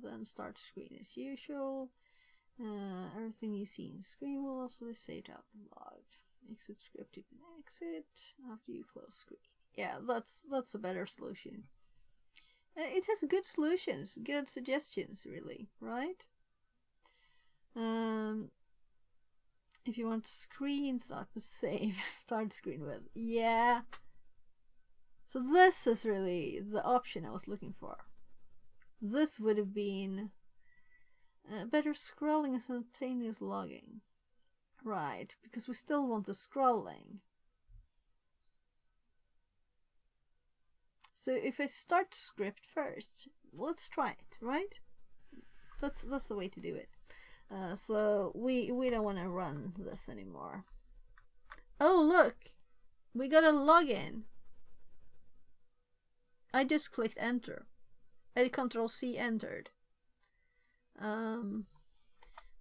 then start screen as usual. Everything you see in screen will also be saved to output log. Exit script, you can exit after you close screen. Yeah, that's a better solution. It has good solutions, good suggestions, really, right? If you want screens output save, start screen with. Yeah. So this is really the option I was looking for. This would have been better scrolling and simultaneous logging. Right, because we still want the scrolling. So if I start script first, let's try it, right? That's the way to do it. So we don't want to run this anymore. Oh look, we got a login. I just clicked enter. I did Control C, entered.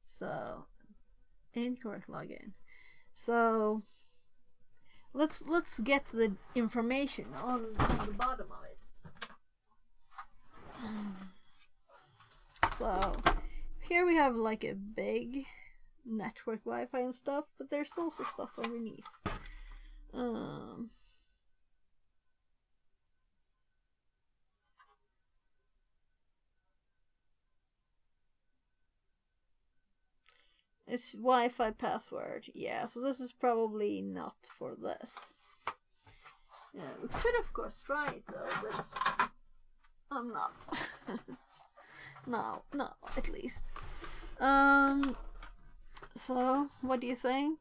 So incorrect login. So let's get the information on the bottom of it. So here we have like a big network Wi-Fi and stuff, but there's also stuff underneath. It's Wi-Fi password. Yeah, so this is probably not for this. Yeah, we could of course try it though, but I'm not. No, at least. So what do you think?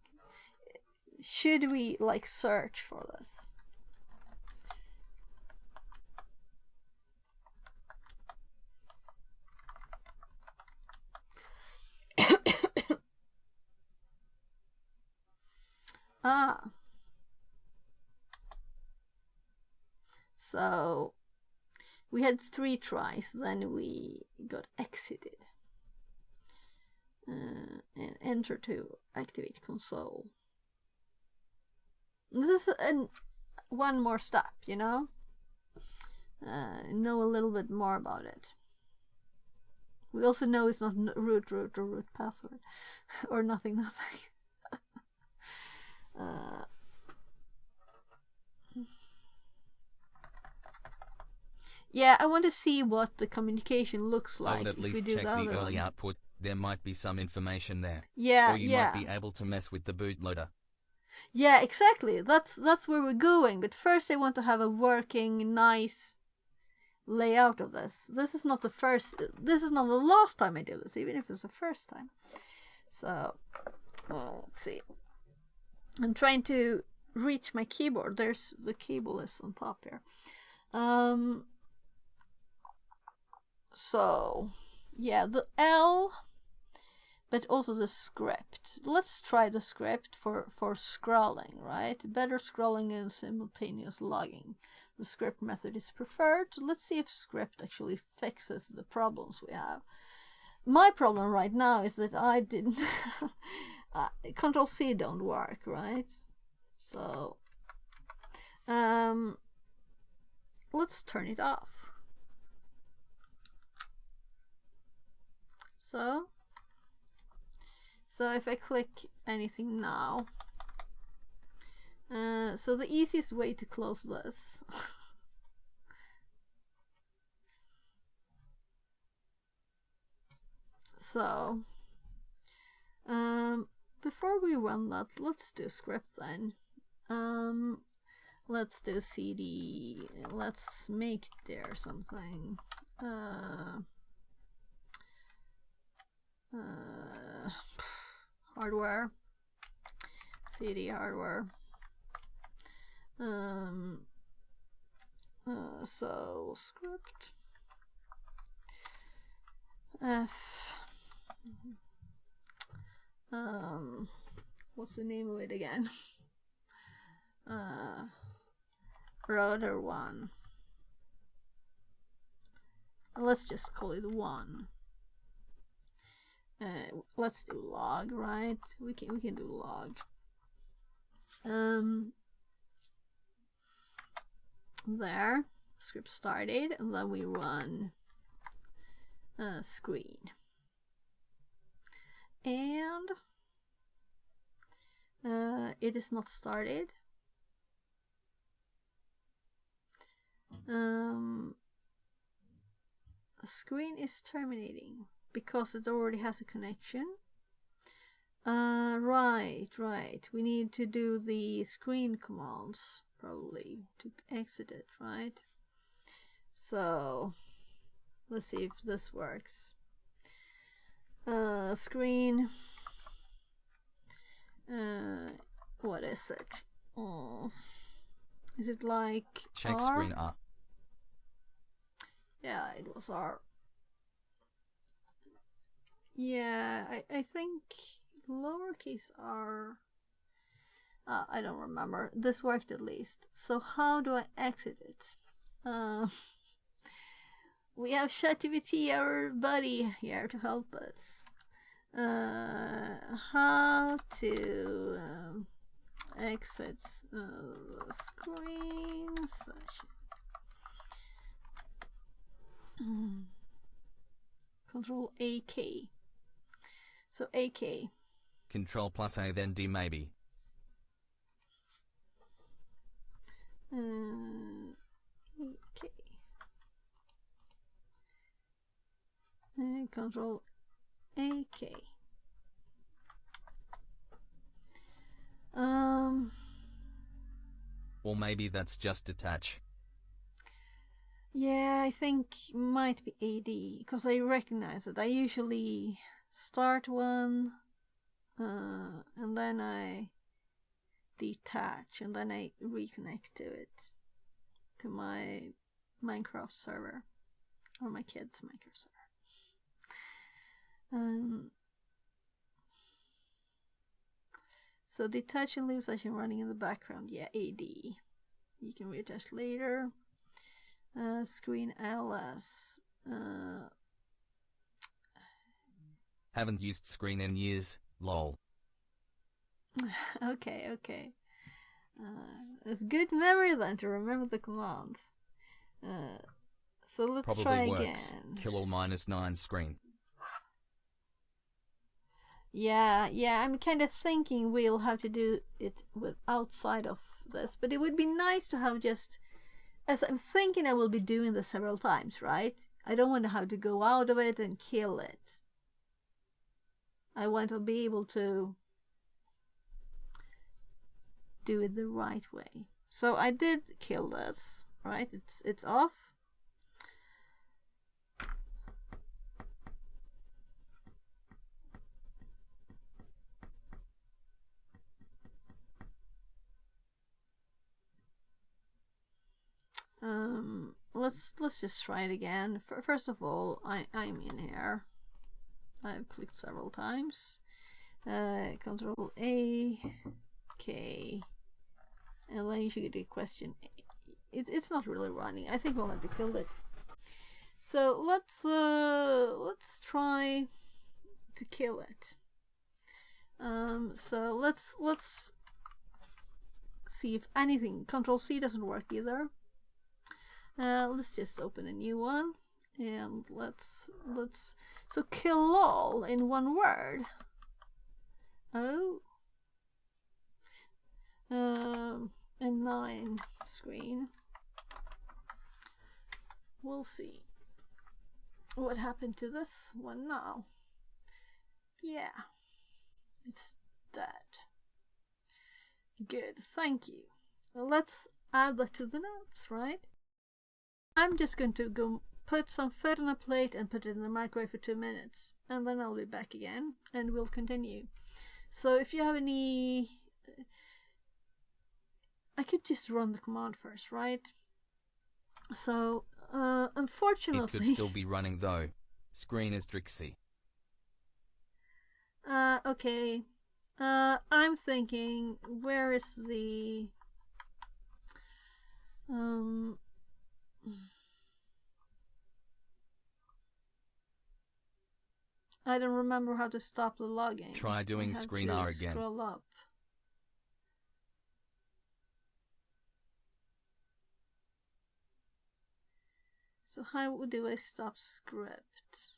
Should we like search for this? So we had 3 tries, then we got exited. And enter to activate console. This is one more step, you know? Know a little bit more about it. We also know it's not root or root password. Or nothing. Yeah, I want to see what the communication looks like. I would at least check the early output. There might be some information there. Yeah, or you might be able to mess with the bootloader. Yeah, exactly. That's where we're going. But first I want to have a working, nice layout of this. This is not the last time I do this, even if it's the first time. So, let's see. I'm trying to reach my keyboard. There's the cable is on top here. So, yeah, the L, but also the script. Let's try the script for scrolling, right? Better scrolling and simultaneous logging. The script method is preferred. So let's see if script actually fixes the problems we have. My problem right now is that I didn't... Control C don't work, right? So, let's turn it off. So if I click anything now, so the easiest way to close this so before we run that, let's do script then. Let's do cd, let's make there something hardware, cd hardware, so script f, what's the name of it again? Router 1. Let's just call it 1. Let's do log, right? We can do log. There, script started, and then we run screen. And it is not started. Screen is terminating because it already has a connection. Right. We need to do the screen commands probably to exit it, right? So let's see if this works. Screen. What is it? Is it like Check R? screen R. Yeah, it was R. Yeah, I think lowercase r. I don't remember. This worked at least. So how do I exit it? We have ChatGPT, our buddy, here to help us. How to exit screen session. Control AK. So AK. Control plus A then D maybe. AK. Control AK. Or maybe that's just detach. Yeah, I think might be AD because I recognize it. I usually start one and then I detach and then I reconnect to it, to my Minecraft server or my kids' Minecraft server. So detach and leave session running in the background. Yeah, AD. You can reattach later. Screen ls. Haven't used screen in years, lol. Okay. It's good memory then to remember the commands. So let's Probably try works. again. Kill all -9 screen. Yeah, I'm kind of thinking we'll have to do it with outside of this, but it would be nice to have just, as I'm thinking I will be doing this several times, right? I don't want to have to go out of it and kill it. I want to be able to do it the right way. So I did kill this, right? It's off. Let's just try it again. First of all, I'm in here. I've clicked several times. Control A, K, and then you should get a question. It's not really running. I think we'll have to kill it. So let's try to kill it. So let's see if anything. Control C doesn't work either. Let's just open a new one and let's so kill all in one word. Oh, a 9 screen. We'll see what happened to this one now. Yeah, it's dead. Good, thank you. Let's add that to the notes, right? I'm just going to go put some food on a plate and put it in the microwave for 2 minutes, and then I'll be back again and we'll continue. So if you have any, I could just run the command first, right? So unfortunately, It could still be running though. Screen is Trixie. Okay. I'm thinking, where is the I don't remember how to stop the logging. Try doing screen R again. Scroll up. So how do I stop script?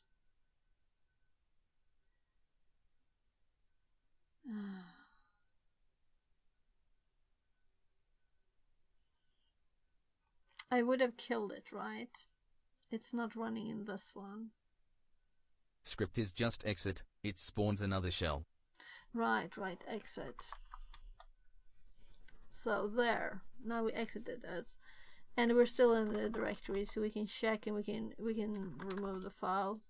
I would have killed it, right? It's not running in this one. Script is just exit, it spawns another shell. Right, exit. So there, now we exited it, and we're still in the directory, so we can check and we can remove the file,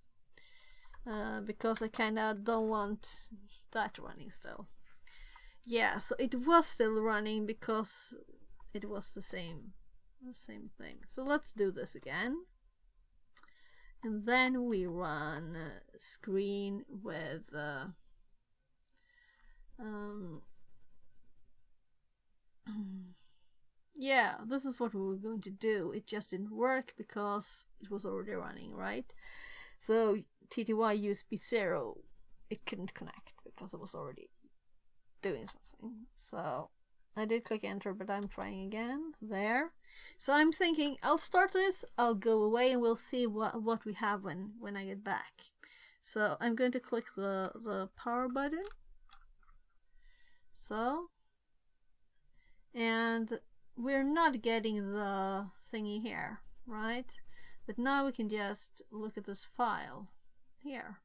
because I kinda don't want that running still. Yeah, so it was still running because it was the same thing. So let's do this again. And then we run screen with yeah, this is what we were going to do. It just didn't work because it was already running, right? So TTY USB 0, it couldn't connect because it was already doing something. So I did click enter, but I'm trying again. There. So I'm thinking I'll start this, I'll go away, and we'll see what we have when I get back. So I'm going to click the power button. So, and we're not getting the thingy here, right? But now we can just look at this file here.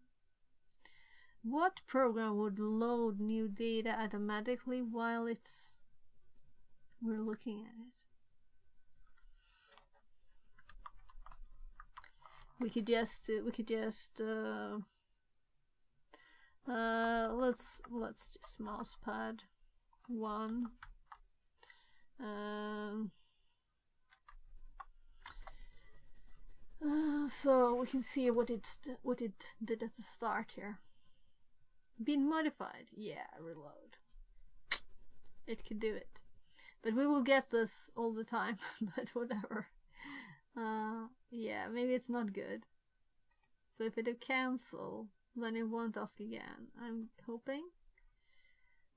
What program would load new data automatically while we're looking at it? We could just let's just mousepad 1. So we can see what it did at the start here. Been modified. Yeah, reload. It could do it. But we will get this all the time, but whatever. Yeah, maybe it's not good. So if it cancel, then it won't ask again. I'm hoping.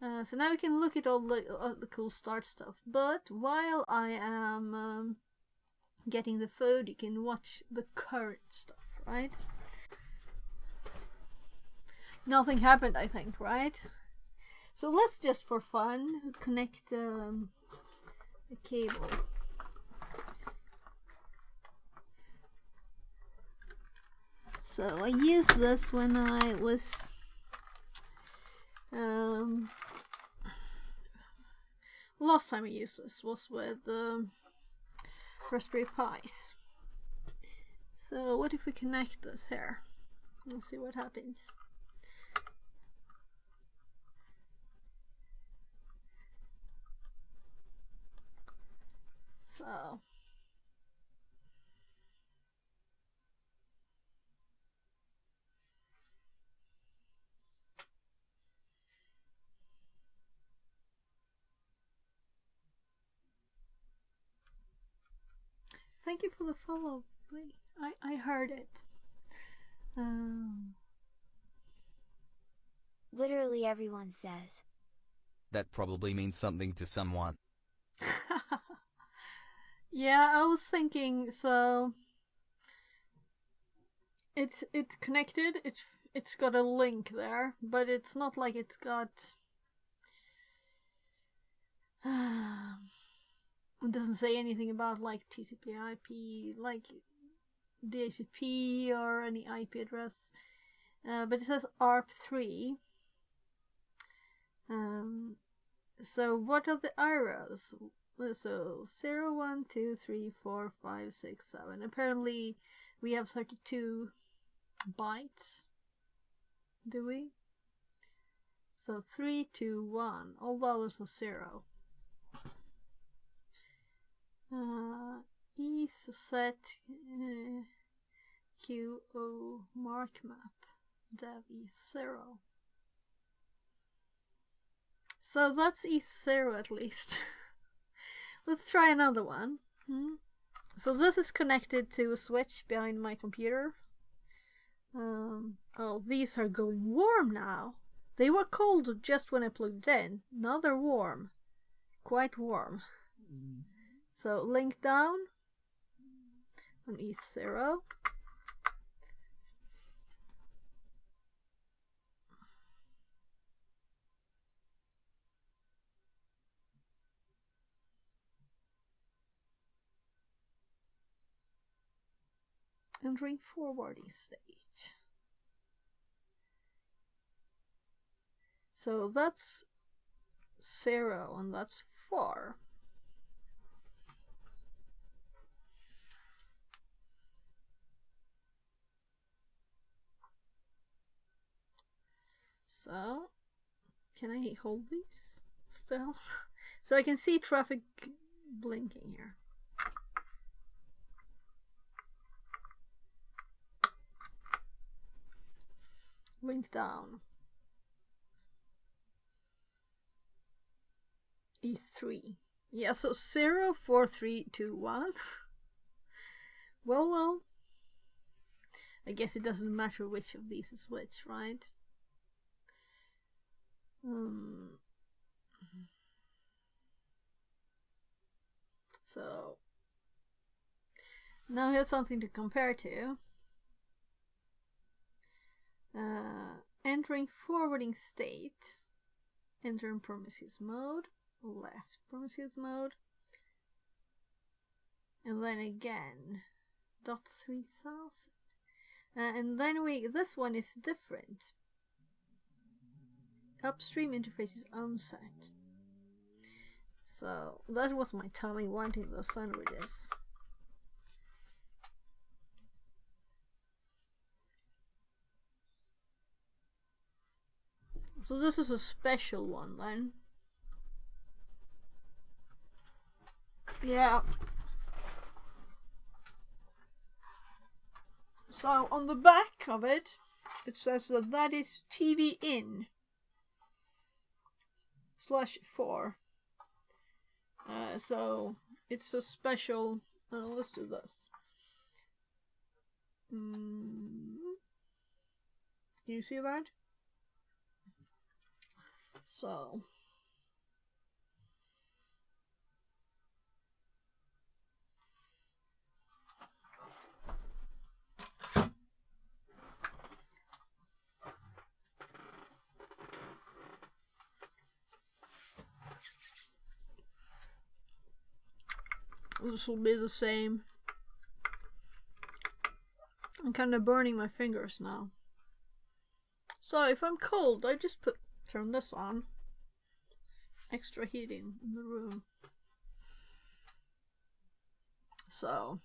So now we can look at all the cool start stuff. But while I am getting the food, you can watch the current stuff, right? Nothing happened, I think, right? So let's just for fun connect a cable. So I used this when I was last time I used this was with Raspberry Pis. So what if we connect this here? Let's see what happens. So thank you for the follow. I heard it. Literally everyone says. That probably means something to someone. Yeah, I was thinking. So it's connected. It's got a link there, but it's not like it's got. It doesn't say anything about like TCP/IP, like DHCP or any IP address, but it says ARP3. So what are the arrows? So 0, 1, 2, 3, 4, 5, 6, 7. Apparently we have 32 bytes. Do we? So 3, 2, 1. All the others are 0. ETH set QO mark map dev ETH0. So that's ETH0 at least. Let's try another one. So this is connected to a switch behind my computer. Oh, these are going warm now. They were cold just when I plugged it in. Now they're warm. Quite warm. So link down. on ETH0. Entering forwarding state. So that's 0 and that's 4. So, can I hold these still? So I can see traffic blinking here. Link down. E3. Yeah, so 0, 4, 3, 2, 1. Well. I guess it doesn't matter which of these is which, right? So now we have something to compare to. Entering forwarding state, enter in promiscuous mode, left promiscuous mode, and then again .3000, and then this one is different. Upstream interface is unset. So that was my tummy wanting those sandwiches. So this is a special one then. Yeah. So on the back of it, it says that is TV in /4. So it's a special. Let's do this. Can you see that? So this will be the same. I'm kind of burning my fingers now. So if I'm cold, I just turn this on. Extra heating in the room. So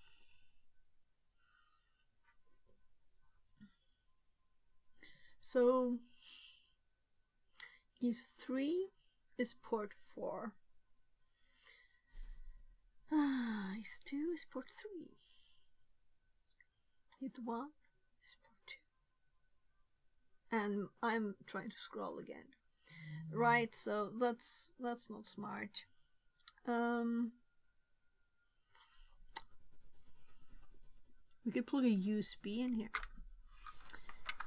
ETH3 is port 4. ETH2 is port 3. ETH1 is port 2. And I'm trying to scroll again. Right, so that's not smart. We could plug a USB in here.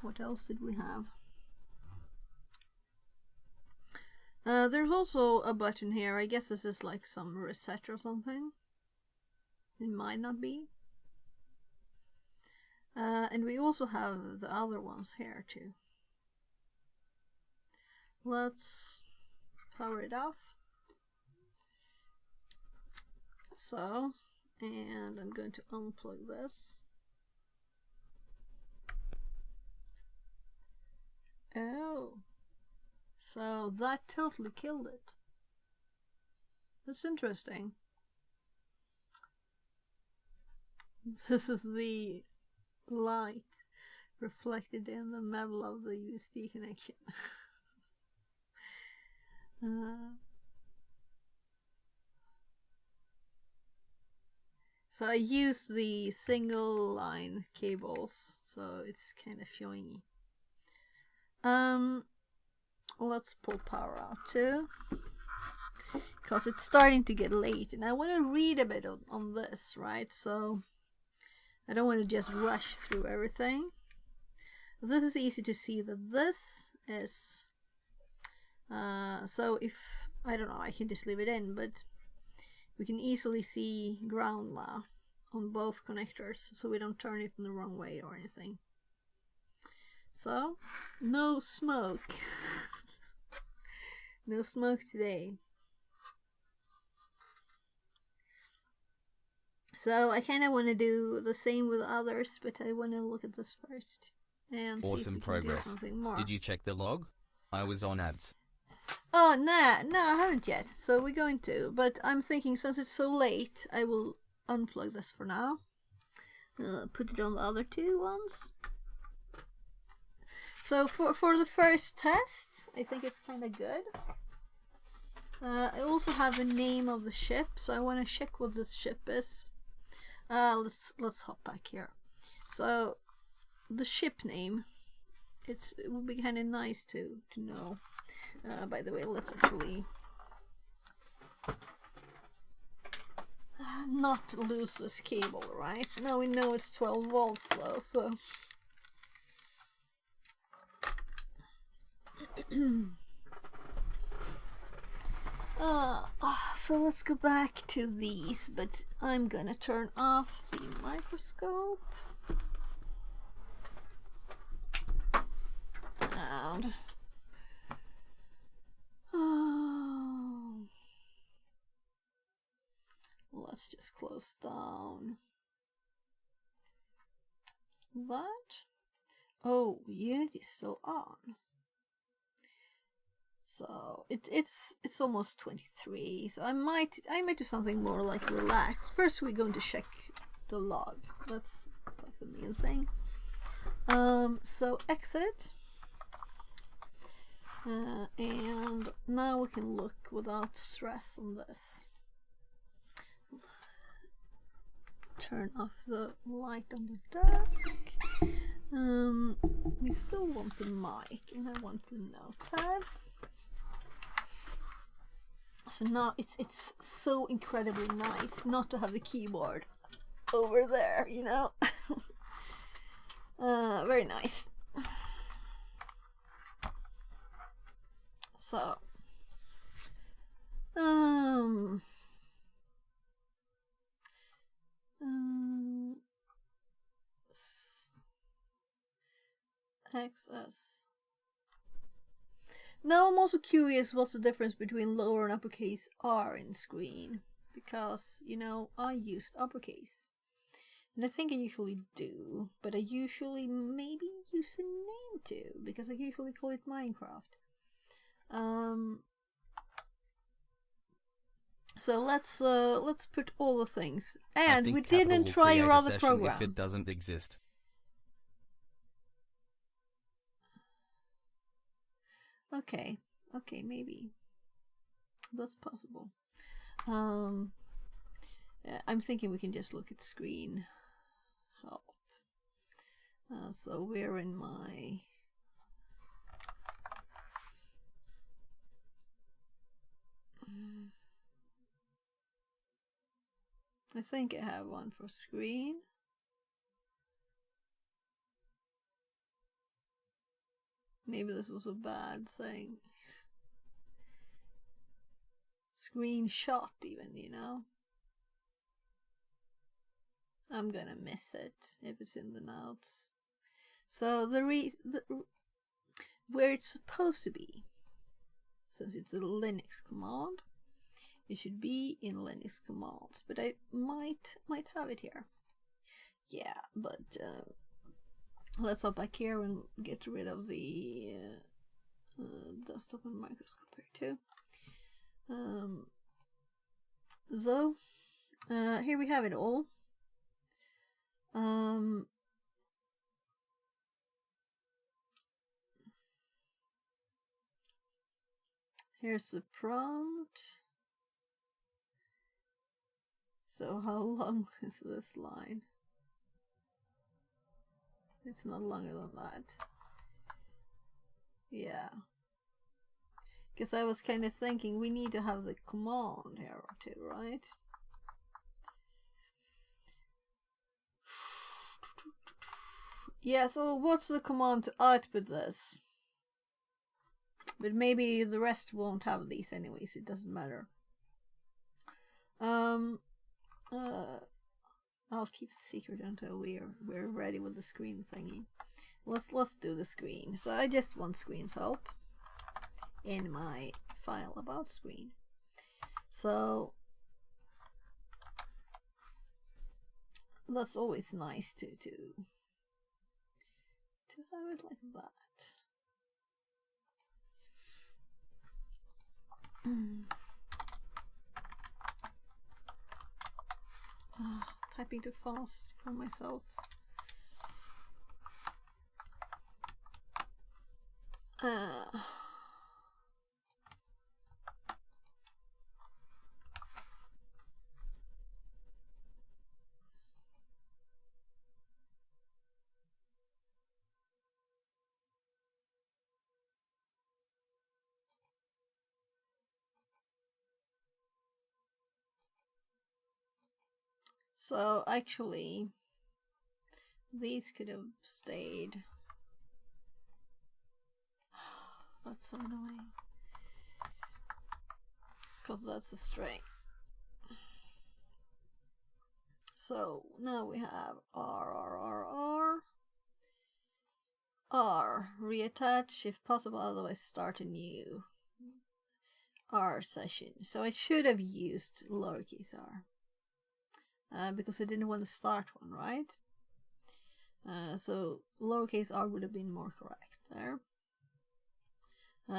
What else did we have? There's also a button here. I guess this is like some reset or something. It might not be. And we also have the other ones here too. Let's power it off. So, and I'm going to unplug this. Oh, so that totally killed it. That's interesting. This is the light reflected in the metal of the USB connection. So I use the single line cables, so it's kind of showing. Let's pull power out too, because it's starting to get late and I want to read a bit on this, right? So I don't want to just rush through everything. This is easy to see that this is so if I don't know, I can just leave it in, but we can easily see ground law on both connectors so we don't turn it in the wrong way or anything. So, no smoke. No smoke today. So I kind of want to do the same with others, but I want to look at this first and see if Awesome we can progress. do something more. Did you check the log? I was on ads. Oh, no, I haven't yet. So we're going to, but I'm thinking since it's so late, I will unplug this for now. Put it on the other two ones. So for the first test, I think it's kind of good. I also have a name of the ship, so I want to check what this ship is. Let's hop back here. So the ship name, it would be kind of nice to know. By the way, let's actually not lose this cable, right? Now we know it's 12 volts though, so so let's go back to these, but I'm gonna turn off the microscope. And let's just close down that. Oh, Unity is still on. So it's almost 23. So I might do something more like relaxed. First we're going to check the log. That's like the main thing. So exit. And now we can look without stress on this. Turn off the light on the desk. We still want the mic and I want the notepad. So now it's so incredibly nice not to have the keyboard over there, you know. Very nice. So access. Now I'm also curious what's the difference between lower and uppercase R in screen, because, you know, I used uppercase. And I think I usually do, but I usually maybe use a name too, because I usually call it Minecraft. So let's put all the things. And we didn't try your other program. If it doesn't exist. Okay, maybe that's possible. I'm thinking we can just look at screen help. So we're in my I think I have one for screen. Maybe this was a bad thing. Screenshot even, you know. I'm gonna miss it if it's in the notes. So where it's supposed to be, since it's a Linux command, it should be in Linux commands, but I might have it here. Yeah, but let's hop back here and get rid of the desktop and microscope here too. So here we have it all. Here's the prompt. So how long is this line? It's not longer than that. Yeah. Because I was kind of thinking we need to have the command here too, right? Yeah, so what's the command to output this? But maybe the rest won't have these anyways, it doesn't matter. I'll keep it secret until we're ready with the screen thingy. Let's do the screen. So I just want screen's help in my file about screen. So that's always nice to have it like that. Typing too fast for myself. So actually, these could have stayed. That's so annoying. It's because that's a string. So now we have R, reattach if possible, otherwise start a new R session. So I should have used lowercase r. Because I didn't want to start one, right? So lowercase r would have been more correct there.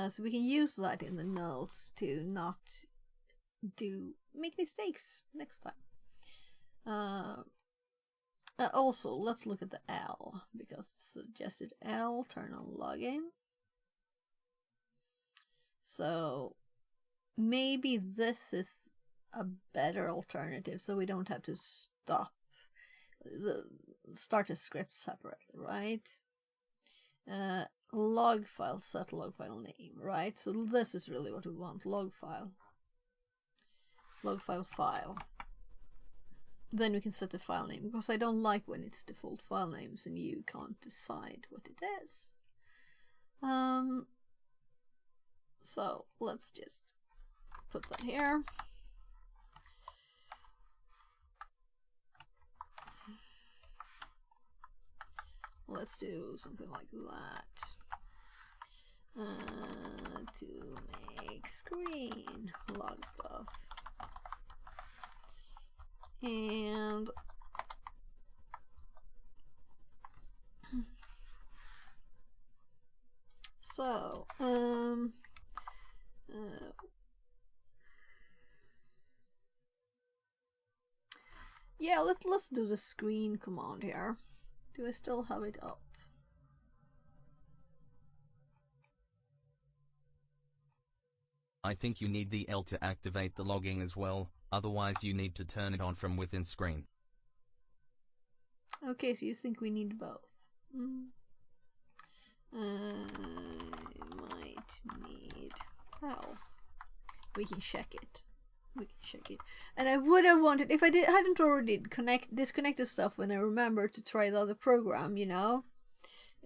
So we can use that in the notes to not make mistakes next time. Also, let's look at the L, because it suggested L, turn on login. So maybe this is a better alternative, so we don't have to start a script separately, right? Log file, set log file name, right? So this is really what we want, log file file. Then we can set the file name, because I don't like when it's default file names and you can't decide what it is. So let's just put that here. Let's do something like that. To make screen log stuff. And so yeah, let's do the screen command here. Do I still have it up? I think you need the L to activate the logging as well, otherwise you need to turn it on from within screen. Okay, so you think we need both? Might need. Well, we can check it. And I would have wanted, if I hadn't already disconnected stuff when I remembered to try the other program, you know,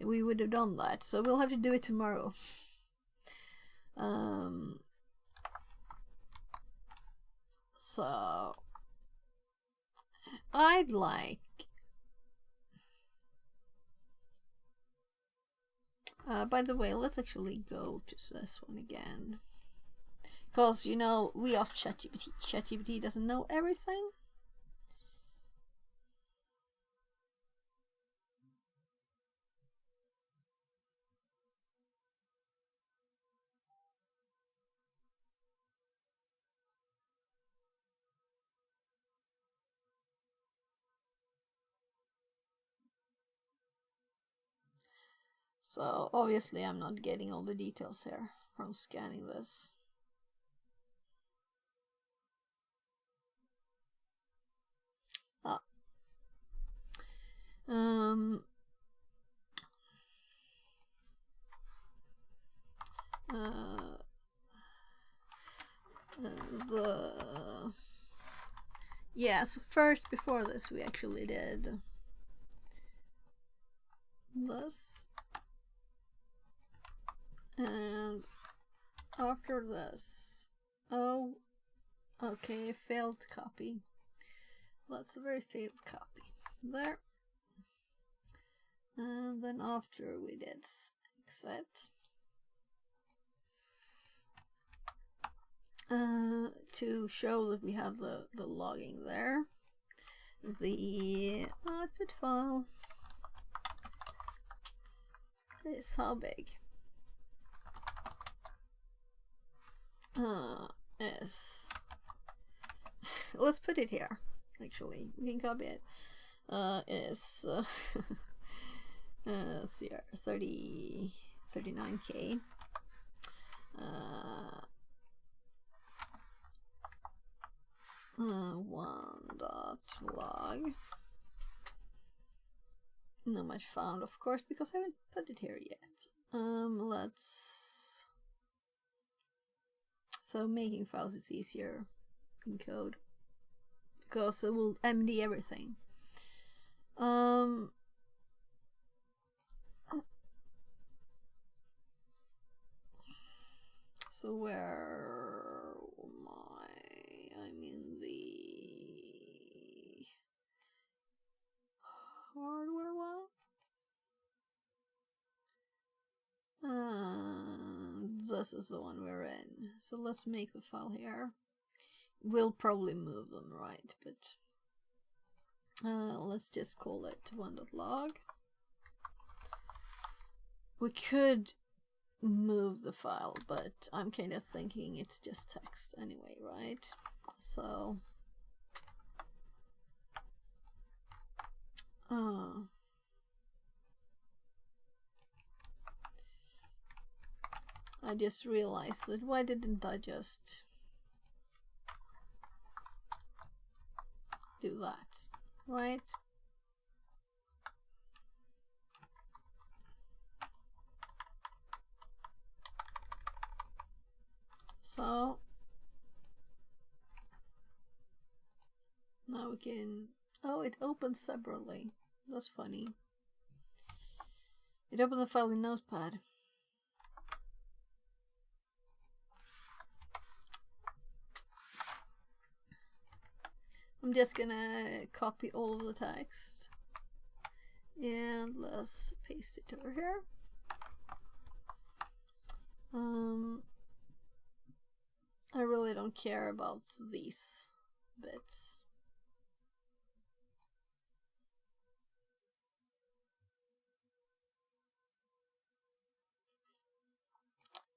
we would have done that. So we'll have to do it tomorrow. So I'd like by the way, let's actually go to this one again. Because, you know, we asked ChatGPT. ChatGPT doesn't know everything. So, obviously, I'm not getting all the details here from scanning this. So first, before this, we actually did this, and after this, oh, okay, failed copy. That's a very failed copy. There. And then after we did accept. To show that we have the logging there. The output file is how big? Is let's put it here. Actually, we can copy it. Is 39K. One.log. No much found, of course, because I haven't put it here yet. Let's. So making files is easier in code because it will MD everything. So where am I? I'm in the hardware one. This is the one we're in. So let's make the file here. We'll probably move them, right? But let's just call it one.log. We could move the file, but I'm kind of thinking it's just text anyway, right? So I just realized that why didn't I just do that, right? So now we can, oh, it opens separately. That's funny. It opens the file in Notepad. I'm just gonna copy all of the text and let's paste it over here. I really don't care about these bits.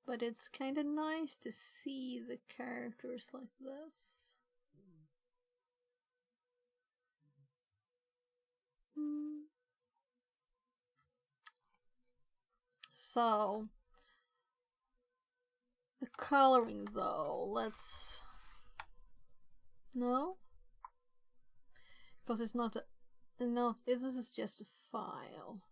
But it's kind of nice to see the characters like this. So the coloring though, let's no, because it's not a, this is just a file.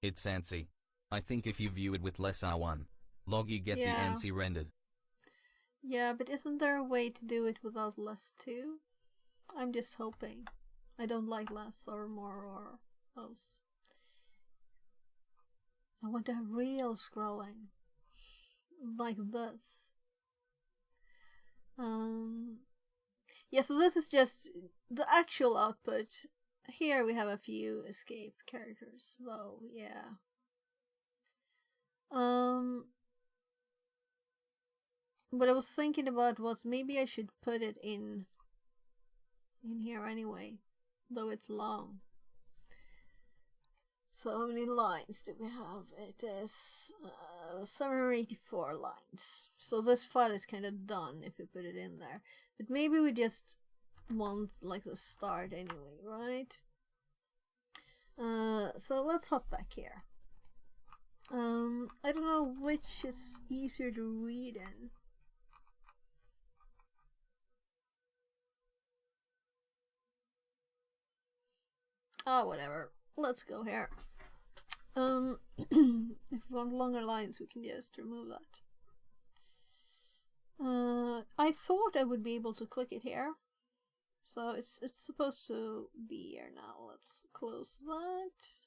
It's ANSI. I think if you view it with less R1 log you get the ANSI rendered. Yeah, but isn't there a way to do it without less too? I'm just hoping. I don't like less or more or those. I want to have real scrolling. Like this. Yeah, so this is just the actual output. Here we have a few escape characters, though, yeah. What I was thinking about was maybe I should put it in here anyway, though it's long. So how many lines do we have? It is 784 lines. So this file is kind of done if we put it in there. But maybe we just want like the start anyway, right? So let's hop back here. I don't know which is easier to read in. Oh, whatever. Let's go here. If we want longer lines, we can just remove that. I thought I would be able to click it here. So it's supposed to be here now. Let's close that.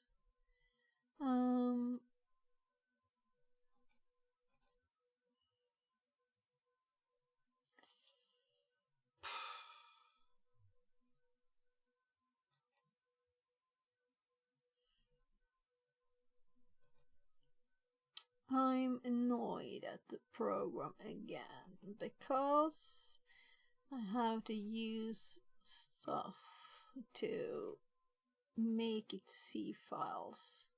I'm annoyed at the program again because I have to use stuff to make it see files.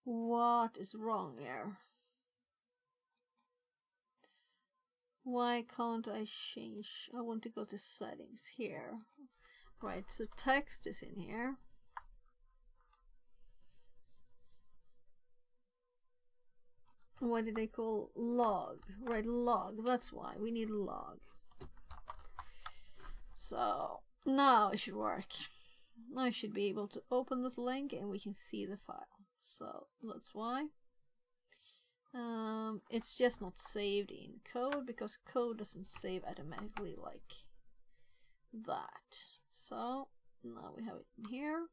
What is wrong here? Why can't I change? I want to go to settings here. Right, so text is in here. What did they call log? Right, log. That's why we need a log. So now it should work. I should be able to open this link and we can see the file. So that's why. It's just not saved in code because code doesn't save automatically like that. So now we have it in here.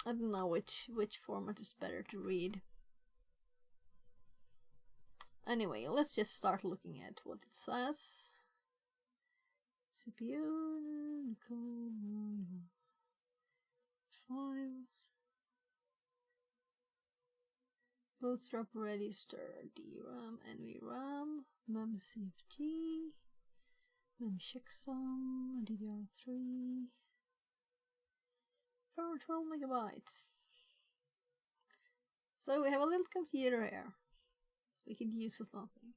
I don't know which format is better to read. Anyway, let's just start looking at what it says. CPU, code, 5. Bootstrap register, DRAM, NVRAM, memcfg, memchecksum, DDR3. 412 megabytes. So we have a little computer here. We could use for something,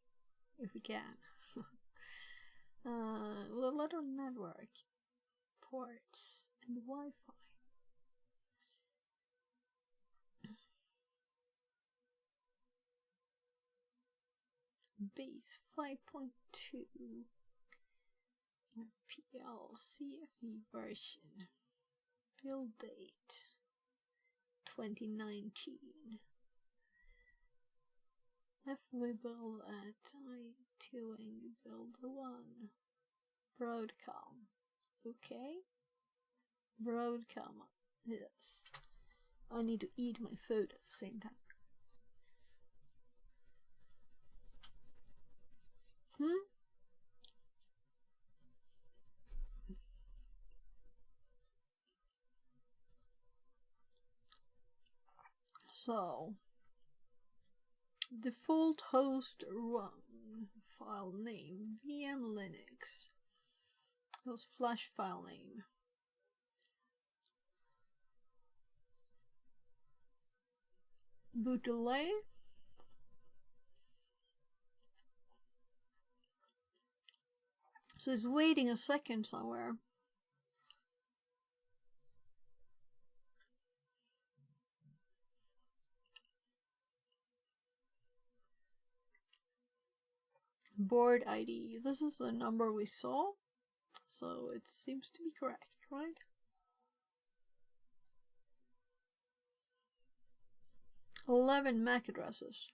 if we can. With a lot of network ports and Wi-Fi. Base 5.2 RPL CFE version. Build date 2019. FW build at I2ing build 1. Broadcom. Okay. Broadcom. Yes. I need to eat my food at the same time. So, default host run file name VM Linux. Host flash file name. Boot delay. So it's waiting a second somewhere. Board ID. This is the number we saw, so it seems to be correct, right? $11 MAC addresses.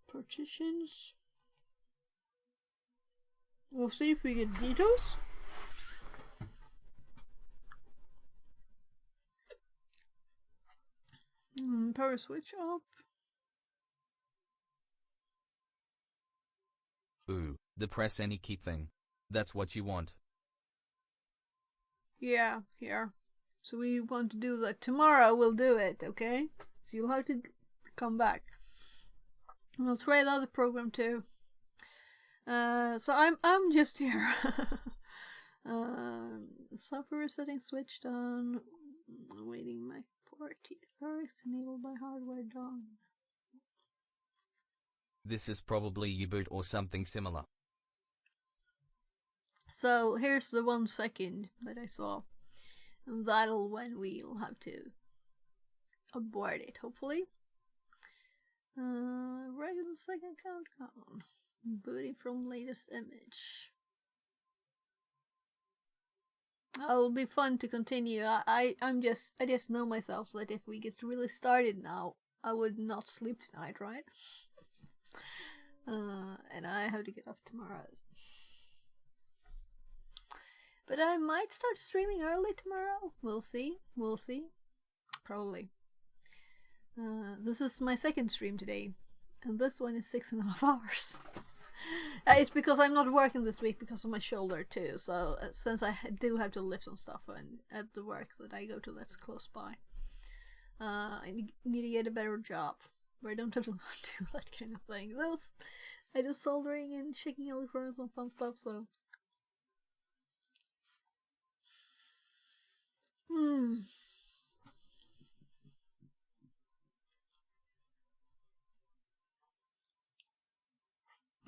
Partitions. We'll see if we get details. Power switch up. Ooh, the press any key thing. That's what you want. Yeah. So we want to do that tomorrow. We'll do it, okay? So you'll have to come back. We'll try the other program too. So I'm just here. Software settings switched on. Waiting Mac port T30 enabled by hardware done. This is probably U-boot or something similar. So here's the 1 second that I saw. And that'll when we'll have to abort it, hopefully. Right in the second countdown. Booty from latest image. It'll be fun to continue. I just know myself that if we get really started now, I would not sleep tonight, right? And I have to get up tomorrow. But I might start streaming early tomorrow. We'll see. We'll see. Probably. This is my second stream today, and this one is 6.5 hours. It's because I'm not working this week because of my shoulder too. So since I do have to lift some stuff and at the work that I go to that's close by, I need to get a better job where I don't have to do that kind of thing. I do soldering and shaking electronics and fun stuff. So.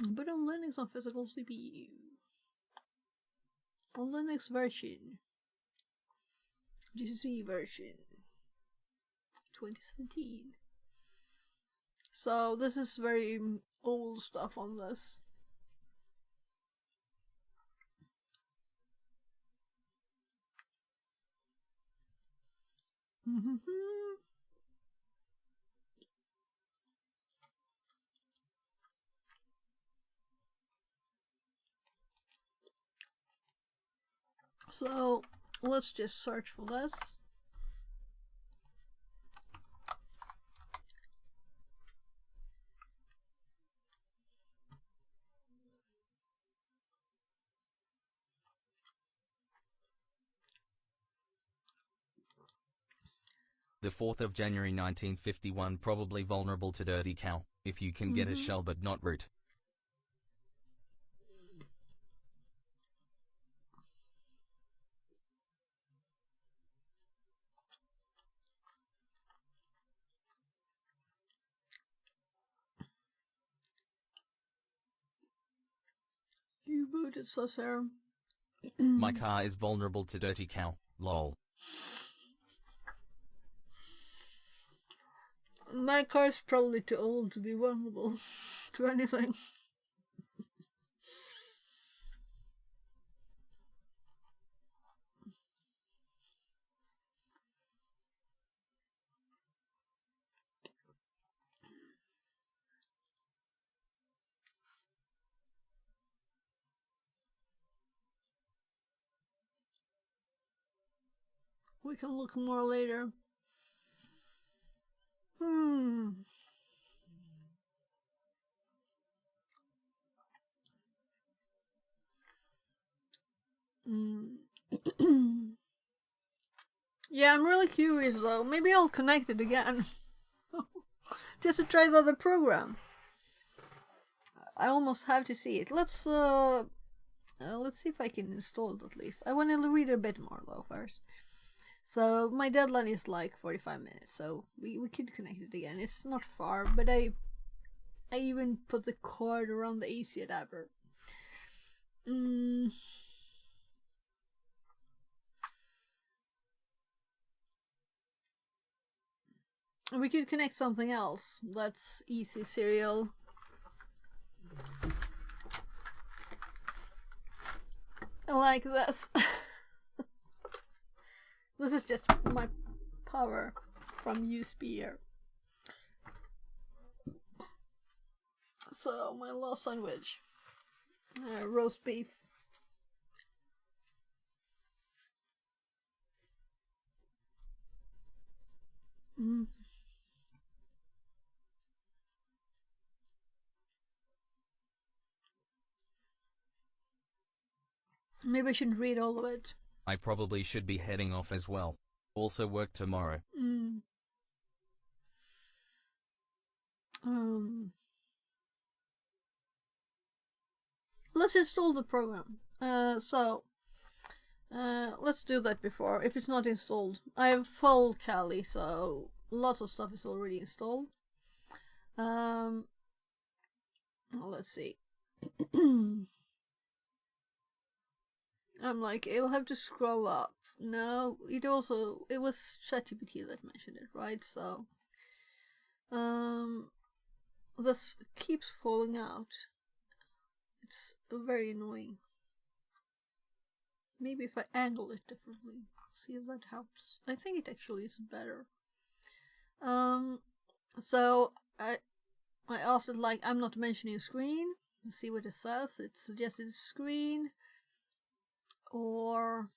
But on Linux on physical CPU. On Linux version. GCC version. 2017. So this is very old stuff on this. So let's just search for this. The 4th of January 1951, probably vulnerable to dirty cow, if you can get a shell but not root. You booted Sacer. My car is vulnerable to dirty cow, lol. My car's probably too old to be vulnerable to anything. We can look more later. Yeah, I'm really curious though. Maybe I'll connect it again. Just to try the other program. I almost have to see it. Let's see if I can install it at least. I want to read a bit more though first. So my deadline is like 45 minutes, so we could connect it again. It's not far, but I even put the cord around the AC adapter. We could connect something else. That's easy serial. Like this. This is just my power from USB here. So my last sandwich, roast beef. Maybe I shouldn't read all of it. I probably should be heading off as well. Also work tomorrow. Let's install the program. Let's do that before, if it's not installed. I have full Kali, so lots of stuff is already installed. Let's see. I'm like, it'll have to scroll up. No, it was ChatGPT that mentioned it, right? So, this keeps falling out. It's very annoying. Maybe if I angle it differently, see if that helps. I think it actually is better. So I also like, I'm not mentioning screen. Let's see what it says. It suggested screen or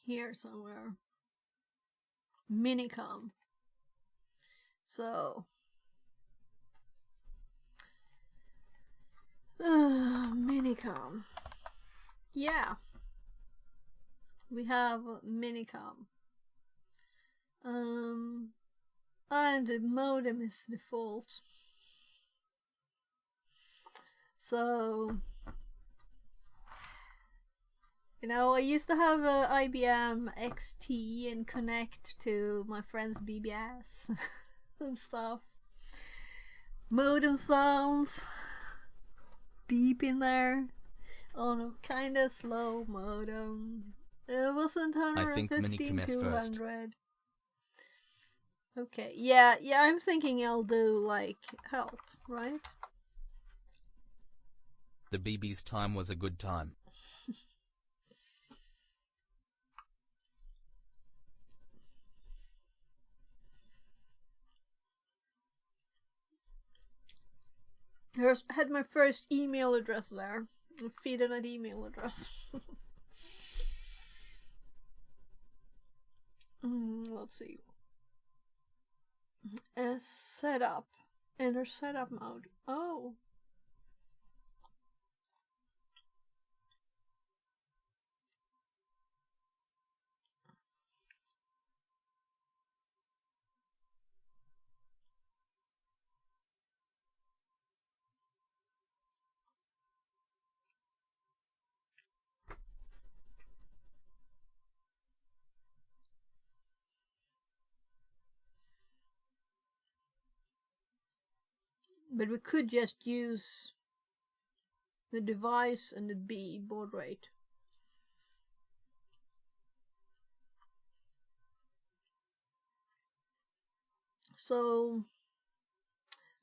here somewhere. Minicom. So Minicom. Yeah. We have Minicom. And the modem is default. So, you know, I used to have a IBM XT and connect to my friend's BBS and stuff. Modem sounds. Beep in there. On a kinda slow modem. It wasn't I think 115, Minicom is first. 200. Okay, yeah, I'm thinking I'll do, like, help, right? The BB's time was a good time. Had my first email address there. Feed an email address. Let's see. Setup. Enter setup mode. Oh. But we could just use the device and the B baud rate. So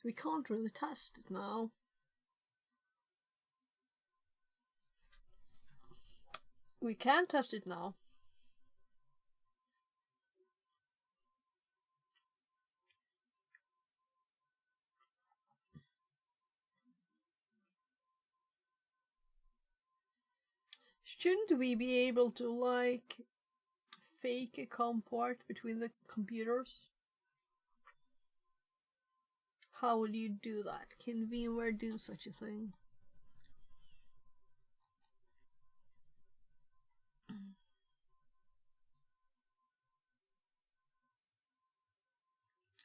we can't really test it now. We can test it now. Shouldn't we be able to, like, fake a COM port between the computers? How would you do that? Can VMware do such a thing?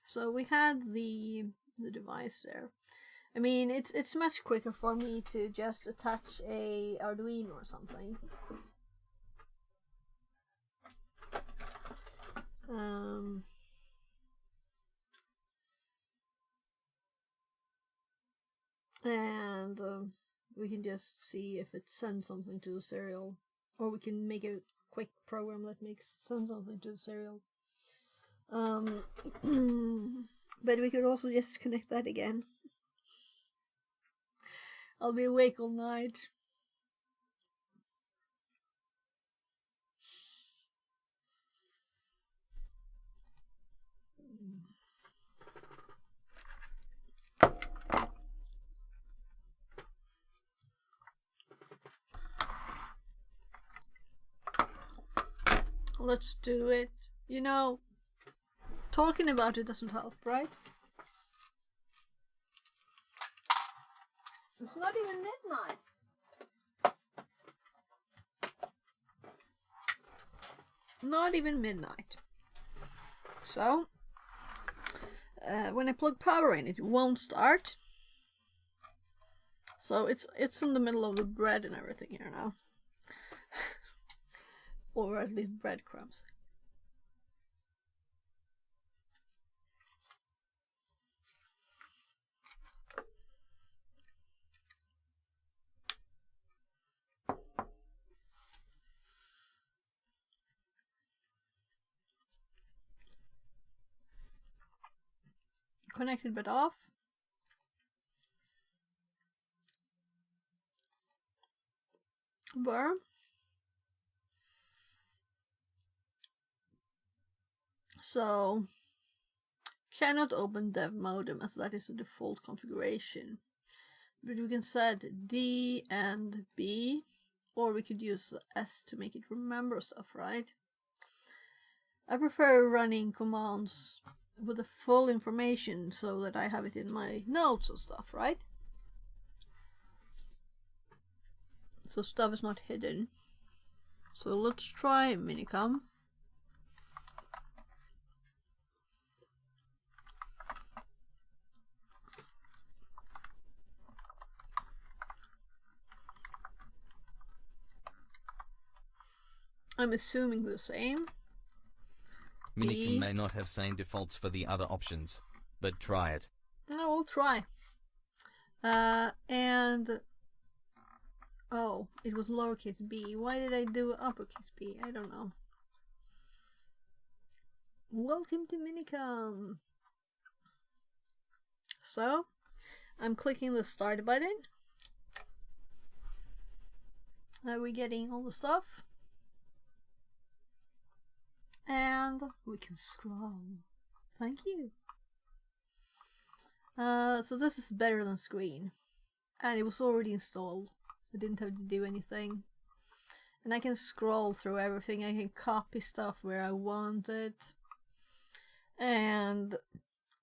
So we had the device there. I mean, it's much quicker for me to just attach a Arduino or something. And we can just see if it sends something to the serial, or we can make a quick program that sends something to the serial. But we could also just connect that again. I'll be awake all night. Let's do it. You know, talking about it doesn't help, right? It's not even midnight. Not even midnight. So, when I plug power in, it won't start. So it's in the middle of the bread and everything here now. Or at least breadcrumbs. connected but off. Where? So cannot open dev modem as that is the default configuration. But we can set D and B, or we could use S to make it remember stuff, right? I prefer running commands with the full information so that I have it in my notes and stuff, right? So stuff is not hidden. So let's try Minicom. I'm assuming the same. Minicom may not have same defaults for the other options, but try it. I will try. And oh, it was lowercase b. Why did I do uppercase b? I don't know. Welcome to Minicom. So, I'm clicking the start button. Are we getting all the stuff? And we can scroll. Thank you. So this is better than screen. And it was already installed. I didn't have to do anything. And I can scroll through everything. I can copy stuff where I want it. And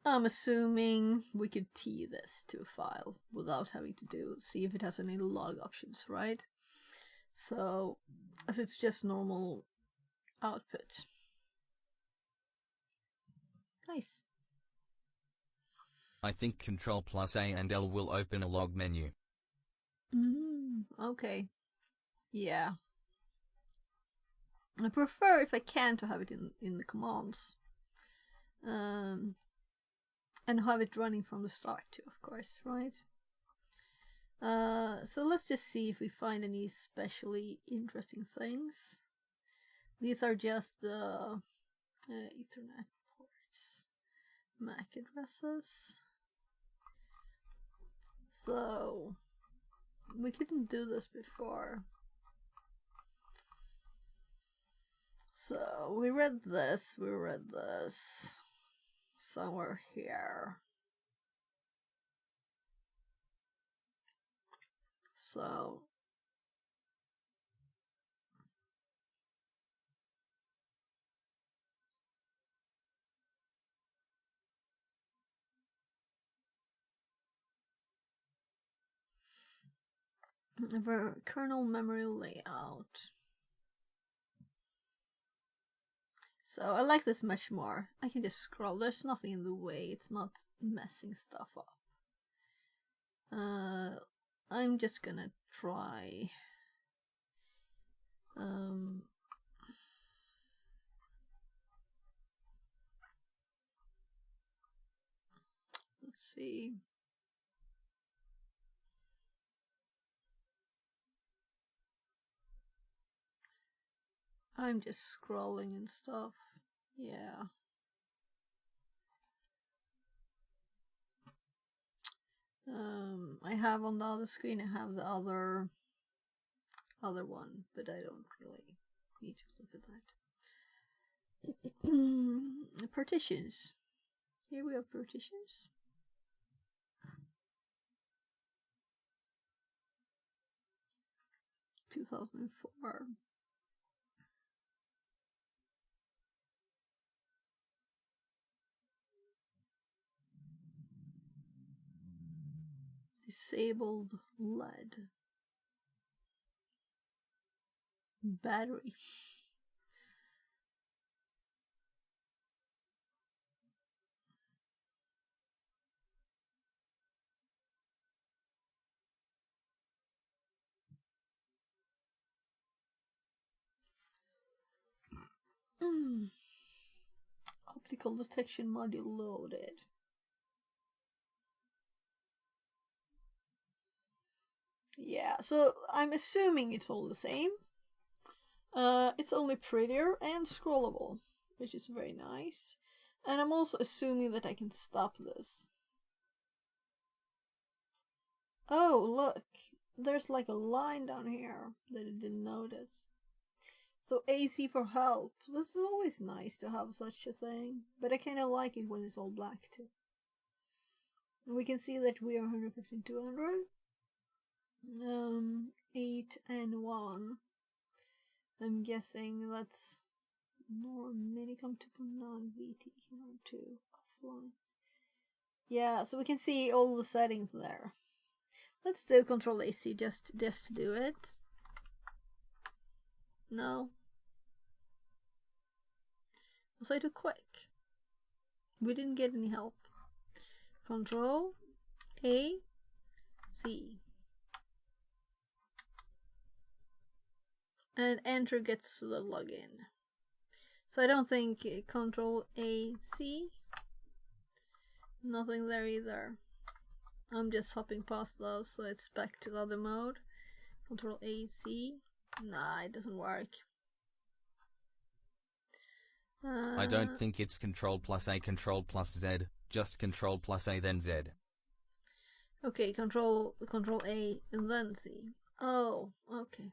I'm assuming we could tee this to a file without having to see if it has any log options, right? So, as it's just normal output. Nice. I think Control plus A and L will open a log menu. Okay. Yeah. I prefer, if I can, to have it in the commands. And have it running from the start too, of course, right? So let's just see if we find any especially interesting things. These are just the Ethernet ports, MAC addresses. So we couldn't do this before. So we read this somewhere here. So the kernel memory layout. So I like this much more. I can just scroll. There's nothing in the way. It's not messing stuff up. I'm just gonna try. Let's see. I'm just scrolling and stuff. Yeah. I have on the other screen, I have the other one, but I don't really need to look at that. Partitions. Here we have partitions. – 2004. Disabled LED. Battery. Optical detection module loaded. Yeah, so I'm assuming it's all the same. It's only prettier and scrollable, which is very nice. And I'm also assuming that I can stop this. Oh, look. There's like a line down here that I didn't notice. So AC for help. This is always nice to have such a thing. But I kind of like it when it's all black too. And we can see that we are 115, 200. 8 and 1. I'm guessing that's minicom 2.9 VT 2 offline. Yeah, so we can see all the settings there. Let's do Control AC just to do it. No. Was I too quick? We didn't get any help. Control A C. And enter gets the login. So I don't think Control A C. Nothing there either. I'm just hopping past those, so it's back to the other mode. Control A C. Nah, it doesn't work. I don't think it's Control plus A, Control plus Z. Just Control plus A then Z. Okay, Control A and then C. Oh, okay.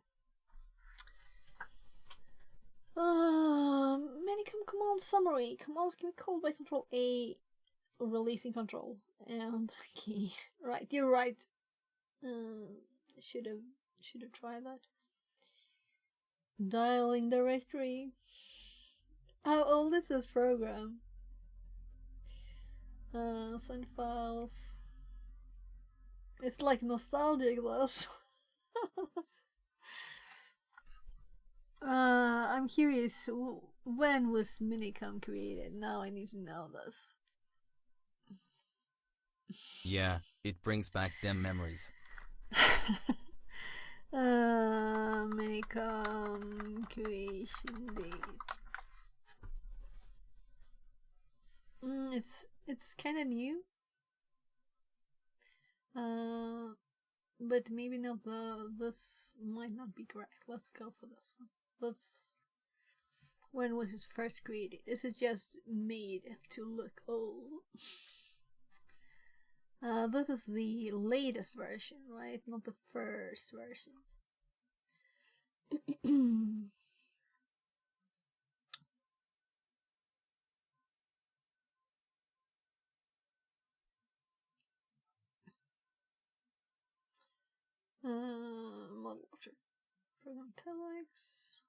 Minicom command summary. Commands can be called by Control A, releasing control and key. Right, you're right. Should have tried that. Dialing directory. How old is this program? Send files. It's like nostalgic, this. I'm curious, when was Minicom created? Now I need to know this. Yeah, it brings back them memories. Minicom creation date. It's kind of new. But maybe not this might not be correct. Let's go for this one. When was it first created? Is it just made to look old? This is the latest version, right? Not the first version. Model object program telex.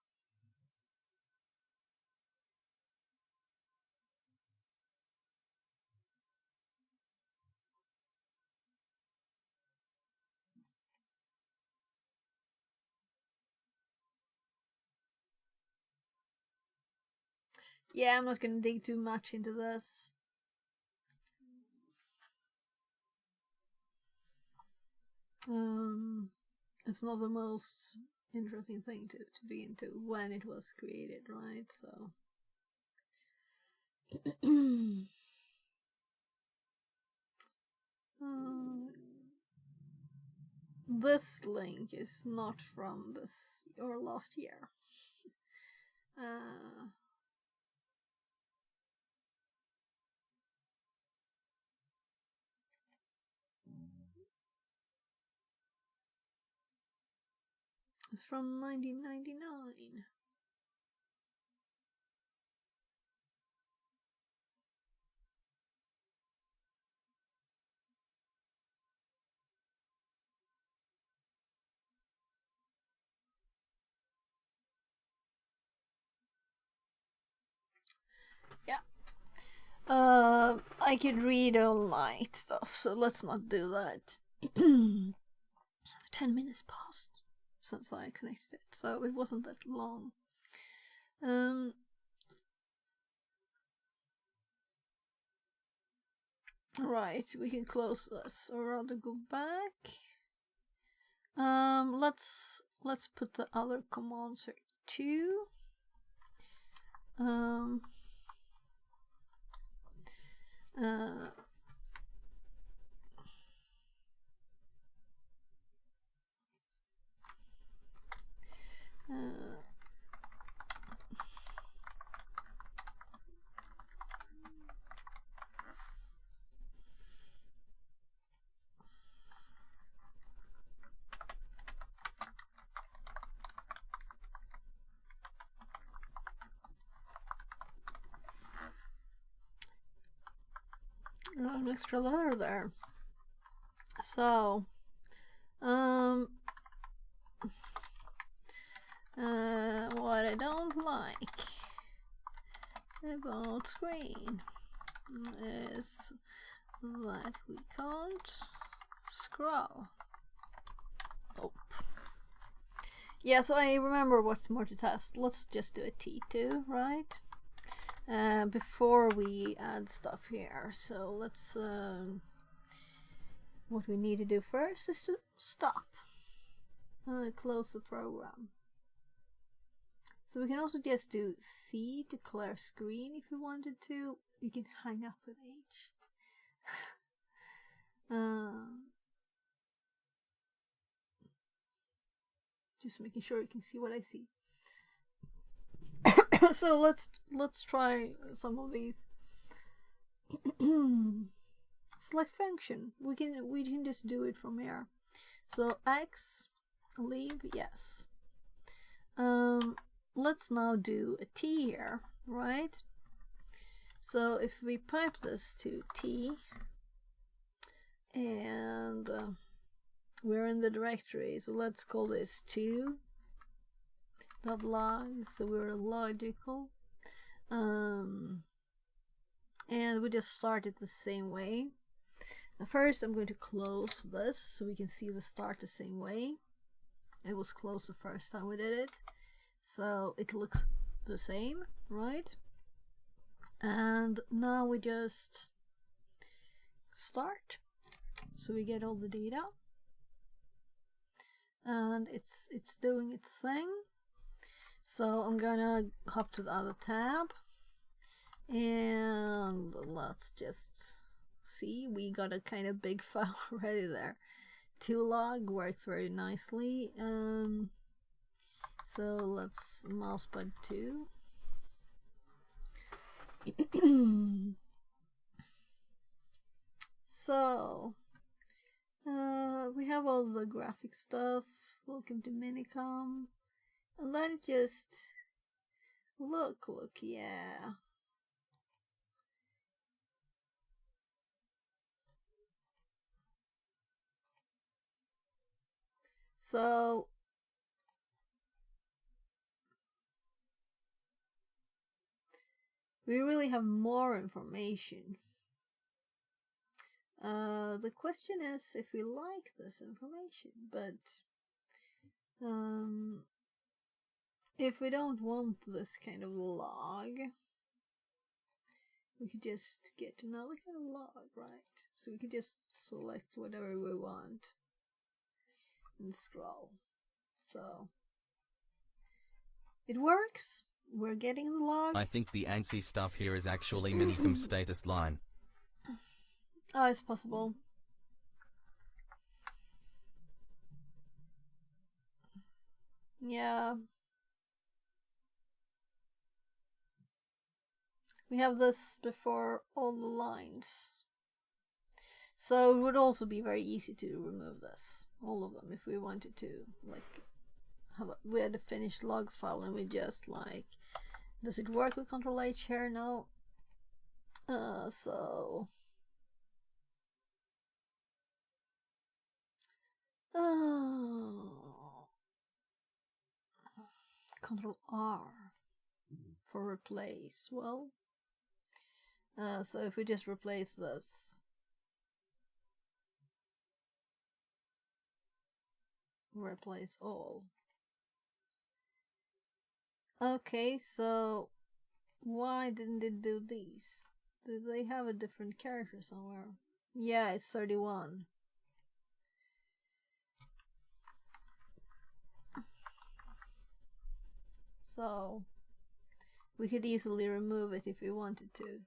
Yeah, I'm not gonna dig too much into this. It's not the most interesting thing to be into when it was created, right? So this link is not from this or last year. It's from 1999. Yeah. I could read all night stuff, so let's not do that. 10 minutes passed since I connected it, so it wasn't that long. Right, we can close this, or rather go back. Let's put the other commands here too. An extra letter there. So, what I don't like about screen is that we can't scroll. Oh. Yeah, so I remember what more to test. Let's just do a T2, right? Before we add stuff here. So let's, what we need to do first is to stop. Close the program. So we can also just do C to clear screen if we wanted to. You can hang up with H. Just making sure you can see what I see. So let's try some of these. Select function. We can just do it from here. So X, leave, yes. Let's now do a T here, right? So if we pipe this to T, and we're in the directory, so let's call this 2.log, so we're logical. And we just start it the same way. First I'm going to close this so we can see the start the same way. It was closed the first time we did it, so it looks the same, right? And now we just start, so we get all the data, and it's doing its thing. So I'm gonna hop to the other tab, and let's just see, we got a kind of big file already there. 2log works very nicely. So let's mousepad 2. So we have all the graphic stuff. Welcome to Minicom, and then just look, yeah. So we really have more information. The question is if we like this information, but if we don't want this kind of log, we could just get another kind of log, right? So we could just select whatever we want and scroll. So it works. We're getting the log. I think the ANSI stuff here is actually Minicom status line. Oh, it's possible. Yeah. We have this before all the lines. So it would also be very easy to remove this. All of them, if we wanted to. Like, we had a finished log file and we just like, does it work with Ctrl H here? No. So Ctrl R for replace. Well, so if we just replace this, replace all. Okay, so why didn't it do these? Did they have a different character somewhere? Yeah, it's 31. So we could easily remove it if we wanted to,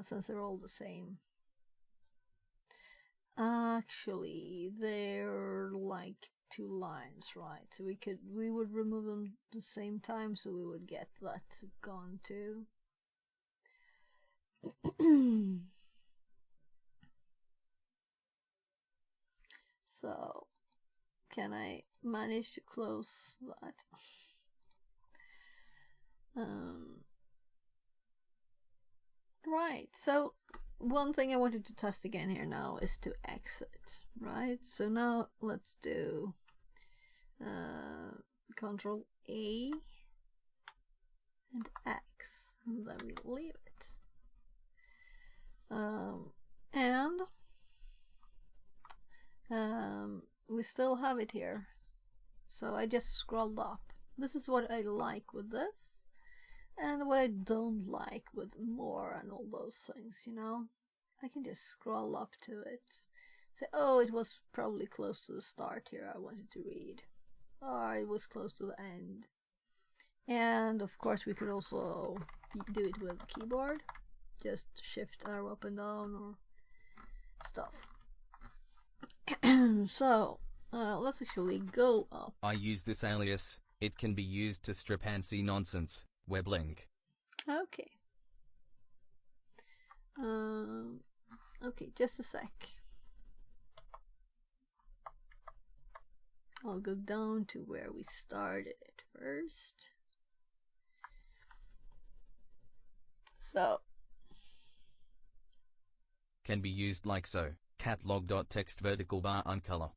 since they're all the same. Actually, they're like 2 lines, right? So we would remove them the same time, so we would get that gone too. So can I manage to close that? Right, so one thing I wanted to test again here now is to exit, right? So now let's do Control A and X, and then we leave it. And we still have it here, so I just scrolled up. This is what I like with this, and what I don't like with more and all those things, you know? I can just scroll up to it, say, oh, it was probably close to the start here I wanted to read, or it was close to the end. And of course we could also do it with the keyboard, just shift arrow up and down or stuff. So let's actually go up. I use this alias. It can be used to strip ANSI nonsense. Web link. Okay. Okay, just a sec. I'll go down to where we started it first. So. Can be used like so. Catalog.text vertical bar uncolor.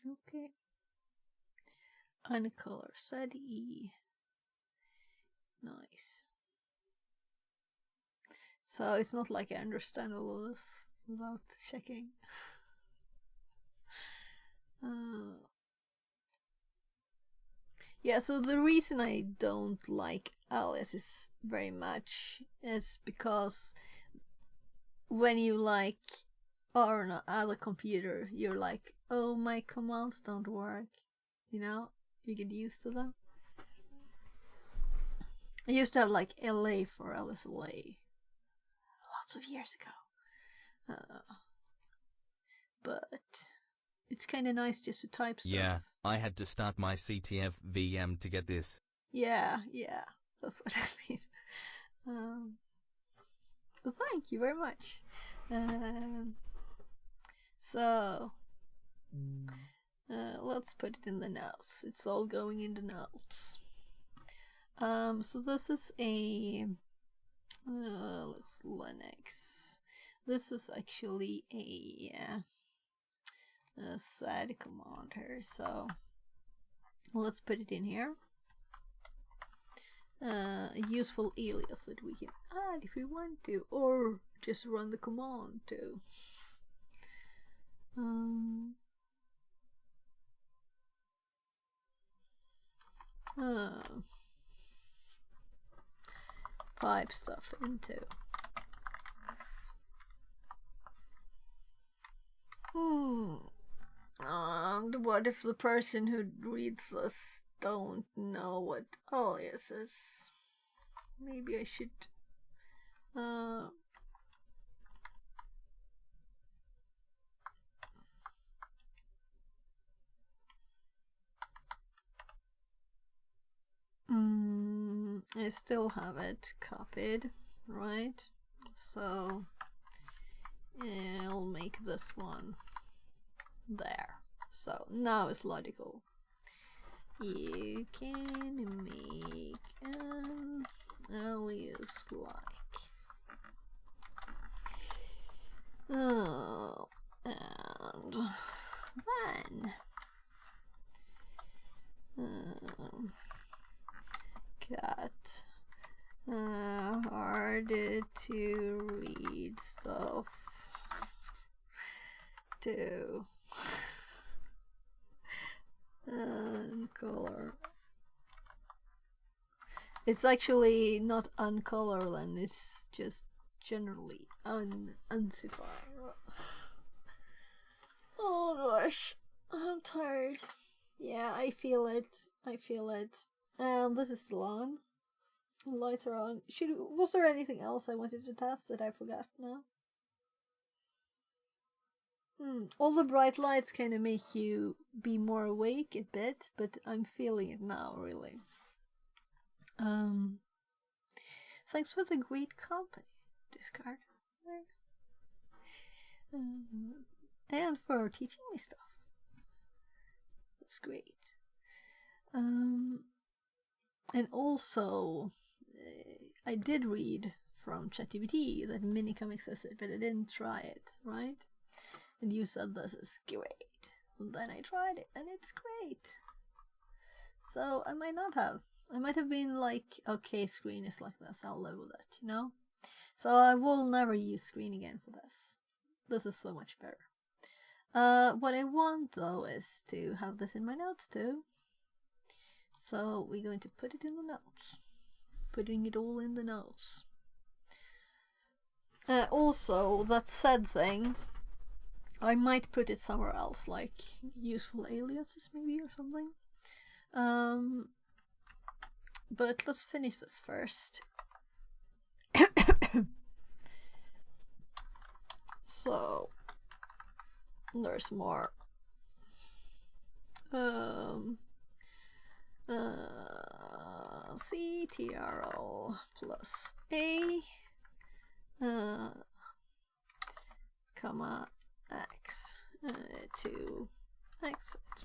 Okay. Uncolor set E. Nice. So it's not like I understand all of this without checking. Yeah, so the reason I don't like aliases very much is because when you like are on another computer, you're like, oh, my commands don't work, you know? You get used to them. I used to have like LA for LSLA lots of years ago. But it's kind of nice just to type stuff. Yeah, I had to start my CTF VM to get this. Yeah, that's what I mean. But thank you very much. So let's put it in the notes. It's all going in the notes. So this is a Linux. This is actually a sed command here. So let's put it in here. A useful alias that we can add if we want to, or just run the command too. Pipe stuff into. And what if the person who reads this don't know what alias is? Maybe I should I still have it copied, right? So I'll make this one there. So now it's logical. You can make an alias like and then cat hard to read stuff to color. It's actually not uncolor then, it's just generally uncified. Oh gosh, I'm tired. Yeah, I feel it. And this is still on. Lights are on. Was there anything else I wanted to test that I forgot now? All the bright lights kind of make you be more awake a bit, but I'm feeling it now, really. Thanks for the great company, discard. And for teaching me stuff. That's great. And also, I did read from ChatGPT that Minicam existed, but I didn't try it, right? And you said this is great. And then I tried it, and it's great. So I might not have. I might have been like, okay, screen is like this, I'll live with it, you know? So I will never use screen again for this. This is so much better. What I want though is to have this in my notes too. So we're going to put it in the notes. Putting it all in the notes. Also, that said thing, I might put it somewhere else, like useful aliases maybe or something. But let's finish this first. So there's more. CTRL plus A comma X to exit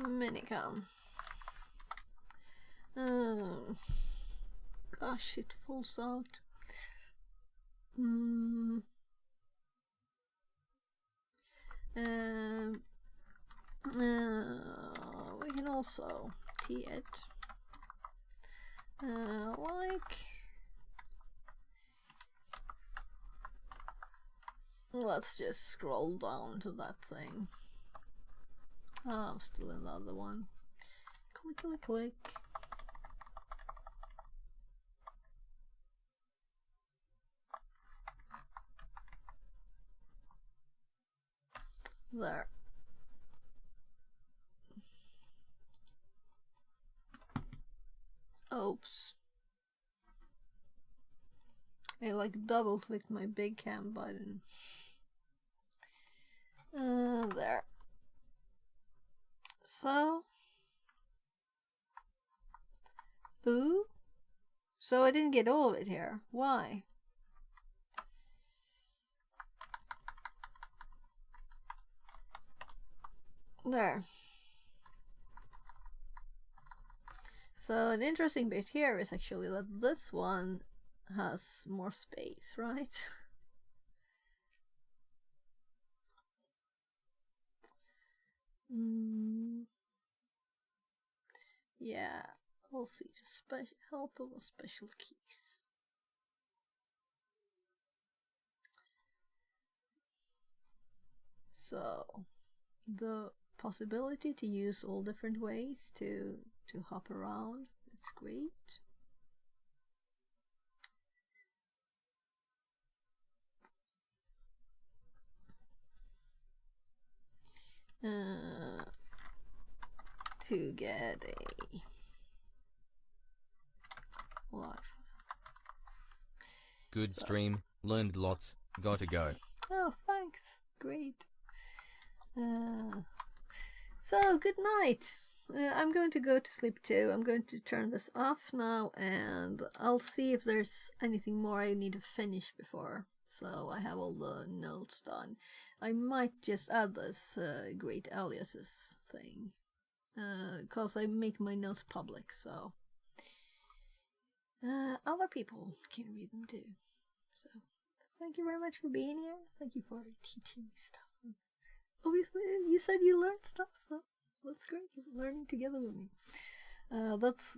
minicam. Gosh, it falls out. We can also T it like, let's just scroll down to that thing. Oh, I'm still in the other one. Click, click, click. There. Oops. I like double clicked my big cam button. There. So. Ooh. So I didn't get all of it here. Why? There. So an interesting bit here is actually that this one has more space, right? Yeah, we'll see. Just help with special keys. So the possibility to use all different ways to hop around, it's great. To get a life. Good stream, learned lots, gotta go. Oh, thanks. Great. So, good night. I'm going to go to sleep too. I'm going to turn this off now, and I'll see if there's anything more I need to finish before. So I have all the notes done. I might just add this great aliases thing. Because I make my notes public, so other people can read them too. So, thank you very much for being here. Thank you for teaching me stuff. Obviously, you said you learned stuff, so that's great. You're learning together with me.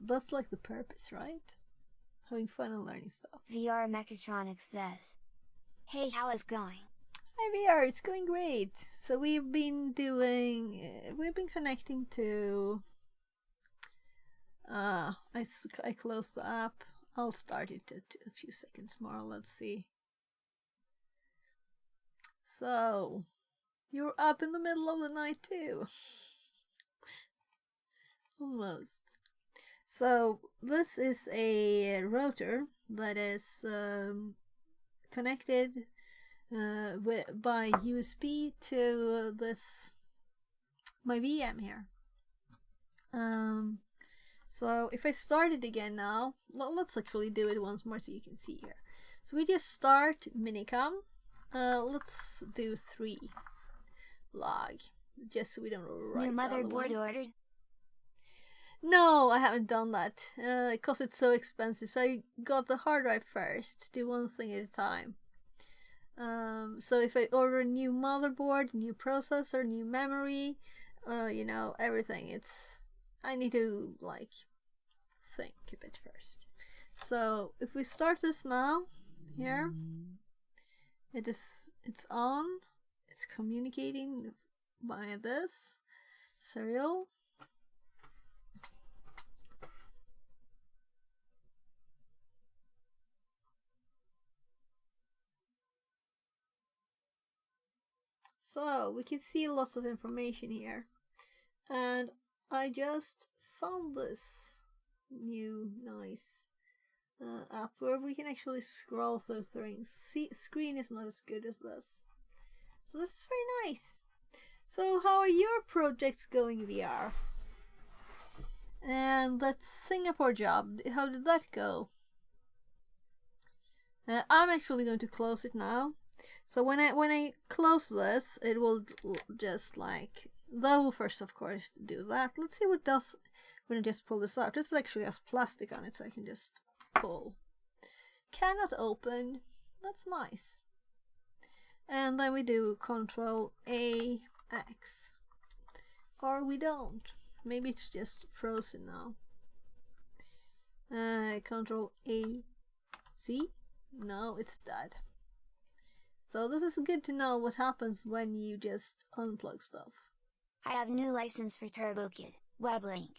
That's like the purpose, right? Having fun and learning stuff. VR Mechatronics says, "Hey, how is going?" Hi VR, it's going great. So we've been connecting to. I closed the app. I'll start it at a few seconds more. Let's see. So, you're up in the middle of the night too. Almost. So, this is a router that is connected by USB to my VM here. So if I start it again now, let's actually do it once more so you can see here. So we just start minicam. Let's do 3 log, just so we don't write New the other motherboard one. ordered. No, I haven't done that because it's so expensive. So I got the hard drive first. Do one thing at a time. So if I order a new motherboard, new processor, new memory, you know, everything, I need to like think a bit first. So if we start this now, here, it's on, it's communicating via this serial. So we can see lots of information here, and I just found this new nice app where we can actually scroll through things. See, screen is not as good as this, so this is very nice. So how are your projects going, VR? And that Singapore job, how did that go? I'm actually going to close it now. So when I close this, it will just like, that will first of course do that. Let's see what it does when I just pull this out. This actually has plastic on it, so I can just pull. Cannot open. That's nice. And then we do Control AX. Or we don't. Maybe it's just frozen now. Control A Z. No, it's dead. So this is good to know what happens when you just unplug stuff. I have new license for TurboKit. Web link.